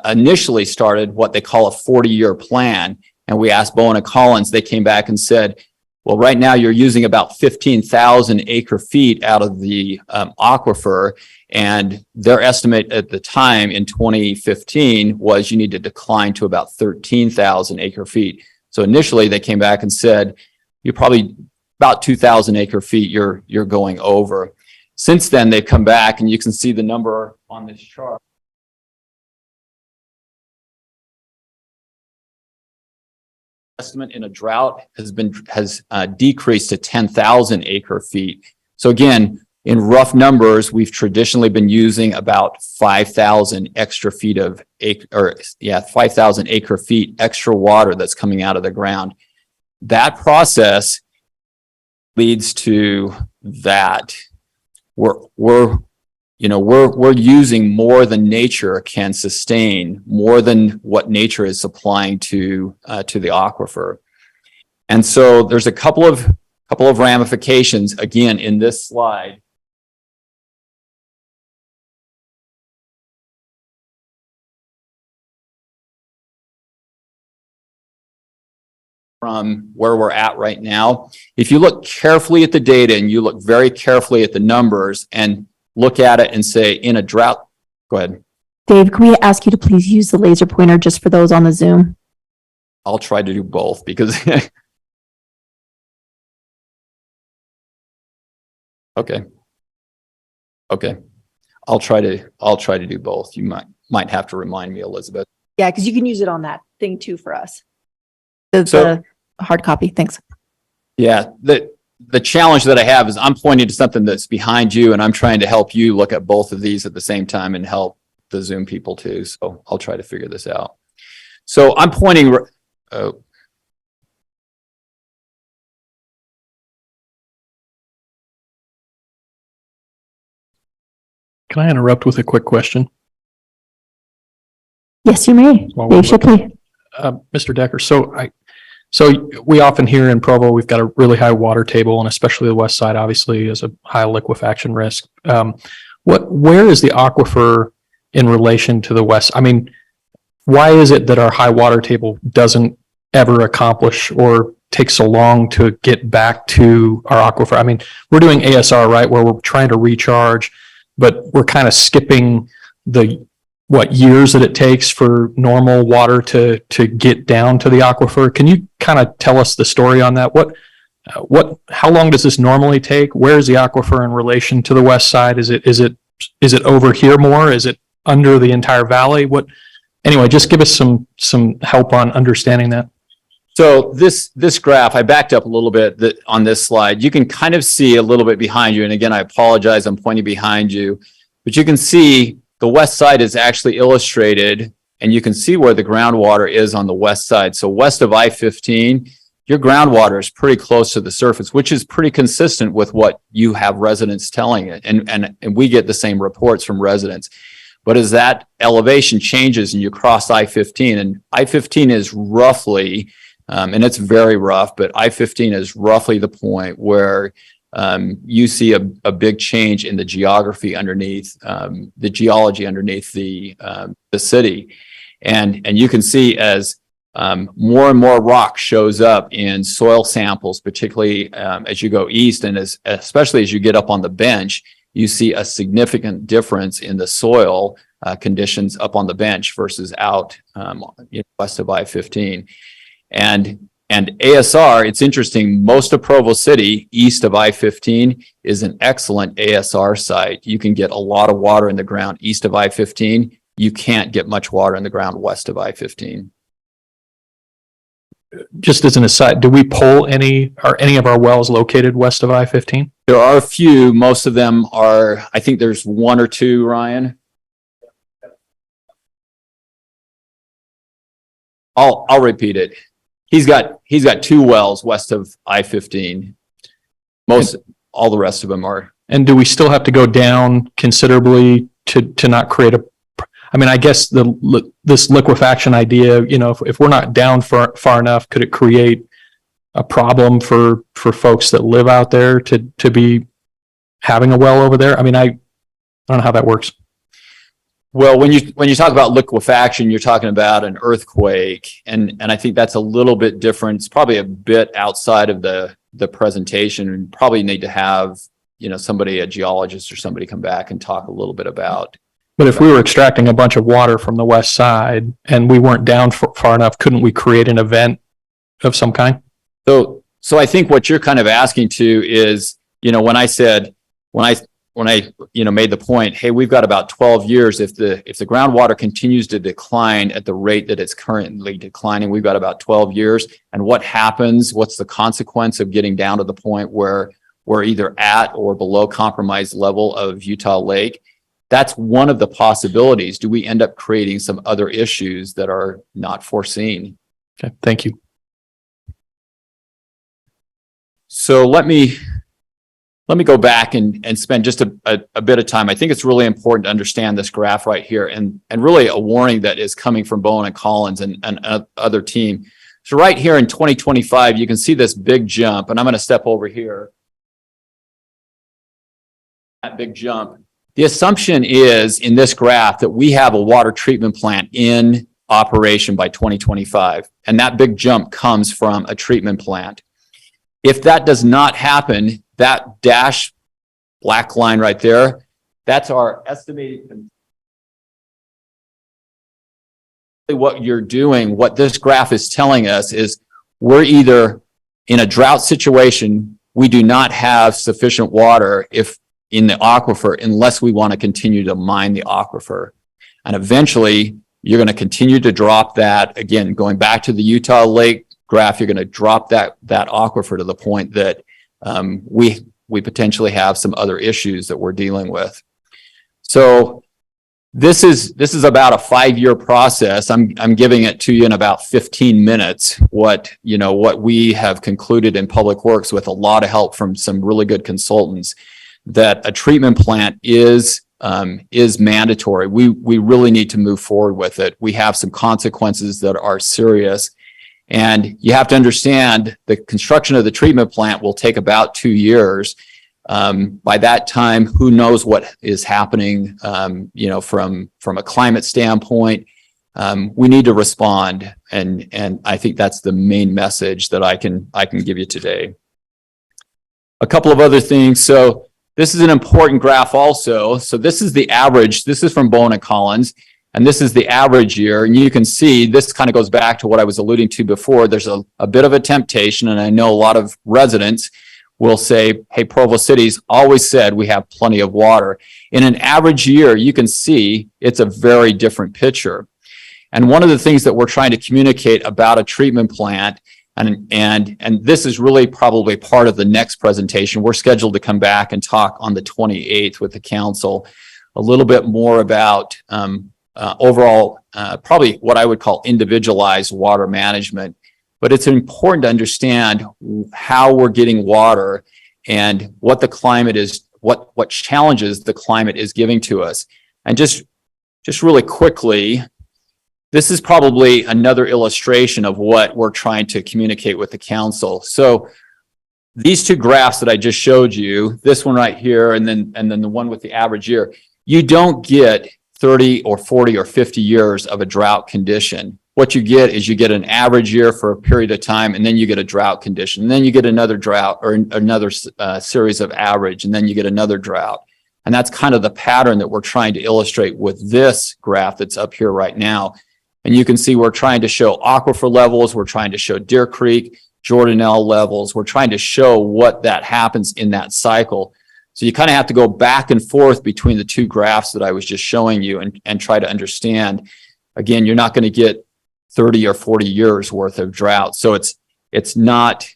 initially started what they call a 40-year plan. And we asked Bona Collins, they came back and said, well, right now you're using about 15,000 acre feet out of the aquifer. And their estimate at the time in 2015 was you need to decline to about 13,000 acre feet. So initially they came back and said, you're probably about 2,000 acre feet you're going over. Since then, they've come back, and you can see the number on this chart. Estimate in a drought has decreased to 10,000 acre feet. So again, in rough numbers, we've traditionally been using about 5,000 extra feet of 5,000 acre feet extra water that's coming out of the ground. That process leads to that. We're using more than nature can sustain, more than what nature is supplying to the aquifer. And so there's a couple of ramifications again in this slide. From where we're at right now. If you look carefully at the data and you look very carefully at the numbers and look at it and say in a drought, go ahead. Dave, can we ask you to please use the laser pointer just for those on the Zoom? I'll try to do both because okay. I'll try to do both. You might have to remind me, Elizabeth. Yeah, because you can use it on that thing too for us. The hard copy. Thanks. Yeah, the challenge that I have is I'm pointing to something that's behind you and I'm trying to help you look at both of these at the same time and help the Zoom people too. So I'll try to figure this out. So I'm pointing. Can I interrupt with a quick question? Yes, you may. Dave Shipley. Mr. Decker, so we often hear in Provo, we've got a really high water table, and especially the west side, obviously, is a high liquefaction risk. Where is the aquifer in relation to the west? I mean, why is it that our high water table doesn't ever accomplish or take so long to get back to our aquifer? I mean, we're doing ASR, right, where we're trying to recharge, but we're kind of skipping the years that it takes for normal water to get down to the aquifer. Can you kind of tell us the story on that? How long does this normally take? Where is the aquifer in relation to the west side? Is it over here more? Is it under the entire valley? Anyway, just give us some help on understanding that. So this graph, I backed up a little bit on this slide. You can kind of see a little bit behind you. And again, I apologize, I'm pointing behind you, but you can see the west side is actually illustrated and you can see where the groundwater is on the west side. So west of I-15, your groundwater is pretty close to the surface, which is pretty consistent with what you have residents telling it. And we get the same reports from residents. But as that elevation changes and you cross I-15, and I-15 is roughly, and it's very rough, but I-15 is roughly the point where you see a big change in the geography underneath, the geology underneath the city. And you can see as more and more rock shows up in soil samples, particularly as you go east and especially as you get up on the bench, you see a significant difference in the soil conditions up on the bench versus out west of I-15. And ASR, it's interesting, most of Provo City, east of I-15, is an excellent ASR site. You can get a lot of water in the ground east of I-15. You can't get much water in the ground west of I-15. Just as an aside, do we pull any of our wells located west of I-15? There are a few. Most of them are, I think there's one or two, Ryan. I'll repeat it. He's got 2 wells west of I-15. All the rest of them are. And do we still have to go down considerably to not create I mean, I guess this liquefaction idea, if we're not down far enough, could it create a problem for folks that live out there to be having a well over there? I mean, I don't know how that works. Well, when you talk about liquefaction, you're talking about an earthquake, and I think that's a little bit different. It's probably a bit outside of the presentation, and probably need to have somebody, a geologist or somebody, come back and talk a little bit about. But if we were extracting a bunch of water from the west side and we weren't down far enough, couldn't we create an event of some kind? So I think what you're kind of asking to is, when I made the point, hey, we've got about 12 years. If the groundwater continues to decline at the rate that it's currently declining, we've got about 12 years. And what happens? What's the consequence of getting down to the point where we're either at or below compromised level of Utah Lake? That's one of the possibilities. Do we end up creating some other issues that are not foreseen? Okay, thank you. So let me go back and spend just a bit of time. I think it's really important to understand this graph right here and really a warning that is coming from Bowen and Collins and other team. So right here in 2025, you can see this big jump, and I'm going to step over here. That big jump. The assumption is in this graph that we have a water treatment plant in operation by 2025, and that big jump comes from a treatment plant. If that does not happen, that dash black line right there, that's our estimated. What you're doing, what this graph is telling us is we're either in a drought situation, we do not have sufficient water if in the aquifer unless we want to continue to mine the aquifer. And eventually you're going to continue to drop that. Again, going back to the Utah Lake graph, you're going to drop that aquifer to the point that we potentially have some other issues that we're dealing with. So this is about a 5-year process. I'm giving it to you in about 15 minutes. What we have concluded in Public Works with a lot of help from some really good consultants, that a treatment plant is mandatory. We really need to move forward with it. We have some consequences that are serious. And you have to understand the construction of the treatment plant will take about 2 years. By that time, who knows what is happening, from a climate standpoint. We need to respond. And I think that's the main message that I can give you today. A couple of other things. So this is an important graph also. So this is the average. This is from Bowen and Collins. And this is the average year. And you can see this kind of goes back to what I was alluding to before. There's a bit of a temptation. And I know a lot of residents will say, hey, Provo City's always said we have plenty of water. In an average year, you can see it's a very different picture. And one of the things that we're trying to communicate about a treatment plant, and this is really probably part of the next presentation. We're scheduled to come back and talk on the 28th with the council a little bit more about overall, probably what I would call individualized water management. But it's important to understand how we're getting water and what the climate is, what challenges the climate is giving to us. And just really quickly, this is probably another illustration of what we're trying to communicate with the council. So these two graphs that I just showed you, this one right here, and then the one with the average year, you don't get 30 or 40 or 50 years of a drought condition. What you get is you get an average year for a period of time, and then you get a drought condition. And then you get another drought or another series of average, and then you get another drought. And that's kind of the pattern that we're trying to illustrate with this graph that's up here right now. And you can see we're trying to show aquifer levels. We're trying to show Deer Creek, Jordanelle levels. We're trying to show what that happens in that cycle. So you kind of have to go back and forth between the two graphs that I was just showing you and try to understand. Again, you're not going to get 30 or 40 years worth of drought. So it's not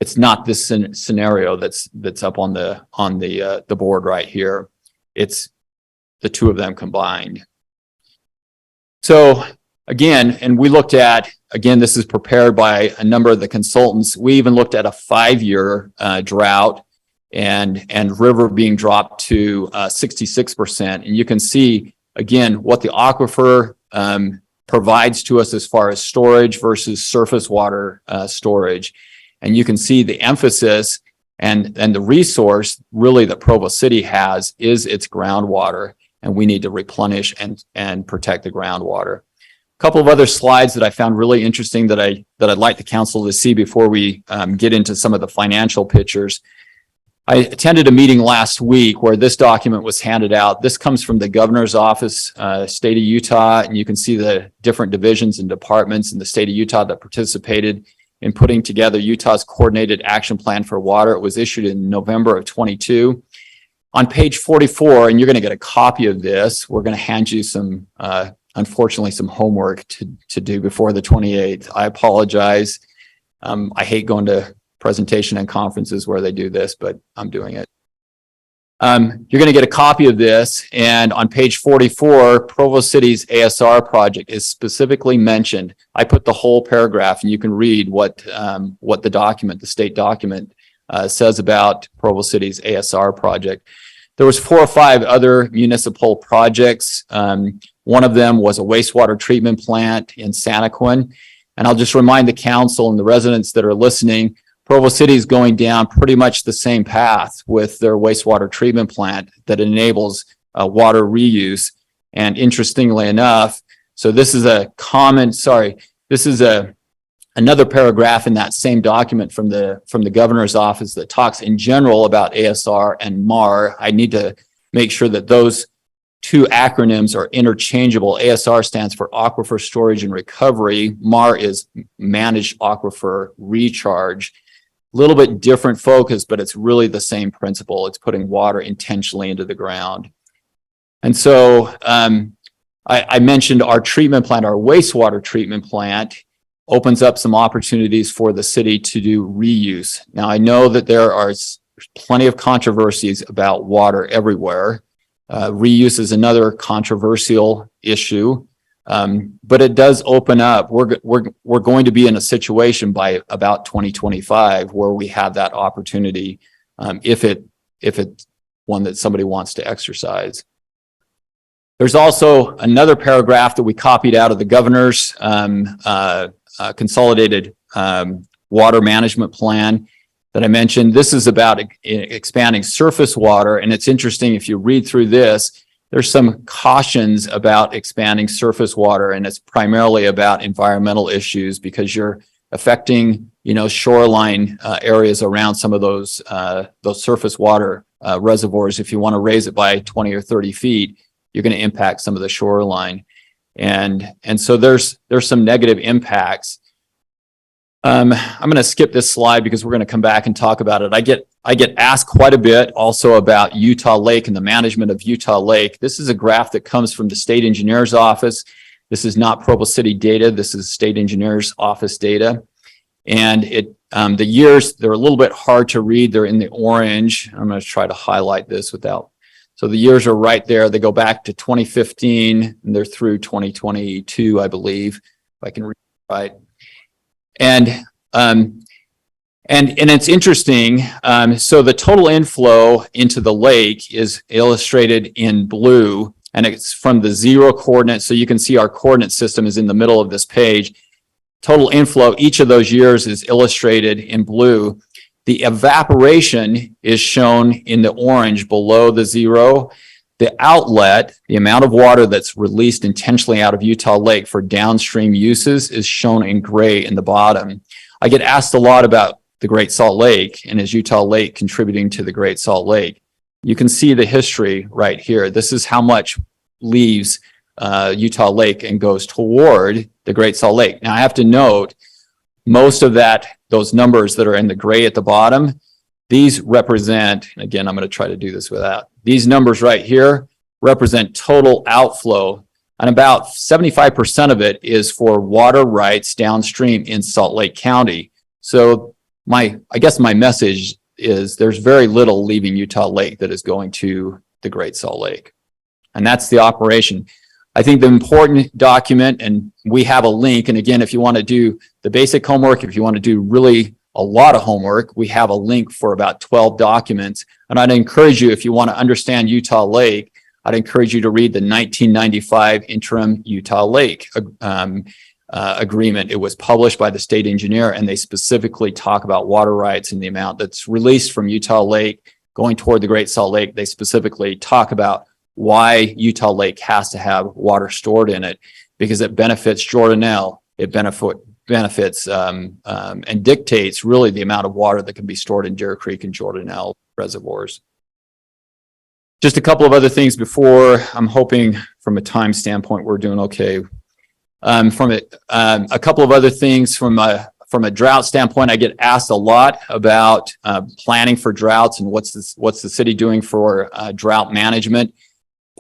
this scenario that's up on the board right here. It's the two of them combined. So again, and we looked at, again, this is prepared by a number of the consultants. We even looked at a 5-year drought and river being dropped to 66%. And you can see, again, what the aquifer provides to us as far as storage versus surface water storage. And you can see the emphasis and the resource really that Provo City has is its groundwater, and we need to replenish and protect the groundwater. A couple of other slides that I found really interesting that I'd like the council to see before we get into some of the financial pictures. I attended a meeting last week where this document was handed out. This comes from the governor's office, state of Utah, and you can see the different divisions and departments in the state of Utah that participated in putting together Utah's coordinated action plan for water. It was issued in November of 22. On page 44, and you're going to get a copy of this, we're going to hand you some, unfortunately, some homework to do before the 28th. I apologize. I hate going to presentation and conferences where they do this, but I'm doing it. You're going to get a copy of this, and on page 44, Provo City's ASR project is specifically mentioned. I put the whole paragraph, and you can read what the document, the state document, says about Provo City's ASR project. There was 4 or 5 other municipal projects. One of them was a wastewater treatment plant in Santaquin, and I'll just remind the council and the residents that are listening, Provo City is going down pretty much the same path with their wastewater treatment plant that enables water reuse. And interestingly enough, so this is a comment, this is another paragraph in that same document from the governor's office that talks in general about ASR and MAR. I need to make sure that those 2 acronyms are interchangeable. ASR stands for Aquifer Storage and Recovery. MAR is Managed Aquifer Recharge. Little bit different focus, but it's really the same principle. It's putting water intentionally into the ground. And so I mentioned our treatment plant, our wastewater treatment plant opens up some opportunities for the city to do reuse. Now, I know that there are plenty of controversies about water everywhere. Reuse is another controversial issue. But it does open up. We're going to be in a situation by about 2025 where we have that opportunity, if it's one that somebody wants to exercise. There's also another paragraph that we copied out of the governor's consolidated water management plan that I mentioned. This is about expanding surface water, and it's interesting if you read through this. There's some cautions about expanding surface water, and it's primarily about environmental issues because you're affecting, shoreline areas around some of those surface water reservoirs. If you want to raise it by 20 or 30 feet, you're going to impact some of the shoreline, and so there's some negative impacts. I'm going to skip this slide because we're going to come back and talk about it. I get asked quite a bit also about Utah Lake and the management of Utah Lake. This is a graph that comes from the state engineer's office. This is not Provo City data. This is state engineer's office data. And the years, they're a little bit hard to read. They're in the orange. I'm going to try to highlight this without. So the years are right there. They go back to 2015 and they're through 2022, I believe, if I can read it right. And it's interesting. So the total inflow into the lake is illustrated in blue, and it's from the 0 coordinate. So you can see our coordinate system is in the middle of this page. Total inflow, each of those years is illustrated in blue. The evaporation is shown in the orange below the 0. The outlet, the amount of water that's released intentionally out of Utah Lake for downstream uses, is shown in gray in the bottom. I get asked a lot about the Great Salt Lake and is Utah Lake contributing to the Great Salt Lake. You can see the history right here. This is how much leaves Utah Lake and goes toward the Great Salt Lake. Now I have to note, most of those numbers that are in the gray at the bottom, these represent, again, I'm going to try to do this without, these numbers right here represent total outflow, and about 75% of it is for water rights downstream in Salt Lake County. So I guess my message is there's very little leaving Utah Lake that is going to the Great Salt Lake. And that's the operation. I think the important document, and we have a link, and again, if you want to do the basic homework, if you want to do really a lot of homework, we have a link for about 12 documents. And I'd encourage you, if you want to understand Utah Lake, I'd encourage you to read the 1995 interim Utah Lake agreement. It was published by the state engineer, and they specifically talk about water rights and the amount that's released from Utah Lake going toward the Great Salt Lake. They specifically talk about why Utah Lake has to have water stored in it, because it benefits Jordanelle, it benefits and dictates really the amount of water that can be stored in Deer Creek and Jordanelle reservoirs. Just a couple of other things before. I'm hoping from a time standpoint we're doing okay. A couple of other things from a drought standpoint, I get asked a lot about planning for droughts and what's the city doing for drought management.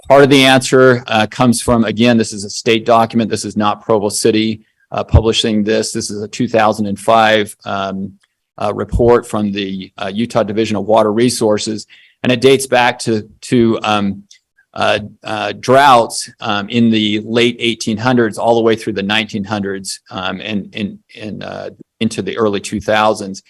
Part of the answer comes from, again, this is a state document. This is not Provo City publishing this. This is a 2005 report from the Utah Division of Water Resources. and it dates back to droughts in the late 1800s all the way through the 1900s and into the early 2000s. A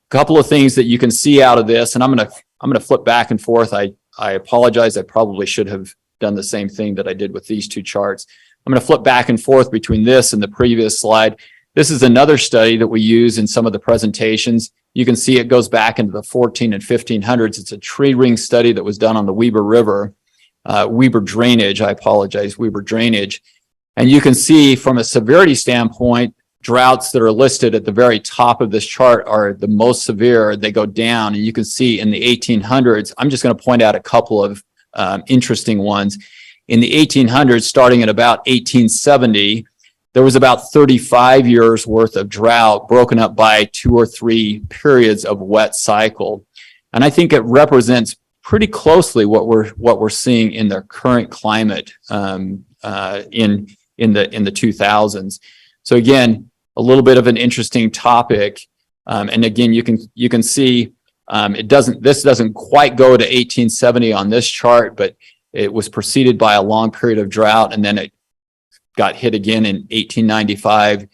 couple of things that you can see out of this, and I'm gonna flip back and forth. I apologize. I probably should have done the same thing that I did with these two charts. I'm going to flip back and forth between this and the previous slide. This is another study that we use in some of the presentations. You can see it goes back into the 14 and 1500s. It's a tree ring study that was done on the Weber River, Weber drainage. I apologize, Weber drainage. And you can see from a severity standpoint, droughts that are listed at the very top of this chart are the most severe. They go down, and you can see in the 1800s, I'm just going to point out a couple of interesting ones. In the 1800s, starting at about 1870, there was about 35 years worth of drought broken up by 2 or 3 periods of wet cycle. And I think it represents pretty closely what we're seeing in the current climate in the 2000s. So again, a little bit of an interesting topic. And again, you can see this doesn't quite go to 1870 on this chart, but it was preceded by a long period of drought, and then it got hit again in 1895.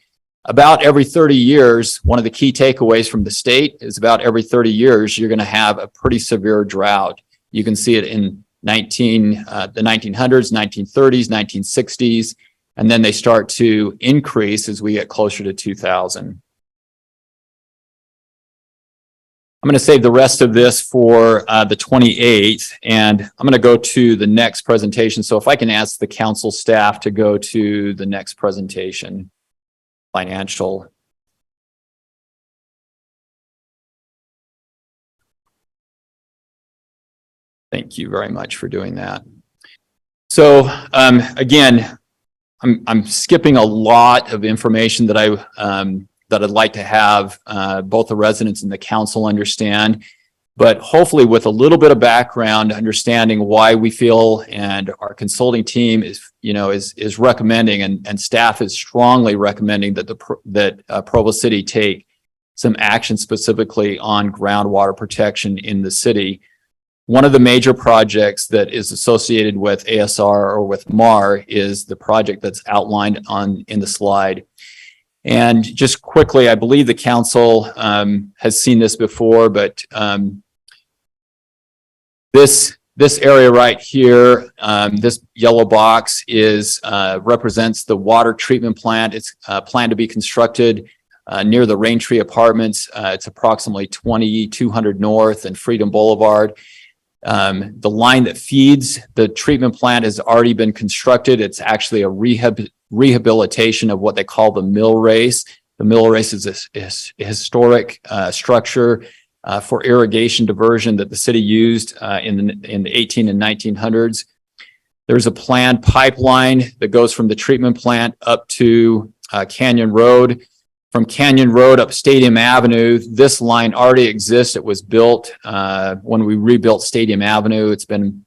About every 30 years, one of the key takeaways from the state is about every 30 years, you're going to have a pretty severe drought. You can see it in the 1900s, 1930s, 1960s, and then they start to increase as we get closer to 2000. I'm going to save the rest of this for the 28th, and I'm going to go to the next presentation. So if I can ask the council staff to go to the next presentation, financial. Thank you very much for doing that. So again, I'm skipping a lot of information that I'd like to have both the residents and the council understand, but hopefully with a little bit of background, understanding why we feel and our consulting team is recommending and staff is strongly recommending that Provo City take some action specifically on groundwater protection in the city. One of the major projects that is associated with ASR or with MAR is the project that's outlined in the slide. And just quickly, I believe the council has seen this before, but this area right here, this yellow box represents the water treatment plant. It's planned to be constructed near the Rain Tree Apartments. It's approximately 2200 North and Freedom Boulevard. The line that feeds the treatment plant has already been constructed. It's actually a rehabilitation of what they call the mill race. The mill race is a historic structure for irrigation diversion that the city used in the 18 and 1900s. There's a planned pipeline that goes from the treatment plant up to Canyon Road. From Canyon Road up Stadium Avenue, this line already exists. It was built when we rebuilt Stadium Avenue. It's been,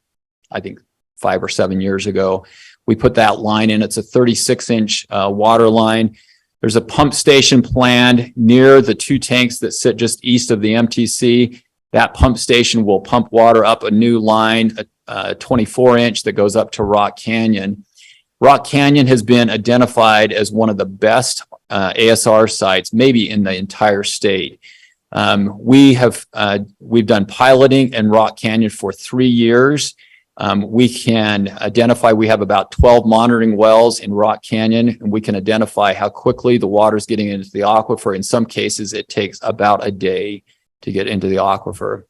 I think, 5 or 7 years ago. We put that line in. It's a 36-inch water line. There's a pump station planned near the 2 tanks that sit just east of the MTC. That pump station will pump water up a new line, a 24-inch that goes up to Rock Canyon. Rock Canyon has been identified as one of the best ASR sites, maybe in the entire state. We've done piloting in Rock Canyon for 3 years. We can identify, we have about 12 monitoring wells in Rock Canyon, and we can identify how quickly the water is getting into the aquifer. In some cases, it takes about a day to get into the aquifer.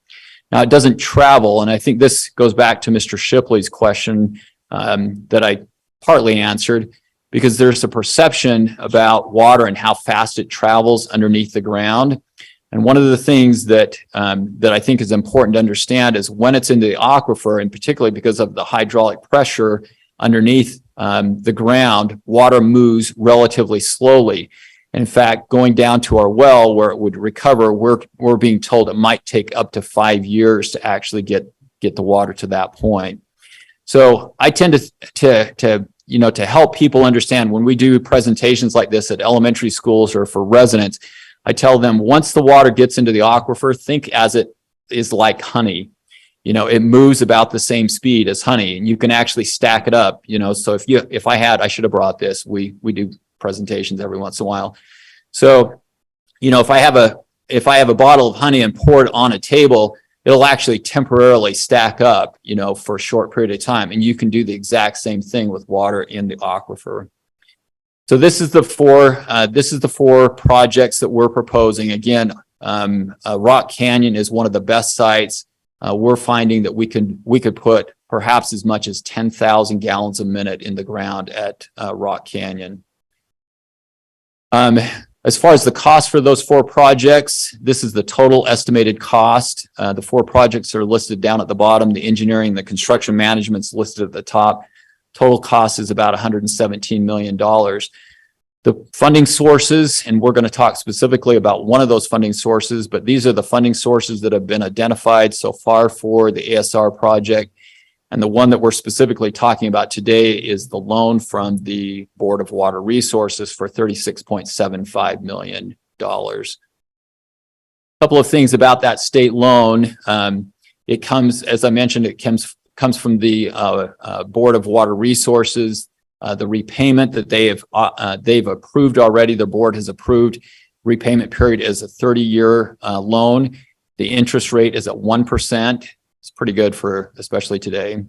Now, it doesn't travel, and I think this goes back to Mr. Shipley's question that I partly answered, because there's a perception about water and how fast it travels underneath the ground. And one of the things that I think is important to understand is when it's in the aquifer, and particularly because of the hydraulic pressure underneath the ground, water moves relatively slowly. And in fact, going down to our well where it would recover, we're being told it might take up to 5 years to actually get the water to that point. So I tend to help people understand when we do presentations like this at elementary schools or for residents, I tell them once the water gets into the aquifer, think as it is like honey. it moves about the same speed as honey, and you can actually stack it up, so I should have brought this. We do presentations every once in a while. So, if I have a bottle of honey and pour it on a table, it'll actually temporarily stack up, for a short period of time. And you can do the exact same thing with water in the aquifer. So this is the four projects that we're proposing. Again, Rock Canyon is one of the best sites. We're finding that we could put perhaps as much as 10,000 gallons a minute in the ground at Rock Canyon. As far as the cost for those four projects, this is the total estimated cost. The four projects are listed down at the bottom. The engineering, the construction management's listed at the top. Total cost is about $117 million. The funding sources, and we're going to talk specifically about one of those funding sources, but these are the funding sources that have been identified so far for the ASR project. And the one that we're specifically talking about today is the loan from the Board of Water Resources for $36.75 million. A couple of things about that state loan. It comes, as I mentioned, it comes from the Board of Water Resources. The repayment that they've approved already, the board has approved. Repayment period is a 30-year loan. The interest rate is at 1%. It's pretty good for especially today.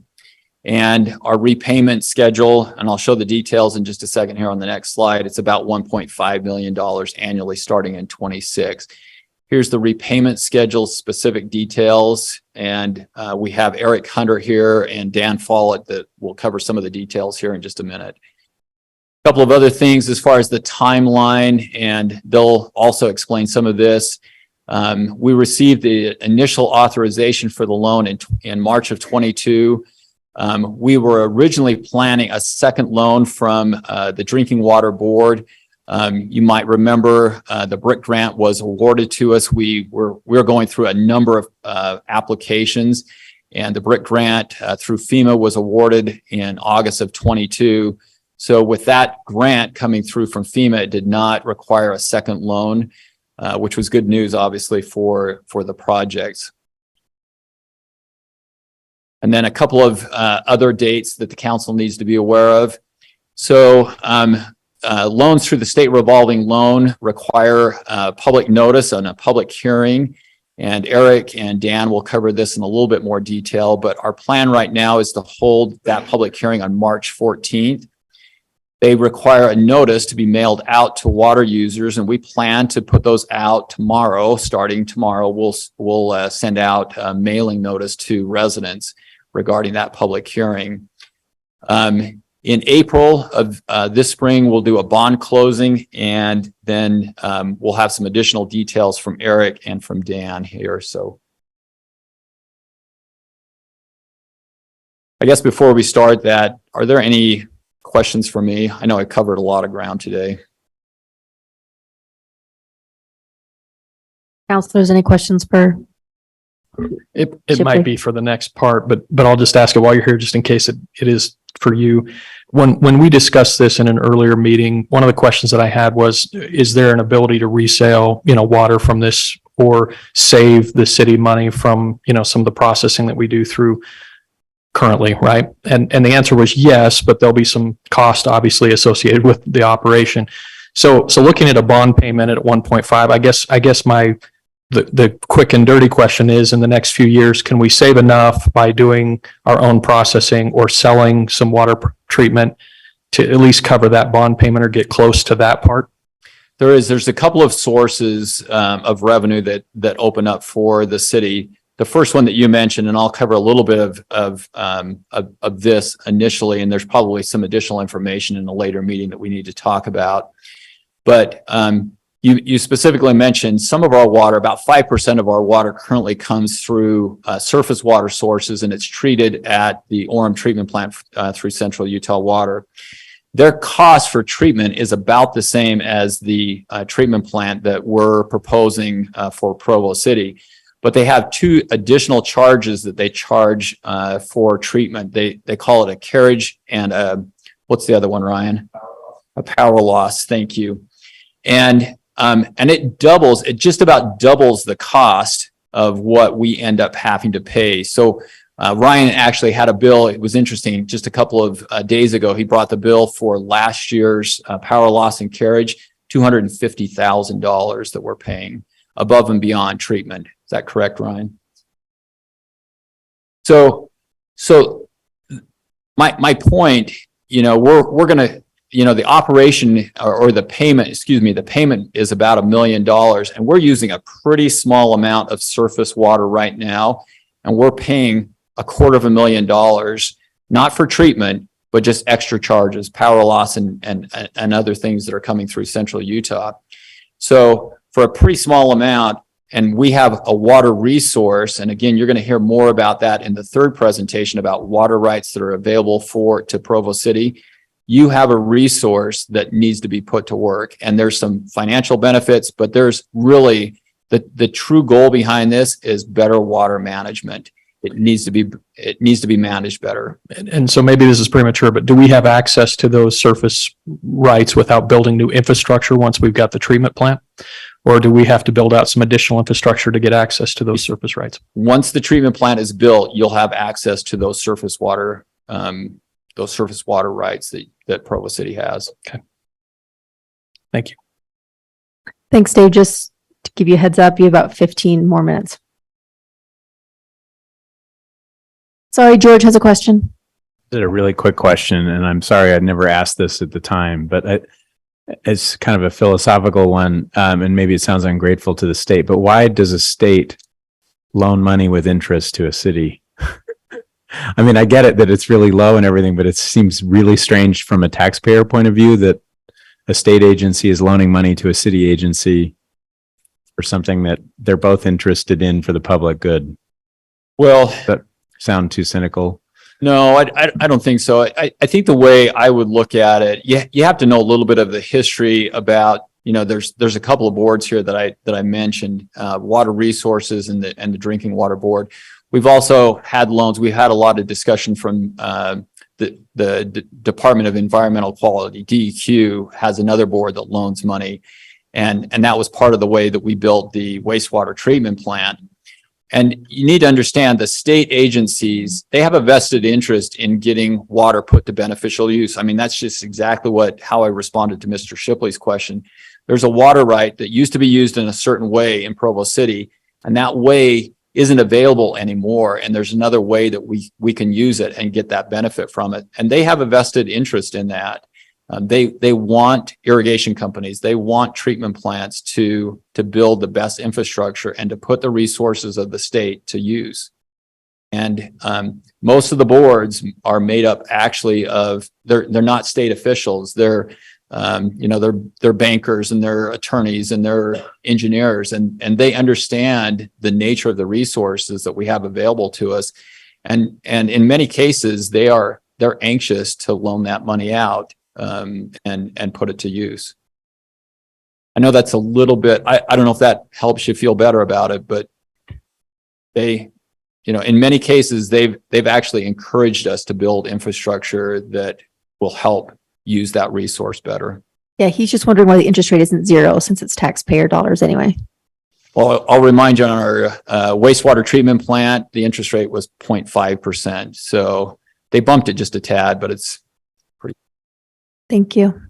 And our repayment schedule, and I'll show the details in just a second here on the next slide. It's about $1.5 million annually starting in 26. Here's the repayment schedule specific details. And we have Eric Hunter here and Dan Follett that will cover some of the details here in just a minute. A couple of other things as far as the timeline, and they'll also explain some of this. We received the initial authorization for the loan in March of 22. We were originally planning a second loan from the Drinking Water Board. You might remember the BRIC grant was awarded to us. We're going through a number of applications, and the BRIC grant through FEMA was awarded in August of 22. So with that grant coming through from FEMA, it did not require a second loan. Which was good news, obviously, for the projects. And then a couple of other dates that the council needs to be aware of. So loans through the state revolving loan require public notice and a public hearing. And Eric and Dan will cover this in a little bit more detail, but our plan right now is to hold that public hearing on March 14th. They require a notice to be mailed out to water users, and we plan to put those out tomorrow. Starting tomorrow, we'll send out a mailing notice to residents regarding that public hearing. In April of this spring, we'll do a bond closing, and then we'll have some additional details from Eric and from Dan here. So I guess before we start that, are there any questions for me? I know I covered a lot of ground today. Counselors, any questions for? It might be for the next part, but I'll just ask it while you're here, just in case it is for you. When we discussed this in an earlier meeting, one of the questions that I had was, is there an ability to resale, water from this or save the city money from, some of the processing that we do through currently, right? And the answer was yes, but there'll be some cost obviously associated with the operation. So looking at a bond payment at 1.5, I guess the quick and dirty question is, in the next few years, can we save enough by doing our own processing or selling some water treatment to at least cover that bond payment or get close to that part? There's a couple of sources of revenue that open up for the city. The first one that you mentioned, and I'll cover a little bit of this initially, and there's probably some additional information in a later meeting that we need to talk about. But you specifically mentioned some of our water, about 5% of our water currently comes through surface water sources, and it's treated at the Orem treatment plant through Central Utah Water. Their cost for treatment is about the same as the treatment plant that we're proposing for Provo City. But they have two additional charges that they charge for treatment. They call it a carriage and what's the other one, Ryan? A power loss. Thank you. And it just about doubles the cost of what we end up having to pay. So Ryan actually had a bill. It was interesting. Just a couple of days ago, he brought the bill for last year's power loss and carriage, $250,000 that we're paying above and beyond treatment. Is that correct, Ryan? So my point, we're going to, the operation or the payment, the payment is about $1 million, and we're using a pretty small amount of surface water right now, and we're paying $250,000, not for treatment, but just extra charges, power loss and other things that are coming through central Utah. So for a pretty small amount, and we have a water resource, and again, you're going to hear more about that in the third presentation about water rights that are available to Provo City. You have a resource that needs to be put to work, and there's some financial benefits, but there's really the true goal behind this is better water management. It needs to be managed better. And so maybe this is premature, but do we have access to those surface rights without building new infrastructure once we've got the treatment plant? Or do we have to build out some additional infrastructure to get access to those surface rights? Once the treatment plant is built, you'll have access to those surface water rights that Provo City has. Okay. Thank you. Thanks, Dave. Just to give you a heads up, you have about 15 more minutes. Sorry, George has a question. This is a really quick question, and I'm sorry I'd never asked this at the time, but it's kind of a philosophical one, and maybe it sounds ungrateful to the state, but why does a state loan money with interest to a city? I mean, I get it that it's really low and everything, but it seems really strange from a taxpayer point of view that a state agency is loaning money to a city agency for something that they're both interested in for the public good. Well, that sound too cynical? No, I don't think so. I think the way I would look at it, you have to know a little bit of the history about, there's a couple of boards here that I mentioned, Water Resources and the Drinking Water Board. We've also had loans. We had a lot of discussion from the Department of Environmental Quality. DEQ has another board that loans money, and that was part of the way that we built the wastewater treatment plant. And you need to understand the state agencies, they have a vested interest in getting water put to beneficial use. I mean, that's just exactly how I responded to Mr. Shipley's question. There's a water right that used to be used in a certain way in Provo City, and that way isn't available anymore. And there's another way that we can use it and get that benefit from it. And they have a vested interest in that. They want irrigation companies, they want treatment plants to build the best infrastructure and to put the resources of the state to use. And most of the boards are made up actually of, they're not state officials. They're bankers and they're attorneys and they're engineers, and they understand the nature of the resources that we have available to us. And in many cases, they're anxious to loan that money out. And put it to use. I know that's a little bit, I don't know if that helps you feel better about it, but they, in many cases, they've actually encouraged us to build infrastructure that will help use that resource better. Yeah, he's just wondering why the interest rate isn't zero since it's taxpayer dollars anyway. Well, I'll remind you, on our wastewater treatment plant, the interest rate was 0.5%. So they bumped it just a tad, but it's Thank you.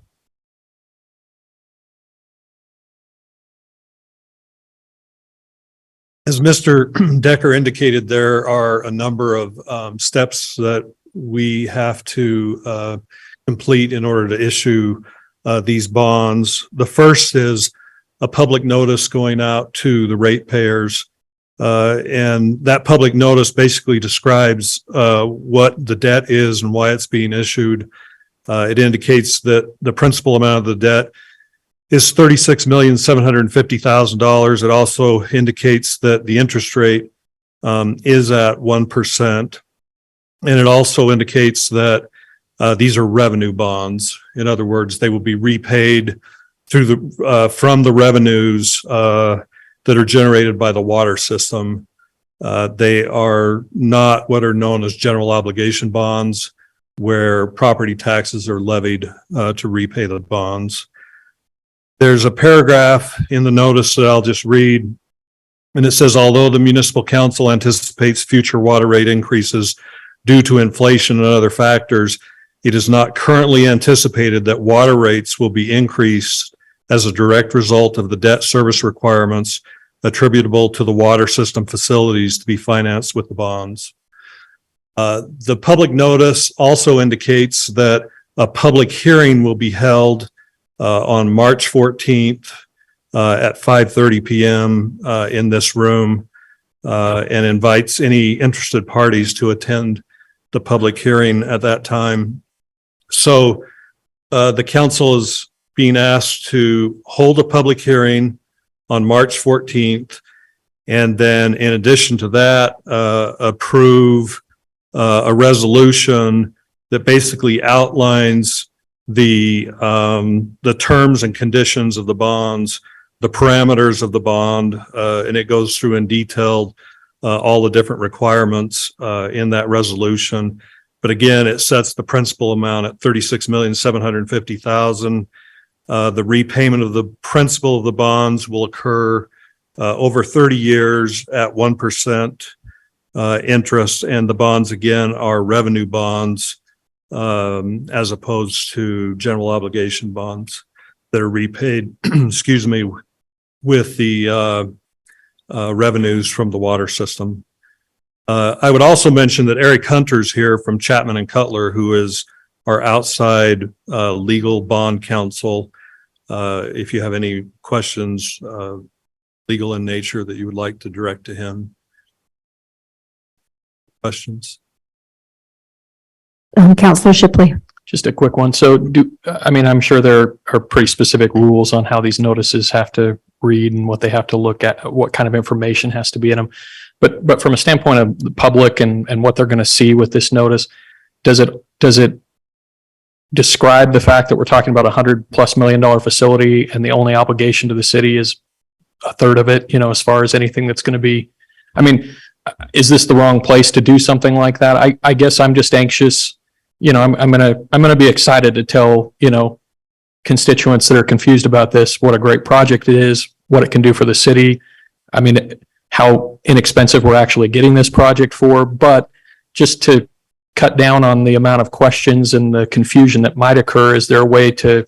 As Mr. Decker indicated, there are a number of steps that we have to complete in order to issue these bonds. The first is a public notice going out to the ratepayers. And that public notice basically describes what the debt is and why it's being issued. It indicates that the principal amount of the debt is $36,750,000. It also indicates that the interest rate is at 1%. And it also indicates that these are revenue bonds. In other words, they will be repaid through from the revenues that are generated by the water system. They are not what are known as general obligation bonds, where property taxes are levied to repay the bonds. There's a paragraph in the notice that I'll just read And it says, although the municipal council anticipates future water rate increases due to inflation and other factors, it is not currently anticipated that water rates will be increased as a direct result of the debt service requirements attributable to the water system facilities to be financed with the bonds. The public notice also indicates that a public hearing will be held on March 14th at 5:30 p.m. In this room and invites any interested parties to attend the public hearing at that time. So the council is being asked to hold a public hearing on March 14th, and then in addition to that, approve a resolution that basically outlines the terms and conditions of the bonds, the parameters of the bond, and it goes through in detail all the different requirements in that resolution. But again, it sets the principal amount at $36,750,000. The repayment of the principal of the bonds will occur over 30 years at 1% interest, and the bonds again are revenue bonds as opposed to general obligation bonds that are repaid, excuse me, with the revenues from the water system. I would also mention that Eric Hunter's here from Chapman and Cutler, who is our outside legal bond counsel. If you have any questions, legal in nature, that you would like to direct to him. Questions? Councilor Shipley. Just a quick one. So I'm sure there are pretty specific rules on how these notices have to read and what they have to look at, what kind of information has to be in them. But from a standpoint of the public and what they're going to see with this notice, does it describe the fact that we're talking about $100+ million facility and the only obligation to the city is a third of it, as far as anything that's going to be, is this the wrong place to do something like that? I guess I'm just anxious. I'm going to be excited to tell, constituents that are confused about this, what a great project it is, what it can do for the city. How inexpensive we're actually getting this project for, but just to cut down on the amount of questions and the confusion that might occur, is there a way to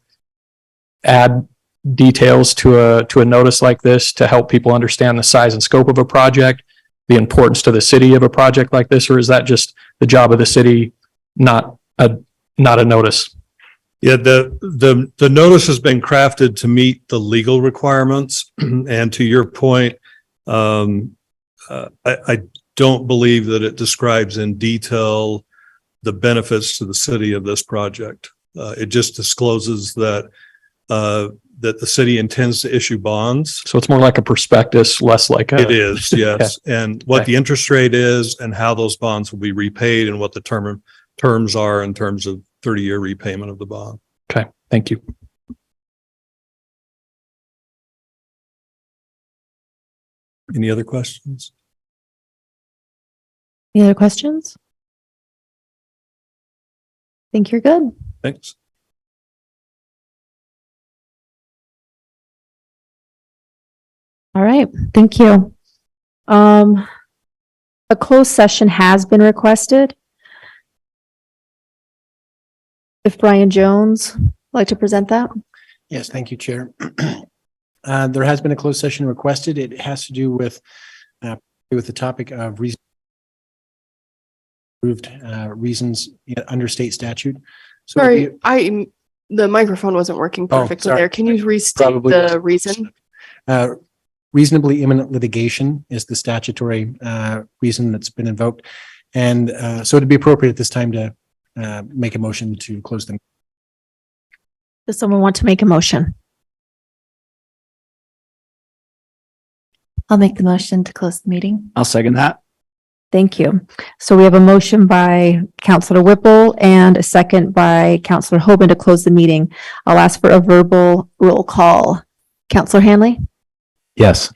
add details to a notice like this to help people understand the size and scope of a project, the importance to the city of a project like this, or is that just the job of the city, not a notice? Yeah, the notice has been crafted to meet the legal requirements, and to your point, I don't believe that it describes in detail the benefits to the city of this project. It just discloses that the city intends to issue bonds. So it's more like a prospectus, less like a. It is, yes. Okay. And what the interest rate is and how those bonds will be repaid and what the terms are in terms of 30-year repayment of the bond. Okay, thank you. Any other questions? Any other questions? Think you're good. Thanks. All right, thank you. A closed session has been requested. If Brian Jones would like to present that. Yes, thank you, Chair. There has been a closed session requested. It has to do with the topic of reasons under state statute. So sorry, the microphone wasn't working perfectly there. Can you restate the reason? Reasonably imminent litigation is the statutory reason that's been invoked. And so it'd be appropriate at this time to make a motion to close them. Does someone want to make a motion? I'll make the motion to close the meeting. I'll second that. Thank you. So we have a motion by Councilor Whipple and a second by Councilor Hoban to close the meeting. I'll ask for a verbal roll call. Councilor Hanley? Yes.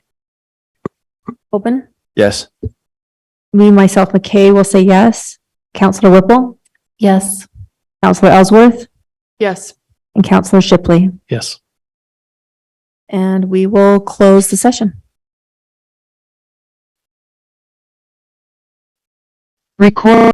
Hoban? Yes. Me, myself, McKay will say yes. Councilor Whipple? Yes. Councilor Ellsworth? Yes. And Councilor Shipley? Yes. And we will close the session. Record.